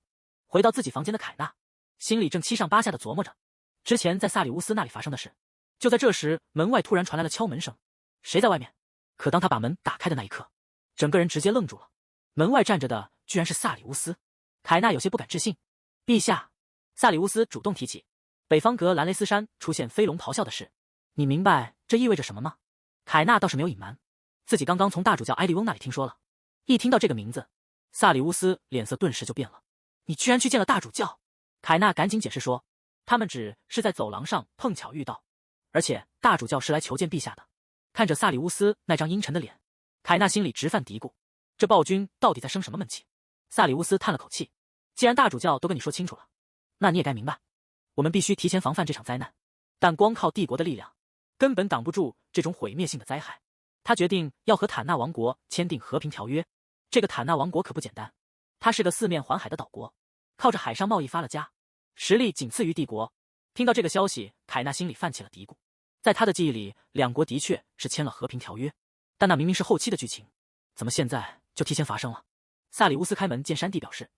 回到自己房间的凯纳心里正七上八下的琢磨着之前在萨里乌斯那里发生的事。就在这时，门外突然传来了敲门声，谁在外面？可当他把门打开的那一刻，整个人直接愣住了。门外站着的居然是萨里乌斯。凯纳有些不敢置信。陛下，萨里乌斯主动提起北方格兰雷斯山出现飞龙咆哮的事，你明白这意味着什么吗？凯纳倒是没有隐瞒，自己刚刚从大主教埃利翁那里听说了。一听到这个名字，萨里乌斯脸色顿时就变了。你居然去见了大主教？凯纳赶紧解释说，他们只是在走廊上碰巧遇到，而且大主教是来求见陛下的。看着萨里乌斯那张阴沉的脸，凯纳心里直犯嘀咕，这暴君到底在生什么闷气？萨里乌斯叹了口气，既然大主教都跟你说清楚了，那你也该明白，我们必须提前防范这场灾难，但光靠帝国的力量根本挡不住这种毁灭性的灾害。他决定要和坦纳王国签订和平条约。这个坦纳王国可不简单，它是个四面环海的岛国，靠着海上贸易发了家，实力仅次于帝国。听到这个消息，凯纳心里泛起了嘀咕。在他的记忆里，两国的确是签了和平条约，但那明明是后期的剧情，怎么现在就提前发生了？萨里乌斯开门见山地表示，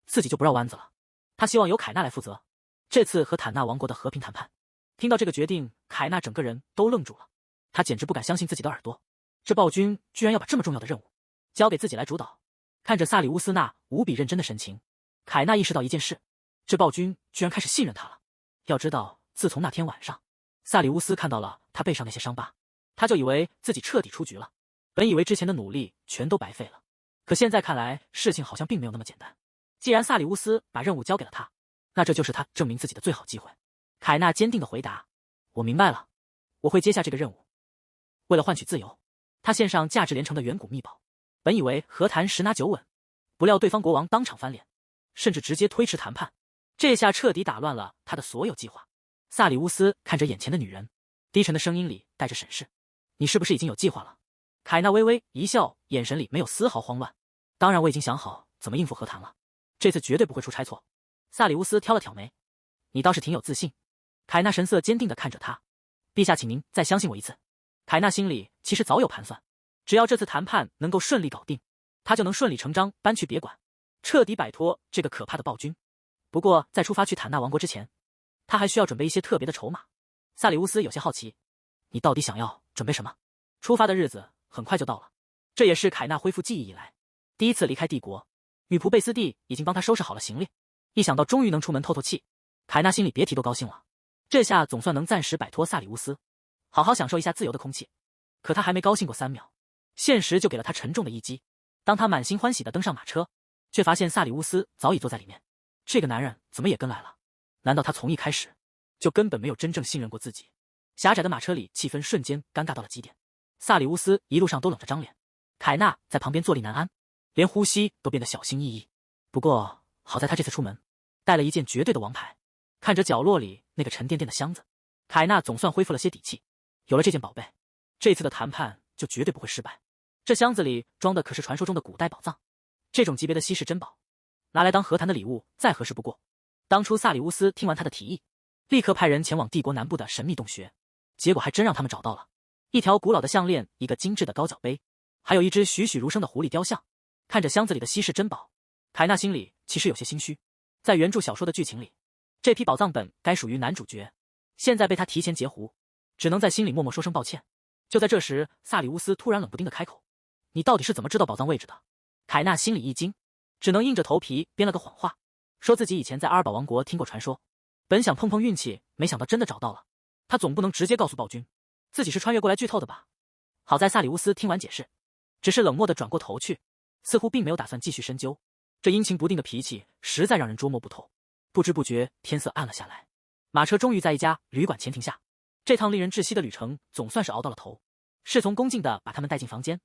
自己就不绕弯子了，他希望由凯纳来负责这次和坦纳王国的和平谈判。听到这个决定，凯纳整个人都愣住了，他简直不敢相信自己的耳朵，这暴君居然要把这么重要的任务交给自己来主导。看着萨里乌斯那无比认真的神情，凯纳意识到一件事，这暴君居然开始信任他了。要知道，自从那天晚上萨里乌斯看到了他背上那些伤疤，他就以为自己彻底出局了，本以为之前的努力全都白费了。可现在看来，事情好像并没有那么简单。既然萨里乌斯把任务交给了他，那这就是他证明自己的最好机会。凯纳坚定地回答，我明白了，我会接下这个任务。为了换取自由，他献上价值连城的远古秘宝，本以为和谈十拿九稳，不料对方国王当场翻脸，甚至直接推迟谈判，这下彻底打乱了他的所有计划。萨里乌斯看着眼前的女人，低沉的声音里带着审视，你是不是已经有计划了？凯纳微微一笑，眼神里没有丝毫慌乱。当然，我已经想好怎么应付和谈了，这次绝对不会出差错。萨里乌斯挑了挑眉，你倒是挺有自信。凯纳神色坚定地看着他，陛下，请您再相信我一次。凯纳心里其实早有盘算，只要这次谈判能够顺利搞定，他就能顺理成章搬去别馆，彻底摆脱这个可怕的暴君。不过在出发去坦纳王国之前，他还需要准备一些特别的筹码。萨里乌斯有些好奇，你到底想要准备什么？出发的日子很快就到了，这也是凯纳恢复记忆以来第一次离开帝国。女仆贝斯蒂已经帮他收拾好了行李，一想到终于能出门透透气，凯纳心里别提多高兴了。这下总算能暂时摆脱萨里乌斯，好好享受一下自由的空气。可他还没高兴过3秒，现实就给了他沉重的一击。当他满心欢喜地登上马车，却发现萨里乌斯早已坐在里面。这个男人怎么也跟来了？难道他从一开始就根本没有真正信任过自己？狭窄的马车里气氛瞬间尴尬到了极点。萨里乌斯一路上都冷着张脸，凯纳在旁边坐立难安，连呼吸都变得小心翼翼。不过好在他这次出门带了一件绝对的王牌。看着角落里那个沉甸甸的箱子，凯纳总算恢复了些底气。有了这件宝贝，这次的谈判就绝对不会失败。这箱子里装的可是传说中的古代宝藏，这种级别的稀世珍宝，拿来当和谈的礼物再合适不过。当初萨里乌斯听完他的提议，立刻派人前往帝国南部的神秘洞穴，结果还真让他们找到了一条古老的项链，一个精致的高脚杯，还有一只栩栩如生的狐狸雕像。看着箱子里的稀世珍宝，凯纳心里其实有些心虚。在原著小说的剧情里，这批宝藏本该属于男主角，现在被他提前截胡，只能在心里默默说声抱歉。就在这时，萨里乌斯突然冷不丁的开口，你到底是怎么知道宝藏位置的？凯纳心里一惊，只能硬着头皮编了个谎话，说自己以前在阿尔堡王国听过传说，本想碰碰运气，没想到真的找到了。他总不能直接告诉暴君自己是穿越过来剧透的吧？好在萨里乌斯听完解释，只是冷漠的转过头去，似乎并没有打算继续深究。这阴晴不定的脾气实在让人捉摸不透。不知不觉天色暗了下来，马车终于在一家旅馆前停下。这趟令人窒息的旅程总算是熬到了头。侍从恭敬地把他们带进房间，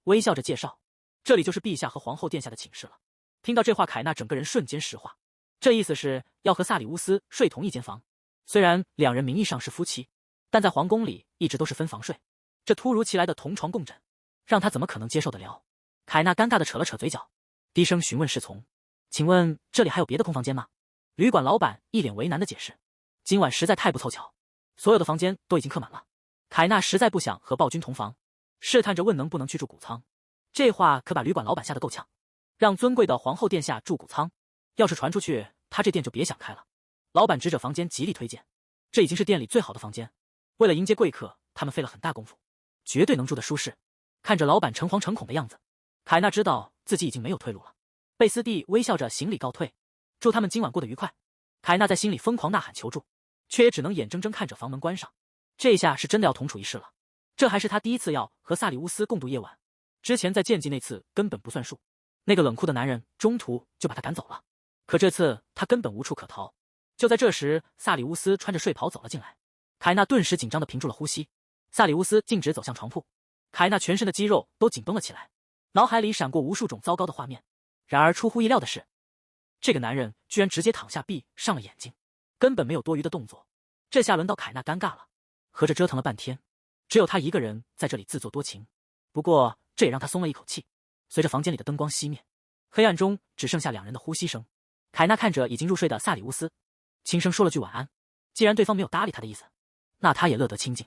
微笑着介绍：“这里就是陛下和皇后殿下的寝室了。”听到这话，凯纳整个人瞬间石化。这意思是要和萨里乌斯睡同一间房。虽然两人名义上是夫妻，但在皇宫里一直都是分房睡。这突如其来的同床共枕，让他怎么可能接受得了？凯纳尴尬地扯了扯嘴角，低声询问侍从：“请问这里还有别的空房间吗？”旅馆老板一脸为难地解释：“今晚实在太不凑巧，所有的房间都已经客满了。”凯纳实在不想和暴君同房，试探着问能不能去住谷仓。这话可把旅馆老板吓得够呛，让尊贵的皇后殿下住谷仓，要是传出去，他这店就别想开了。老板指着房间极力推荐，这已经是店里最好的房间，为了迎接贵客，他们费了很大功夫，绝对能住得舒适。看着老板诚惶诚恐的样子，凯纳知道自己已经没有退路了。贝斯蒂微笑着行礼告退，祝他们今晚过得愉快。凯纳在心里疯狂呐喊求助，却也只能眼睁睁看着房门关上。这下是真的要同处一室了。这还是他第一次要和萨里乌斯共度夜晚，之前在剑姬那次根本不算数，那个冷酷的男人中途就把他赶走了。可这次他根本无处可逃。就在这时，萨里乌斯穿着睡袍走了进来，凯纳顿时紧张地屏住了呼吸。萨里乌斯径直走向床铺，凯纳全身的肌肉都紧绷了起来，脑海里闪过无数种糟糕的画面。然而出乎意料的是，这个男人居然直接躺下闭上了眼睛，根本没有多余的动作。这下轮到凯纳尴尬了，合着折腾了半天，只有他一个人在这里自作多情。不过这也让他松了一口气。随着房间里的灯光熄灭，黑暗中只剩下两人的呼吸声。凯纳看着已经入睡的萨里乌斯，轻声说了句晚安。既然对方没有搭理他的意思，那他也乐得清静，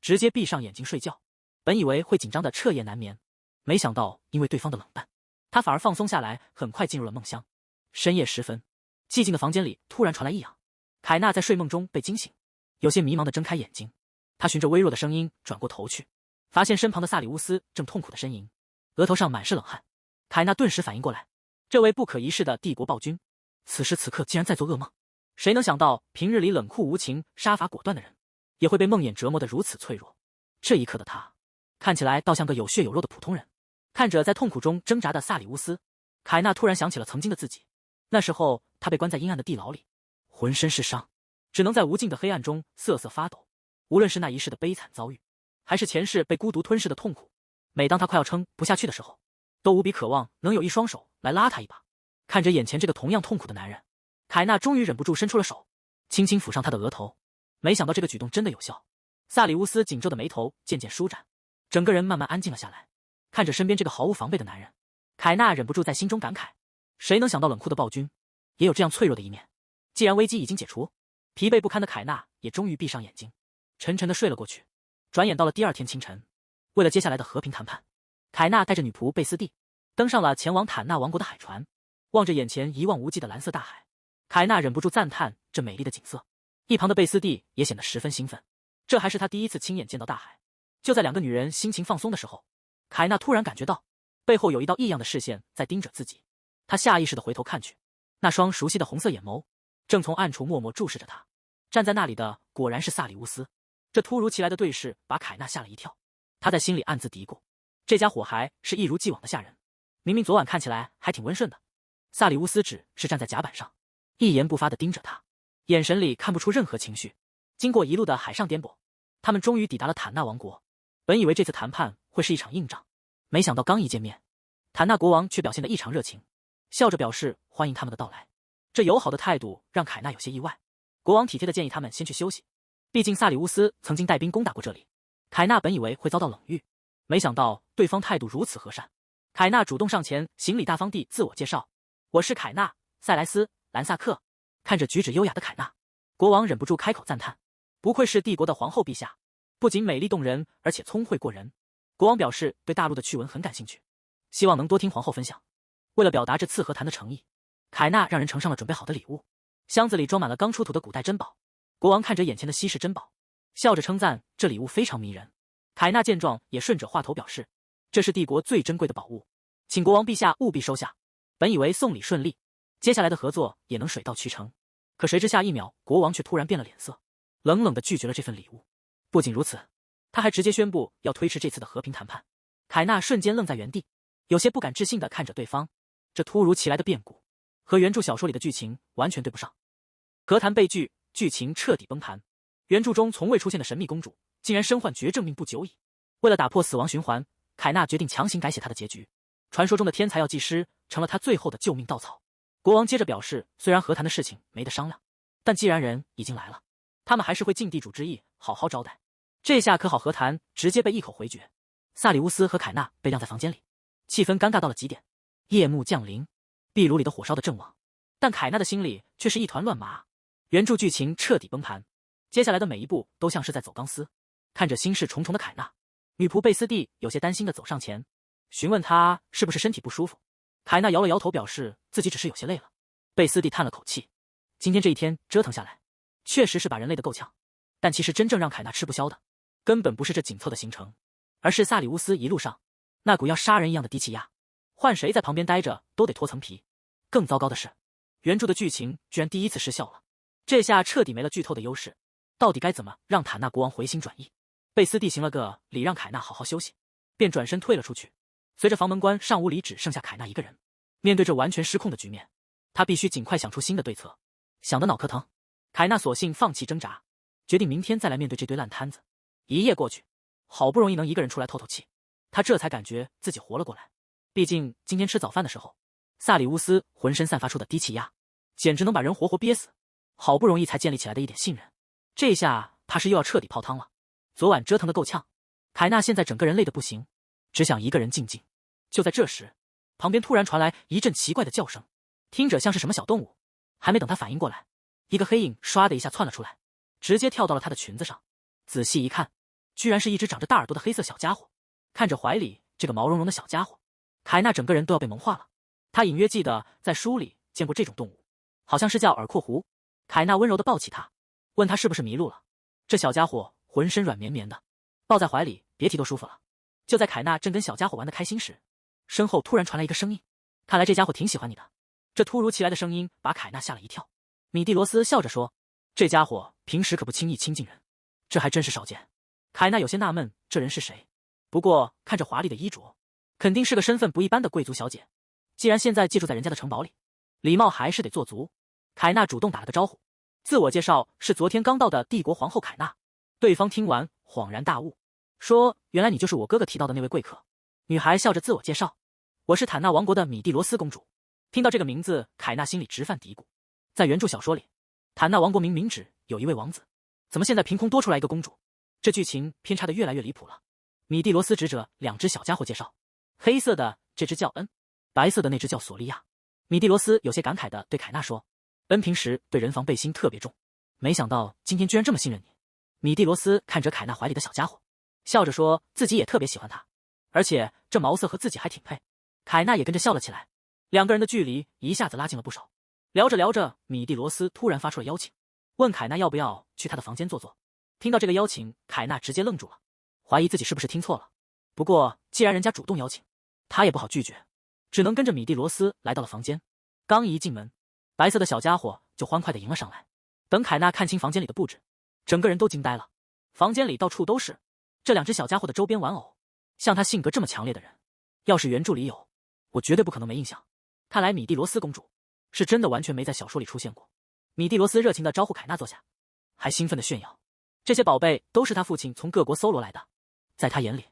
直接闭上眼睛睡觉。本以为会紧张的彻夜难眠，没想到因为对方的冷淡，他反而放松下来，很快进入了梦乡。深夜时分，寂静的房间里突然传来异样，凯纳在睡梦中被惊醒，有些迷茫地睁开眼睛。他循着微弱的声音转过头去，发现身旁的萨里乌斯正痛苦地呻吟，额头上满是冷汗。凯纳顿时反应过来，这位不可一世的帝国暴君，此时此刻竟然在做噩梦。谁能想到，平日里冷酷无情、杀伐果断的人，也会被梦魇折磨得如此脆弱。这一刻的他，看起来倒像个有血有肉的普通人。看着在痛苦中挣扎的萨里乌斯，凯纳突然想起了曾经的自己。那时候他被关在阴暗的地牢里，浑身是伤，只能在无尽的黑暗中瑟瑟发抖。无论是那一世的悲惨遭遇，还是前世被孤独吞噬的痛苦，每当他快要撑不下去的时候，都无比渴望能有一双手来拉他一把。看着眼前这个同样痛苦的男人，凯纳终于忍不住伸出了手，轻轻抚上他的额头。没想到这个举动真的有效，萨里乌斯紧皱的眉头渐渐舒展，整个人慢慢安静了下来。看着身边这个毫无防备的男人，凯纳忍不住在心中感慨：谁能想到冷酷的暴君也有这样脆弱的一面？既然危机已经解除，疲惫不堪的凯纳也终于闭上眼睛，沉沉的睡了过去。转眼到了第二天清晨，为了接下来的和平谈判，凯纳带着女仆贝斯蒂登上了前往坦纳王国的海船。望着眼前一望无际的蓝色大海，凯纳忍不住赞叹这美丽的景色。一旁的贝斯蒂也显得十分兴奋，这还是他第一次亲眼见到大海。就在两个女人心情放松的时候，凯纳突然感觉到背后有一道异样的视线在盯着自己。他下意识地回头看去，那双熟悉的红色眼眸正从暗处默默注视着他。站在那里的果然是萨里乌斯。这突如其来的对视把凯纳吓了一跳，他在心里暗自嘀咕，这家伙还是一如既往的吓人。明明昨晚看起来还挺温顺的。萨里乌斯只是站在甲板上，一言不发地盯着他，眼神里看不出任何情绪。经过一路的海上颠簸，他们终于抵达了坦纳王国。本以为这次谈判会是一场硬仗，没想到刚一见面，坦纳国王却表现得异常热情，笑着表示欢迎他们的到来。这友好的态度让凯纳有些意外。国王体贴地建议他们先去休息，毕竟萨里乌斯曾经带兵攻打过这里。凯纳本以为会遭到冷遇，没想到对方态度如此和善。凯纳主动上前行礼，大方地自我介绍：“我是凯纳·塞莱斯·兰萨克。”看着举止优雅的凯纳，国王忍不住开口赞叹：“不愧是帝国的皇后陛下，不仅美丽动人，而且聪慧过人。”国王表示对大陆的趣闻很感兴趣，希望能多听皇后分享。为了表达这次和谈的诚意，凯纳让人呈上了准备好的礼物，箱子里装满了刚出土的古代珍宝。国王看着眼前的稀世珍宝，笑着称赞这礼物非常迷人。凯纳见状也顺着话头表示，这是帝国最珍贵的宝物，请国王陛下务必收下。本以为送礼顺利，接下来的合作也能水到渠成，可谁知下一秒，国王却突然变了脸色，冷冷地拒绝了这份礼物。不仅如此，他还直接宣布要推迟这次的和平谈判。凯纳瞬间愣在原地，有些不敢置信地看着对方。这突如其来的变故和原著小说里的剧情完全对不上。和谈被拒，剧情彻底崩盘。原著中从未出现的神秘公主，竟然身患绝症命不久矣。为了打破死亡循环，凯纳决定强行改写她的结局。传说中的天才药剂师成了他最后的救命稻草。国王接着表示，虽然和谈的事情没得商量，但既然人已经来了，他们还是会尽地主之谊，好好招待。这下可好和谈直接被一口回绝。萨里乌斯和凯纳被晾在房间里，气氛尴尬到了极点。夜幕降临，壁炉里的火烧得正旺，但凯纳的心里却是一团乱麻。原著剧情彻底崩盘，接下来的每一步都像是在走钢丝。看着心事重重的凯纳，女仆贝斯蒂有些担心地走上前，询问他是不是身体不舒服。凯纳摇了摇头，表示自己只是有些累了。贝斯蒂叹了口气，今天这一天折腾下来，确实是把人累得够呛。但其实真正让凯纳吃不消的，根本不是这紧凑的行程，而是萨里乌斯一路上那股要杀人一样的低气压，换谁在旁边待着都得脱层皮。更糟糕的是，原著的剧情居然第一次失效了，这下彻底没了剧透的优势。到底该怎么让坦纳国王回心转意？贝斯蒂行了个礼，让凯纳好好休息，便转身退了出去。随着房门关上，屋里只剩下凯纳一个人。面对这完全失控的局面，他必须尽快想出新的对策。想得脑壳疼，凯纳索性放弃挣扎，决定明天再来面对这堆烂摊子。一夜过去，好不容易能一个人出来透透气，他这才感觉自己活了过来。毕竟今天吃早饭的时候，萨里乌斯浑身散发出的低气压，简直能把人活活憋死。好不容易才建立起来的一点信任，这下怕是又要彻底泡汤了。昨晚折腾得够呛，凯纳现在整个人累得不行，只想一个人静静。就在这时，旁边突然传来一阵奇怪的叫声，听着像是什么小动物。还没等他反应过来，一个黑影唰的一下窜了出来，直接跳到了他的裙子上。仔细一看，居然是一只长着大耳朵的黑色小家伙。看着怀里这个毛茸茸的小家伙，凯纳整个人都要被萌化了。他隐约记得在书里见过这种动物，好像是叫耳廓狐。凯纳温柔地抱起他，问他是不是迷路了。这小家伙浑身软绵绵的，抱在怀里别提多舒服了。就在凯纳正跟小家伙玩得开心时，身后突然传来一个声音，看来这家伙挺喜欢你的。这突如其来的声音把凯纳吓了一跳。米蒂罗斯笑着说，这家伙平时可不轻易亲近人，这还真是少见。凯纳有些纳闷，这人是谁？不过看着华丽的衣着，肯定是个身份不一般的贵族小姐。既然现在寄住在人家的城堡里，礼貌还是得做足。凯纳主动打了个招呼，自我介绍是昨天刚到的帝国皇后凯纳。对方听完恍然大悟，说原来你就是我哥哥提到的那位贵客。女孩笑着自我介绍，我是坦纳王国的米蒂罗斯公主。听到这个名字，凯纳心里直犯嘀咕。在原著小说里，坦纳王国明明只有一位王子，怎么现在凭空多出来一个公主？这剧情偏差的越来越离谱了。米蒂罗斯指着两只小家伙介绍，黑色的这只叫恩，白色的那只叫索利亚。米蒂罗斯有些感慨地对凯纳说，恩平时对人防备心特别重，没想到今天居然这么信任你。米蒂罗斯看着凯纳怀里的小家伙，笑着说自己也特别喜欢他，而且这毛色和自己还挺配。凯纳也跟着笑了起来，两个人的距离一下子拉近了不少。聊着聊着，米蒂罗斯突然发出了邀请，问凯纳要不要去他的房间坐坐。听到这个邀请，凯纳直接愣住了，怀疑自己是不是听错了。不过既然人家主动邀请，他也不好拒绝，只能跟着米蒂罗斯来到了房间。刚一进门，白色的小家伙就欢快地迎了上来。等凯纳看清房间里的布置，整个人都惊呆了。房间里到处都是这两只小家伙的周边玩偶，像他性格这么强烈的人，要是原著里有，我绝对不可能没印象。看来米蒂罗斯公主是真的完全没在小说里出现过。米蒂罗斯热情地招呼凯纳坐下，还兴奋地炫耀，这些宝贝都是他父亲从各国搜罗来的。在他眼里，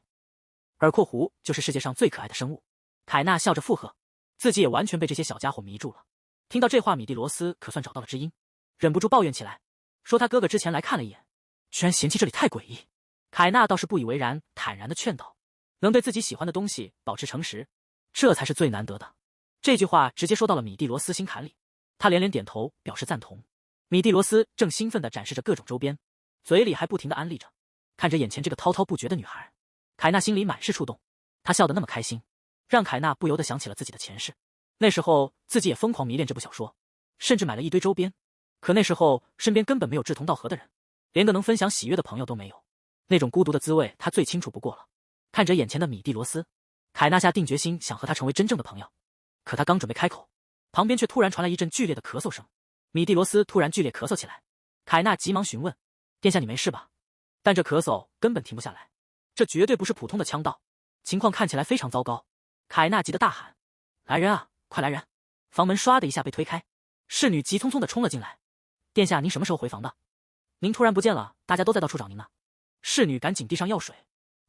耳廓狐就是世界上最可爱的生物。凯纳笑着附和，自己也完全被这些小家伙迷住了。听到这话，米蒂罗斯可算找到了知音，忍不住抱怨起来，说他哥哥之前来看了一眼，居然嫌弃这里太诡异。凯纳倒是不以为然，坦然地劝道，能对自己喜欢的东西保持诚实，这才是最难得的。这句话直接说到了米蒂罗斯心坎里，他连连点头表示赞同。米蒂罗斯正兴奋地展示着各种周边，嘴里还不停地安利着。看着眼前这个滔滔不绝的女孩，凯纳心里满是触动。他笑得那么开心，让凯纳不由得想起了自己的前世。那时候自己也疯狂迷恋这部小说，甚至买了一堆周边。可那时候身边根本没有志同道合的人，连个能分享喜悦的朋友都没有。那种孤独的滋味他最清楚不过了。看着眼前的米蒂罗斯，凯纳下定决心想和他成为真正的朋友。可他刚准备开口，旁边却突然传来一阵剧烈的咳嗽声。米蒂罗斯突然剧烈咳嗽起来，凯纳急忙询问，殿下你没事吧？但这咳嗽根本停不下来，这绝对不是普通的呛到，情况看起来非常糟糕。凯纳急得大喊，来人啊，快来人！房门唰的一下被推开，侍女急匆匆地冲了进来。殿下，您什么时候回房的？您突然不见了，大家都在到处找您呢。侍女赶紧递上药水。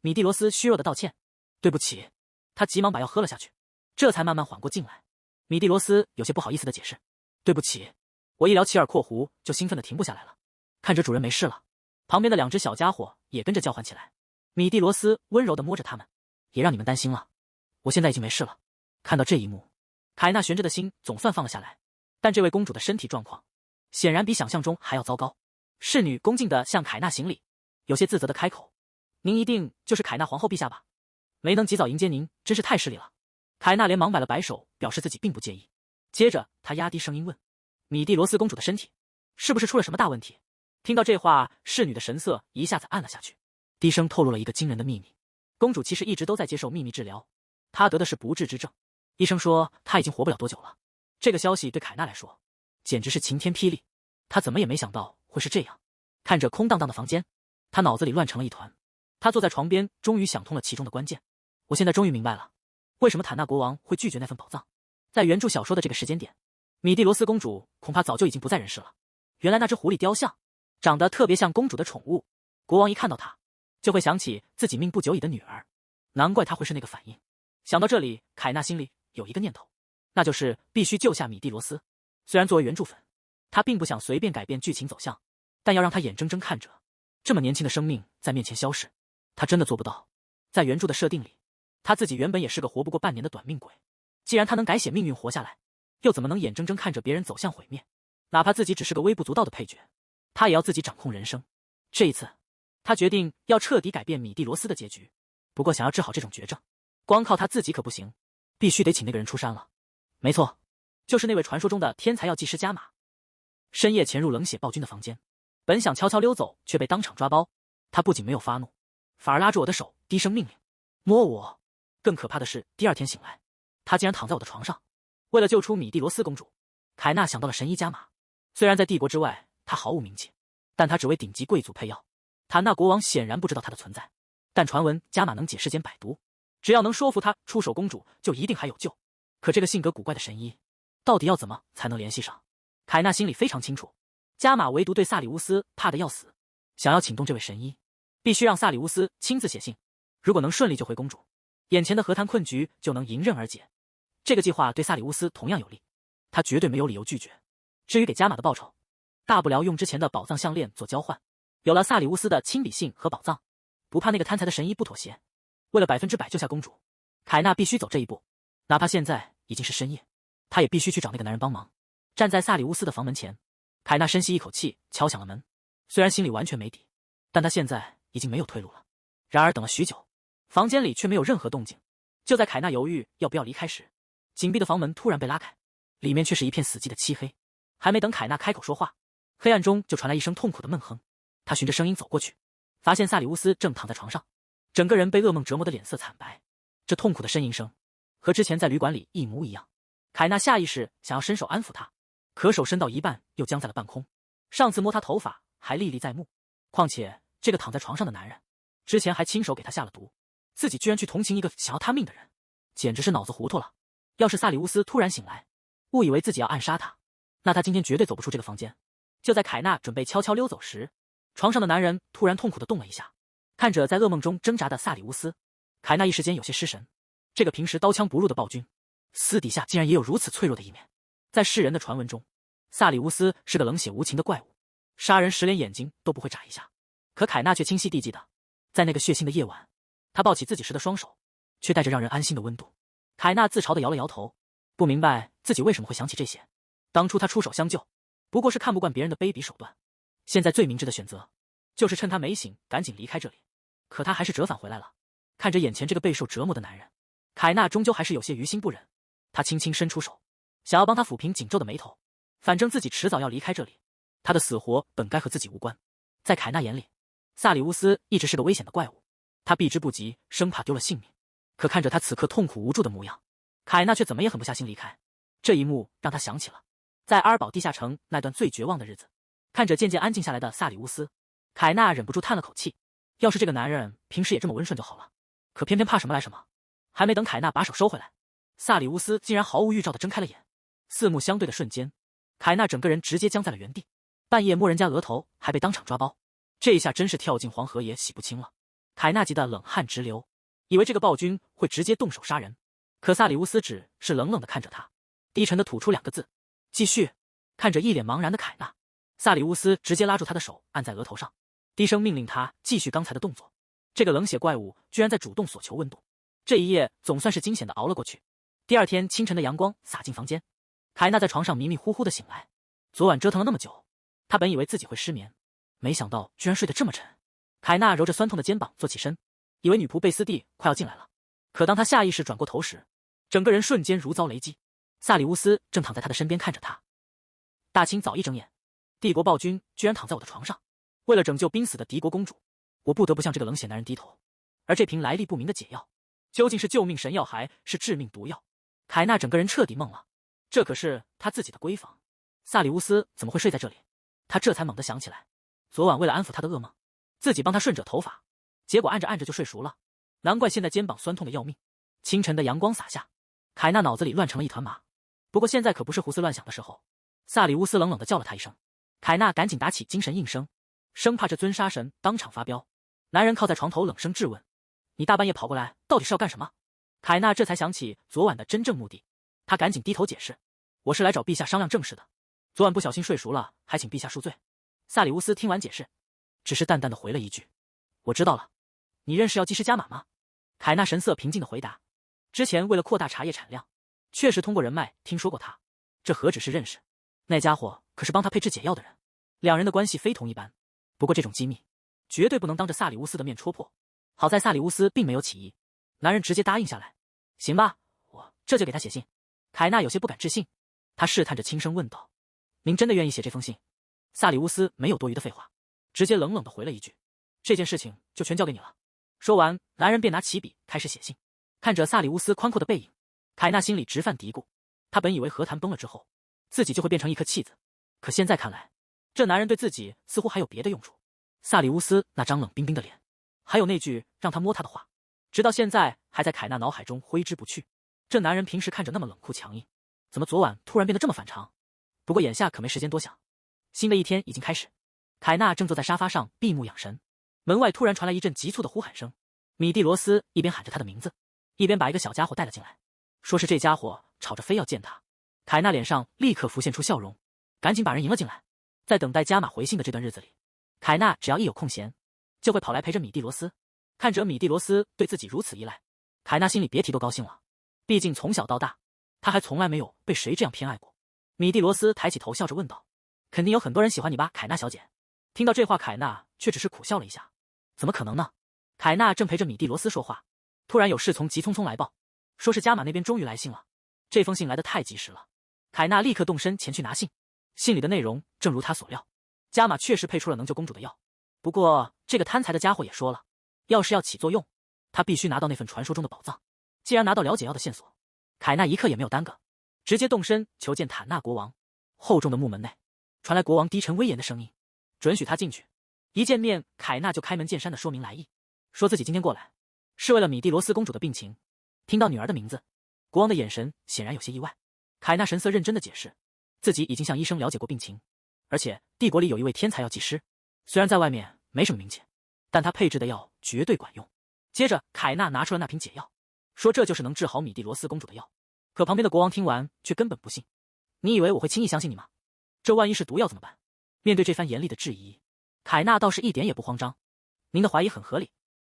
米蒂罗斯虚弱的道歉：“对不起。”他急忙把药喝了下去，这才慢慢缓过劲来。米蒂罗斯有些不好意思的解释：“对不起，我一聊齐尔括弧就兴奋的停不下来了。看着主人没事了，旁边的2只小家伙也跟着叫唤起来。米蒂罗斯温柔的摸着他们，也让你们担心了。我现在已经没事了。”看到这一幕，凯纳悬着的心总算放了下来。但这位公主的身体状况显然比想象中还要糟糕。侍女恭敬地向凯纳行礼，有些自责地开口：“您一定就是凯纳皇后陛下吧？没能及早迎接您，真是太失礼了。”凯纳连忙摆了摆手，表示自己并不介意。接着他压低声音问：“米蒂罗斯公主的身体是不是出了什么大问题？”听到这话，侍女的神色一下子暗了下去，低声透露了一个惊人的秘密：公主其实一直都在接受秘密治疗，她得的是不治之症，医生说她已经活不了多久了。这个消息对凯纳来说简直是晴天霹雳，他怎么也没想到会是这样。看着空荡荡的房间，他脑子里乱成了一团。他坐在床边，终于想通了其中的关键。我现在终于明白了，为什么坦纳国王会拒绝那份宝藏。在原著小说的这个时间点，米蒂罗斯公主恐怕早就已经不在人世了。原来那只狐狸雕像长得特别像公主的宠物，国王一看到它就会想起自己命不久矣的女儿，难怪他会是那个反应。想到这里，凯纳心里有一个念头，那就是必须救下米蒂罗斯。虽然作为原著粉，他并不想随便改变剧情走向，但要让他眼睁睁看着这么年轻的生命在面前消逝，他真的做不到。在原著的设定里，他自己原本也是个活不过半年的短命鬼，既然他能改写命运活下来，又怎么能眼睁睁看着别人走向毁灭？哪怕自己只是个微不足道的配角，他也要自己掌控人生。这一次，他决定要彻底改变米蒂罗斯的结局。不过想要治好这种绝症，光靠他自己可不行，必须得请那个人出山了。没错，就是那位传说中的天才药剂师加玛。深夜潜入冷血暴君的房间，本想悄悄溜走，却被当场抓包。他不仅没有发怒，反而拉住我的手，低声命令：“摸我！”更可怕的是，第二天醒来，他竟然躺在我的床上。为了救出米蒂罗斯公主，凯纳想到了神医加玛。虽然在帝国之外他毫无名气，但他只为顶级贵族配药。坦纳国王显然不知道他的存在，但传闻加玛能解世间百毒，只要能说服他出手公主，就一定还有救。可这个性格古怪的神医，到底要怎么才能联系上？凯纳心里非常清楚，加玛唯独对萨里乌斯怕得要死。想要请动这位神医，必须让萨里乌斯亲自写信。如果能顺利救回公主，眼前的和谈困局就能迎刃而解。这个计划对萨里乌斯同样有利，他绝对没有理由拒绝。至于给加玛的报酬，大不了用之前的宝藏项链做交换。有了萨里乌斯的亲笔信和宝藏，不怕那个贪财的神医不妥协。为了100%救下公主，凯纳必须走这一步。哪怕现在已经是深夜，他也必须去找那个男人帮忙。站在萨里乌斯的房门前，凯纳深吸一口气，敲响了门。虽然心里完全没底，但他现在已经没有退路了。然而等了许久，房间里却没有任何动静。就在凯纳犹豫要不要离开时，紧闭的房门突然被拉开，里面却是一片死寂的漆黑。还没等凯纳开口说话，黑暗中就传来一声痛苦的闷哼。他循着声音走过去，发现萨里乌斯正躺在床上，整个人被噩梦折磨的脸色惨白。这痛苦的呻吟声和之前在旅馆里一模一样。凯纳下意识想要伸手安抚他，可手伸到一半又僵在了半空。上次摸他头发还历历在目，况且这个躺在床上的男人之前还亲手给他下了毒，自己居然去同情一个想要他命的人，简直是脑子糊涂了。要是萨里乌斯突然醒来，误以为自己要暗杀他，那他今天绝对走不出这个房间。就在凯纳准备悄悄溜走时，床上的男人突然痛苦地动了一下。看着在噩梦中挣扎的萨里乌斯，凯纳一时间有些失神。这个平时刀枪不入的暴君，私底下竟然也有如此脆弱的一面。在世人的传闻中，萨里乌斯是个冷血无情的怪物，杀人时连眼睛都不会眨一下。可凯纳却清晰地记得，在那个血腥的夜晚，他抱起自己时的双手，却带着让人安心的温度。凯纳自嘲地摇了摇头，不明白自己为什么会想起这些。当初他出手相救，不过是看不惯别人的卑鄙手段，现在最明智的选择就是趁他没醒赶紧离开这里。可他还是折返回来了。看着眼前这个备受折磨的男人，凯纳终究还是有些于心不忍。他轻轻伸出手，想要帮他抚平紧皱的眉头。反正自己迟早要离开这里，他的死活本该和自己无关。在凯纳眼里，萨里乌斯一直是个危险的怪物，他避之不及，生怕丢了性命。可看着他此刻痛苦无助的模样，凯纳却怎么也狠不下心离开。这一幕让他想起了在阿尔堡地下城那段最绝望的日子。看着渐渐安静下来的萨里乌斯，凯纳忍不住叹了口气。要是这个男人平时也这么温顺就好了，可偏偏怕什么来什么。还没等凯纳把手收回来，萨里乌斯竟然毫无预兆地睁开了眼。四目相对的瞬间，凯纳整个人直接僵在了原地。半夜摸人家额头，还被当场抓包，这一下真是跳进黄河也洗不清了。凯纳急得冷汗直流，以为这个暴君会直接动手杀人，可萨里乌斯只是冷冷地看着他，低沉地吐出2个字：继续。看着一脸茫然的凯纳，萨里乌斯直接拉住他的手，按在额头上，低声命令他继续刚才的动作。这个冷血怪物居然在主动索求温度，这一夜总算是惊险地熬了过去。第二天清晨的阳光洒进房间，凯纳在床上迷迷糊糊地醒来。昨晚折腾了那么久，他本以为自己会失眠，没想到居然睡得这么沉。凯纳揉着酸痛的肩膀坐起身，以为女仆贝斯蒂快要进来了，可当他下意识转过头时，整个人瞬间如遭雷击。萨里乌斯正躺在他的身边看着他。大清早一睁眼，帝国暴君居然躺在我的床上。为了拯救濒死的敌国公主，我不得不向这个冷血男人低头。而这瓶来历不明的解药，究竟是救命神药还是致命毒药？凯纳整个人彻底懵了。这可是他自己的闺房，萨里乌斯怎么会睡在这里？他这才猛地想起来，昨晚为了安抚他的噩梦，自己帮他顺着头发，结果按着按着就睡熟了。难怪现在肩膀酸痛的要命。清晨的阳光洒下，凯纳脑子里乱成了一团麻。不过现在可不是胡思乱想的时候。萨里乌斯冷冷地叫了他一声，凯纳赶紧打起精神应声，生怕这尊杀神当场发飙。男人靠在床头冷声质问：你大半夜跑过来到底是要干什么？凯纳这才想起昨晚的真正目的，他赶紧低头解释：我是来找陛下商量正事的，昨晚不小心睡熟了，还请陛下恕罪。萨里乌斯听完解释，只是淡淡的回了一句：我知道了。你认识药剂师加马吗？凯纳神色平静的回答：之前为了扩大茶叶产量，确实通过人脉听说过他，这何止是认识，那家伙可是帮他配制解药的人，两人的关系非同一般。不过这种机密绝对不能当着萨里乌斯的面戳破。好在萨里乌斯并没有起疑，男人直接答应下来。行吧，我这就给他写信。凯纳有些不敢置信，他试探着轻声问道：您真的愿意写这封信？萨里乌斯没有多余的废话，直接冷冷的回了一句：这件事情就全交给你了。说完，男人便拿起笔开始写信。看着萨里乌斯宽阔的背影，凯纳心里直犯嘀咕。他本以为和谈崩了之后，自己就会变成一颗弃子，可现在看来，这男人对自己似乎还有别的用处。萨里乌斯那张冷冰冰的脸，还有那句让他摸他的话，直到现在还在凯纳脑海中挥之不去。这男人平时看着那么冷酷强硬，怎么昨晚突然变得这么反常？不过眼下可没时间多想，新的一天已经开始。凯纳正坐在沙发上闭目养神，门外突然传来一阵急促的呼喊声。米蒂罗斯一边喊着他的名字，一边把一个小家伙带了进来，说是这家伙吵着非要见他。凯纳脸上立刻浮现出笑容，赶紧把人迎了进来。在等待加马回信的这段日子里，凯纳只要一有空闲，就会跑来陪着米蒂罗斯。看着米蒂罗斯对自己如此依赖，凯纳心里别提多高兴了。毕竟从小到大，他还从来没有被谁这样偏爱过。米蒂罗斯抬起头笑着问道：肯定有很多人喜欢你吧，凯纳小姐？听到这话，凯纳却只是苦笑了一下。怎么可能呢？凯纳正陪着米蒂罗斯说话，突然有侍从急匆匆来报，说是加马那边终于来信了。这封信来得太及时了，凯纳立刻动身前去拿信。信里的内容正如他所料，加马确实配出了能救公主的药。不过这个贪财的家伙也说了，要是要起作用，他必须拿到那份传说中的宝藏。既然拿到了解药的线索，凯纳一刻也没有耽搁，直接动身求见坦纳国王。厚重的木门内传来国王低沉威严的声音：准许他进去。一见面，凯纳就开门见山地说明来意，说自己今天过来是为了米蒂罗斯公主的病情。听到女儿的名字，国王的眼神显然有些意外。凯纳神色认真地解释，自己已经向医生了解过病情，而且帝国里有一位天才药剂师，虽然在外面没什么名气，但他配制的药绝对管用。接着凯纳拿出了那瓶解药，说这就是能治好米蒂罗斯公主的药。可旁边的国王听完却根本不信：你以为我会轻易相信你吗？这万一是毒药怎么办？面对这番严厉的质疑，凯纳倒是一点也不慌张。您的怀疑很合理，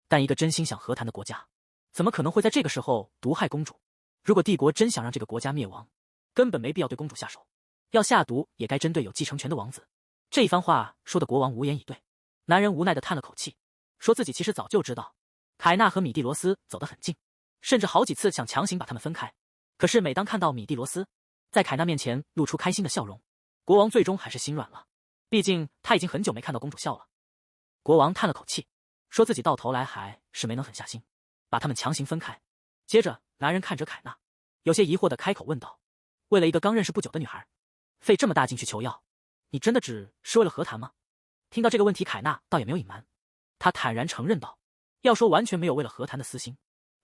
但一个真心想和谈的国家，怎么可能会在这个时候毒害公主？如果帝国真想让这个国家灭亡，根本没必要对公主下手，要下毒也该针对有继承权的王子。这一番话说的国王无言以对。男人无奈地叹了口气，说自己其实早就知道凯纳和米蒂罗斯走得很近，甚至好几次想强行把他们分开。可是每当看到米蒂罗斯在凯纳面前露出开心的笑容，国王最终还是心软了。毕竟他已经很久没看到公主笑了。国王叹了口气，说自己到头来还是没能狠下心把他们强行分开。接着男人看着凯纳，有些疑惑地开口问道：为了一个刚认识不久的女孩，费这么大劲去求药，你真的只是为了和谈吗？听到这个问题，凯纳倒也没有隐瞒，他坦然承认道：要说完全没有为了和谈的私心，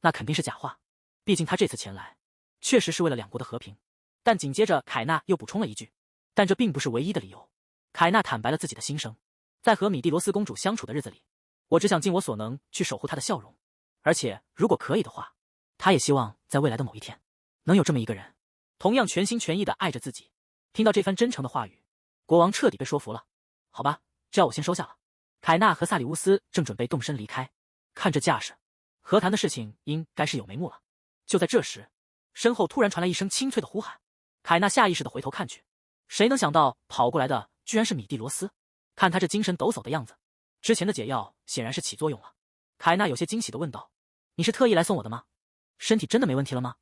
那肯定是假话。毕竟他这次前来确实是为了两国的和平。但紧接着凯纳又补充了一句：但这并不是唯一的理由。凯纳坦白了自己的心声，在和米蒂罗斯公主相处的日子里，我只想尽我所能去守护她的笑容，而且如果可以的话，他也希望在未来的某一天，能有这么一个人，同样全心全意的爱着自己。听到这番真诚的话语，国王彻底被说服了。好吧，这要我先收下了。凯纳和萨里乌斯正准备动身离开，看这架势，和谈的事情应该是有眉目了。就在这时，身后突然传来一声清脆的呼喊，凯纳下意识的回头看去，谁能想到跑过来的居然是米蒂罗斯。看他这精神抖擞的样子，之前的解药显然是起作用了。凯纳有些惊喜的问道：“你是特意来送我的吗？身体真的没问题了吗？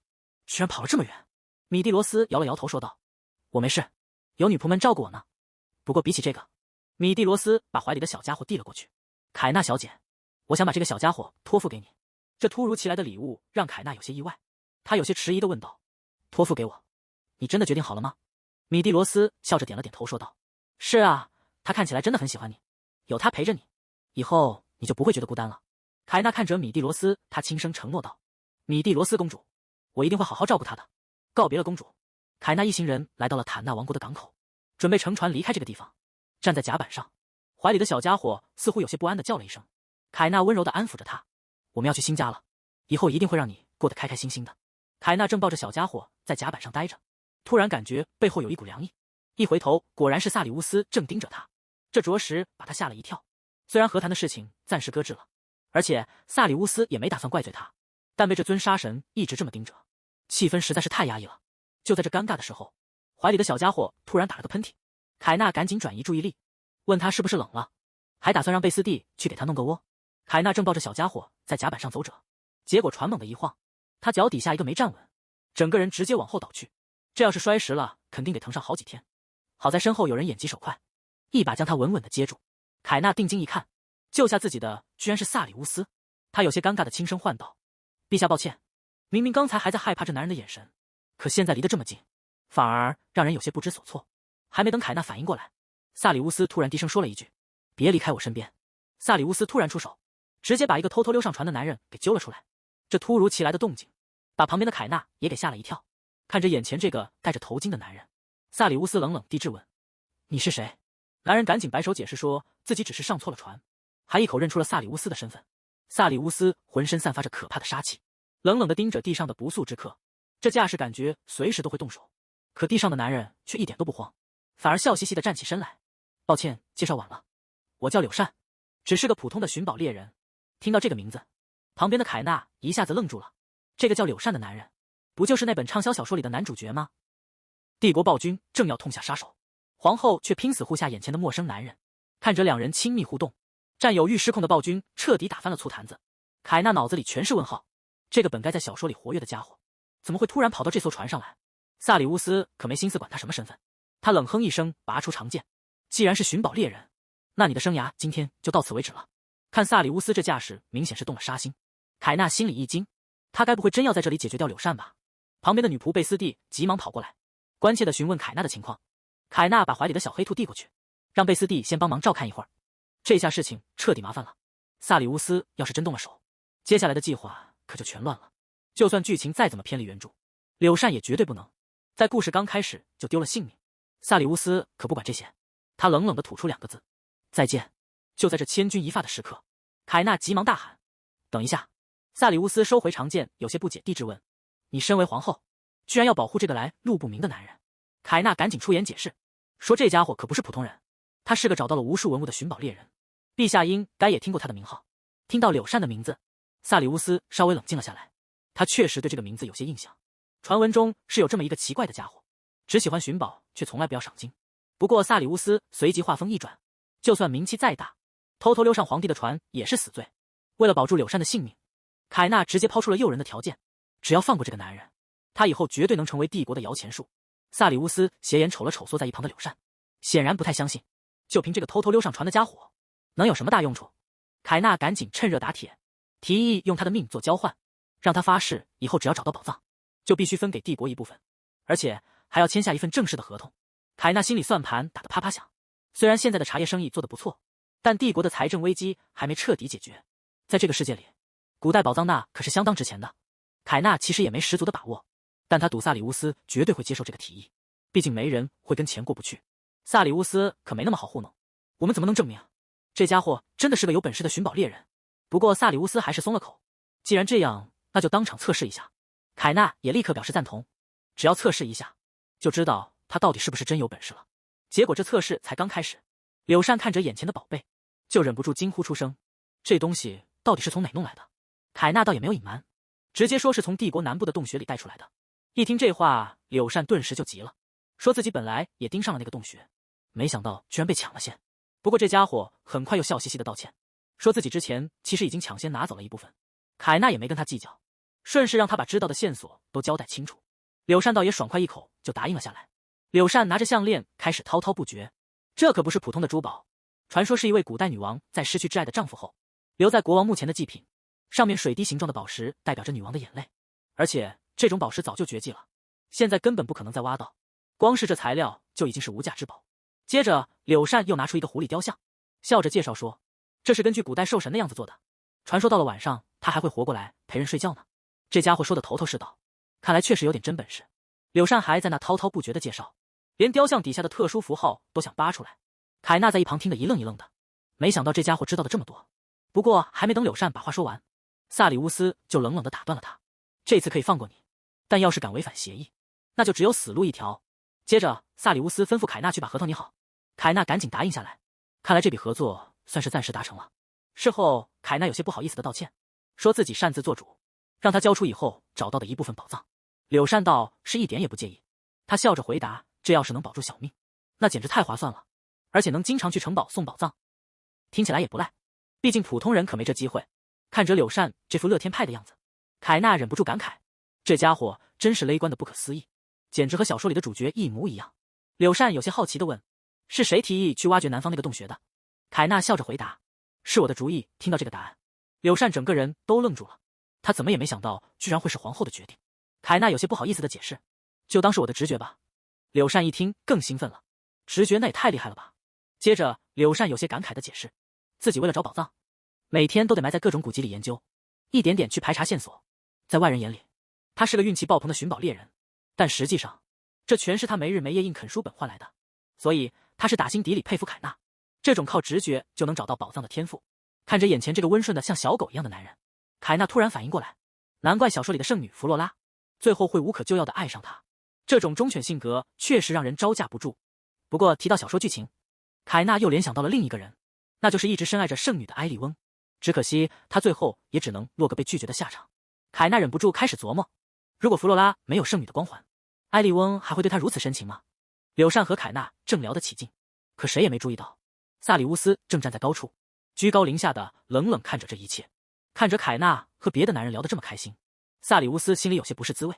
居然跑了这么远？”米蒂罗斯摇了摇头说道：“我没事，有女仆们照顾我呢。不过比起这个……”米蒂罗斯把怀里的小家伙递了过去。“凯纳小姐，我想把这个小家伙托付给你。”这突如其来的礼物让凯纳有些意外，他有些迟疑的问道：“托付给我？你真的决定好了吗？”米蒂罗斯笑着点了点头说道：“是啊，他看起来真的很喜欢你，有他陪着你，以后你就不会觉得孤单了。”凯纳看着米蒂罗斯，他轻声承诺道：“米蒂罗斯公主，我一定会好好照顾她的。”告别了公主，凯纳一行人来到了坦纳王国的港口，准备乘船离开这个地方。站在甲板上，怀里的小家伙似乎有些不安的叫了一声。凯纳温柔的安抚着他：“我们要去新家了，以后一定会让你过得开开心心的。”凯纳正抱着小家伙在甲板上待着，突然感觉背后有一股凉意，一回头果然是萨里乌斯正盯着他，这着实把他吓了一跳。虽然和谈的事情暂时搁置了，而且萨里乌斯也没打算怪罪他，但被这尊杀神一直这么盯着，气氛实在是太压抑了。就在这尴尬的时候，怀里的小家伙突然打了个喷嚏，凯纳赶紧转移注意力，问他是不是冷了，还打算让贝斯蒂去给他弄个窝。凯纳正抱着小家伙在甲板上走着，结果船猛地一晃，他脚底下一个没站稳，整个人直接往后倒去，这要是摔实了，肯定得疼上好几天。好在身后有人眼疾手快，一把将他稳稳的接住。凯纳定睛一看，救下自己的居然是萨里乌斯，他有些尴尬的轻声唤道：“陛下抱歉，明明刚才还在害怕这男人的眼神，可现在离得这么近，反而让人有些不知所措。”还没等凯纳反应过来，萨里乌斯突然低声说了一句：“别离开我身边。”萨里乌斯突然出手，直接把一个偷偷溜上船的男人给揪了出来。这突如其来的动静把旁边的凯纳也给吓了一跳。看着眼前这个戴着头巾的男人，萨里乌斯冷冷地质问：“你是谁？”男人赶紧摆手解释说自己只是上错了船，还一口认出了萨里乌斯的身份。萨里乌斯浑身散发着可怕的杀气，冷冷地盯着地上的不速之客，这架势感觉随时都会动手。可地上的男人却一点都不慌，反而笑嘻嘻地站起身来：“抱歉，介绍晚了，我叫柳善，只是个普通的寻宝猎人。”听到这个名字，旁边的凯纳一下子愣住了。这个叫柳善的男人，不就是那本畅销小说里的男主角吗？帝国暴君正要痛下杀手，皇后却拼死护下眼前的陌生男人。看着两人亲密互动，占有欲失控的暴君彻底打翻了醋坛子。凯纳脑子里全是问号，这个本该在小说里活跃的家伙，怎么会突然跑到这艘船上来？萨里乌斯可没心思管他什么身份，他冷哼一声，拔出长剑：“既然是寻宝猎人，那你的生涯今天就到此为止了。”看萨里乌斯这架势，明显是动了杀心。凯纳心里一惊，他该不会真要在这里解决掉柳善吧？旁边的女仆贝斯蒂急忙跑过来，关切地询问凯纳的情况。凯纳把怀里的小黑兔递过去，让贝斯蒂先帮忙照看一会儿。这下事情彻底麻烦了，萨里乌斯要是真动了手，接下来的计划可就全乱了。就算剧情再怎么偏离原著，柳善也绝对不能在故事刚开始就丢了性命。萨里乌斯可不管这些，他冷冷地吐出2个字：“再见。”就在这千钧一发的时刻，凯纳急忙大喊：“等一下！”萨里乌斯收回长剑，有些不解地质问：“你身为皇后，居然要保护这个来路不明的男人？”凯纳赶紧出言解释，说这家伙可不是普通人，他是个找到了无数文物的寻宝猎人，陛下应该也听过他的名号。听到柳善的名字，萨里乌斯稍微冷静了下来，他确实对这个名字有些印象，传闻中是有这么一个奇怪的家伙，只喜欢寻宝，却从来不要赏金。不过萨里乌斯随即话锋一转，就算名气再大，偷偷溜上皇帝的船也是死罪。为了保住柳善的性命，凯纳直接抛出了诱人的条件：只要放过这个男人，他以后绝对能成为帝国的摇钱树。萨里乌斯斜眼瞅了瞅坐在一旁的柳善，显然不太相信，就凭这个偷偷溜上船的家伙，能有什么大用处？凯纳赶紧趁热打铁，提议用他的命做交换，让他发誓以后只要找到宝藏，就必须分给帝国一部分，而且还要签下一份正式的合同。凯纳心里算盘打得啪啪响，虽然现在的茶叶生意做得不错，但帝国的财政危机还没彻底解决。在这个世界里，古代宝藏那可是相当值钱的。凯纳其实也没十足的把握，但他赌萨里乌斯绝对会接受这个提议，毕竟没人会跟钱过不去。萨里乌斯可没那么好糊弄，我们怎么能证明这家伙真的是个有本事的寻宝猎人？不过萨里乌斯还是松了口，既然这样，那就当场测试一下。凯纳也立刻表示赞同，只要测试一下，就知道他到底是不是真有本事了。结果这测试才刚开始，柳善看着眼前的宝贝，就忍不住惊呼出声：“这东西到底是从哪弄来的？”凯纳倒也没有隐瞒，直接说是从帝国南部的洞穴里带出来的。一听这话，柳善顿时就急了，说自己本来也盯上了那个洞穴，没想到居然被抢了先。不过这家伙很快又笑嘻嘻的道歉，说自己之前其实已经抢先拿走了一部分。凯纳也没跟他计较，顺势让他把知道的线索都交代清楚。柳善倒也爽快一口就答应了下来。柳善拿着项链开始滔滔不绝，这可不是普通的珠宝，传说是一位古代女王在失去挚爱的丈夫后留在国王墓前的祭品，上面水滴形状的宝石代表着女王的眼泪，而且这种宝石早就绝迹了，现在根本不可能再挖到，光是这材料就已经是无价之宝。接着柳善又拿出一个狐狸雕像，笑着介绍说，这是根据古代兽神的样子做的，传说到了晚上他还会活过来陪人睡觉呢。这家伙说的头头是道，看来确实有点真本事。柳善还在那滔滔不绝的介绍，连雕像底下的特殊符号都想扒出来。凯纳在一旁听得一愣一愣的，没想到这家伙知道的这么多。不过还没等柳善把话说完，萨里乌斯就冷冷的打断了他，这次可以放过你，但要是敢违反协议，那就只有死路一条。接着萨里乌斯吩咐凯纳去把合同拟好，凯纳赶紧答应下来，看来这笔合作算是暂时达成了。事后凯纳有些不好意思的道歉，说自己擅自做主，让他交出以后找到的一部分宝藏。柳善道是一点也不介意，他笑着回答，这要是能保住小命，那简直太划算了，而且能经常去城堡送宝藏，听起来也不赖，毕竟普通人可没这机会。看着柳善这副乐天派的样子，凯纳忍不住感慨，这家伙真是勒官的不可思议，简直和小说里的主角一模一样。柳善有些好奇地问，是谁提议去挖掘南方那个洞穴的？凯纳笑着回答，是我的主意。听到这个答案，柳善整个人都愣住了，他怎么也没想到居然会是皇后的决定。凯纳有些不好意思的解释，就当是我的直觉吧。柳善一听更兴奋了，直觉那也太厉害了吧。接着柳善有些感慨的解释，自己为了找宝藏，每天都得埋在各种古籍里研究，一点点去排查线索。在外人眼里，他是个运气爆棚的寻宝猎人，但实际上这全是他没日没夜硬啃书本换来的，所以他是打心底里佩服凯纳这种靠直觉就能找到宝藏的天赋。看着眼前这个温顺的像小狗一样的男人，凯纳突然反应过来，难怪小说里的圣女弗洛拉最后会无可救药的爱上他，这种忠犬性格确实让人招架不住。不过提到小说剧情，凯纳又联想到了另一个人，那就是一直深爱着圣女的埃利翁，只可惜他最后也只能落个被拒绝的下场。凯纳忍不住开始琢磨，如果弗洛拉没有圣女的光环，埃利翁还会对他如此深情吗？柳善和凯纳正聊得起劲，可谁也没注意到萨里乌斯正站在高处，居高临下的冷冷看着这一切。看着凯纳和别的男人聊得这么开心，萨里乌斯心里有些不是滋味，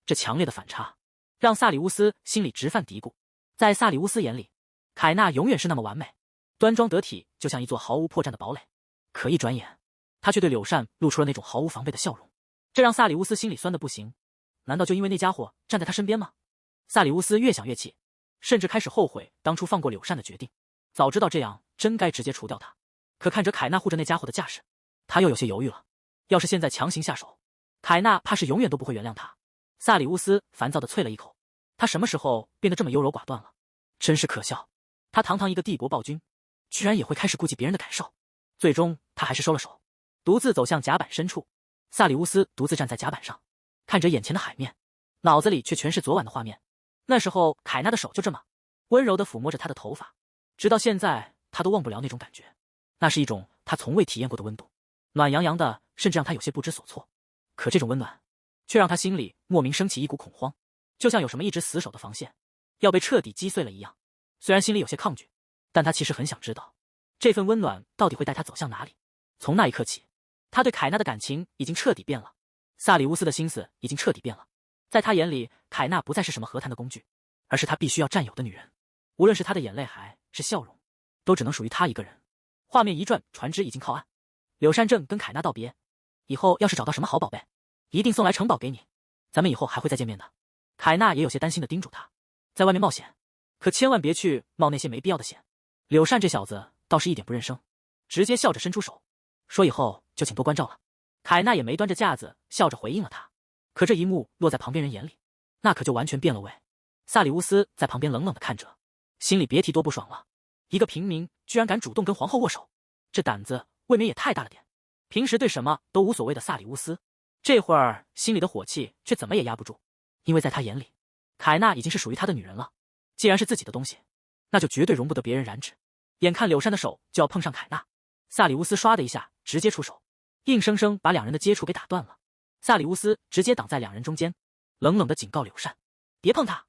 这强烈的反差让萨里乌斯心里直犯嘀咕。在萨里乌斯眼里，凯纳永远是那么完美，端庄得体，就像一座毫无破绽的堡垒。可一转眼，他却对柳善露出了那种毫无防备的笑容，这让萨里乌斯心里酸得不行。难道就因为那家伙站在他身边吗？萨里乌斯越想越气，甚至开始后悔当初放过柳善的决定。早知道这样，真该直接除掉他。可看着凯纳护着那家伙的架势，他又有些犹豫了。要是现在强行下手，凯纳怕是永远都不会原谅他。萨里乌斯烦躁地啐了一口，他什么时候变得这么优柔寡断了？真是可笑，他堂堂一个帝国暴君，居然也会开始顾及别人的感受。最终他还是收了手，独自走向甲板深处。萨里乌斯独自站在甲板上，看着眼前的海面，脑子里却全是昨晚的画面。那时候凯纳的手就这么温柔地抚摸着他的头发，直到现在他都忘不了那种感觉，那是一种他从未体验过的温度，暖洋洋的，甚至让他有些不知所措。可这种温暖却让他心里莫名升起一股恐慌，就像有什么一直死守的防线要被彻底击碎了一样。虽然心里有些抗拒，但他其实很想知道这份温暖到底会带他走向哪里。从那一刻起，他对凯纳的感情已经彻底变了，萨里乌斯的心思已经彻底变了。在他眼里，凯纳不再是什么和谈的工具，而是他必须要占有的女人。无论是他的眼泪还是笑容，都只能属于他一个人。画面一转，船只已经靠岸，柳善正跟凯纳道别，以后要是找到什么好宝贝，一定送来城堡给你，咱们以后还会再见面的。凯纳也有些担心的叮嘱他，在外面冒险，可千万别去冒那些没必要的险。柳善这小子倒是一点不认生，直接笑着伸出手，说以后就请多关照了。凯纳也没端着架子，笑着回应了他。可这一幕落在旁边人眼里，那可就完全变了味。萨里乌斯在旁边冷冷的看着，心里别提多不爽了。一个平民居然敢主动跟皇后握手，这胆子未免也太大了点。平时对什么都无所谓的萨里乌斯，这会儿心里的火气却怎么也压不住，因为在他眼里，凯纳已经是属于他的女人了。既然是自己的东西，那就绝对容不得别人染指。眼看柳杉的手就要碰上凯纳，萨里乌斯唰的一下直接出手，硬生生把两人的接触给打断了。萨里乌斯直接挡在两人中间，冷冷的警告柳杉：“别碰他。”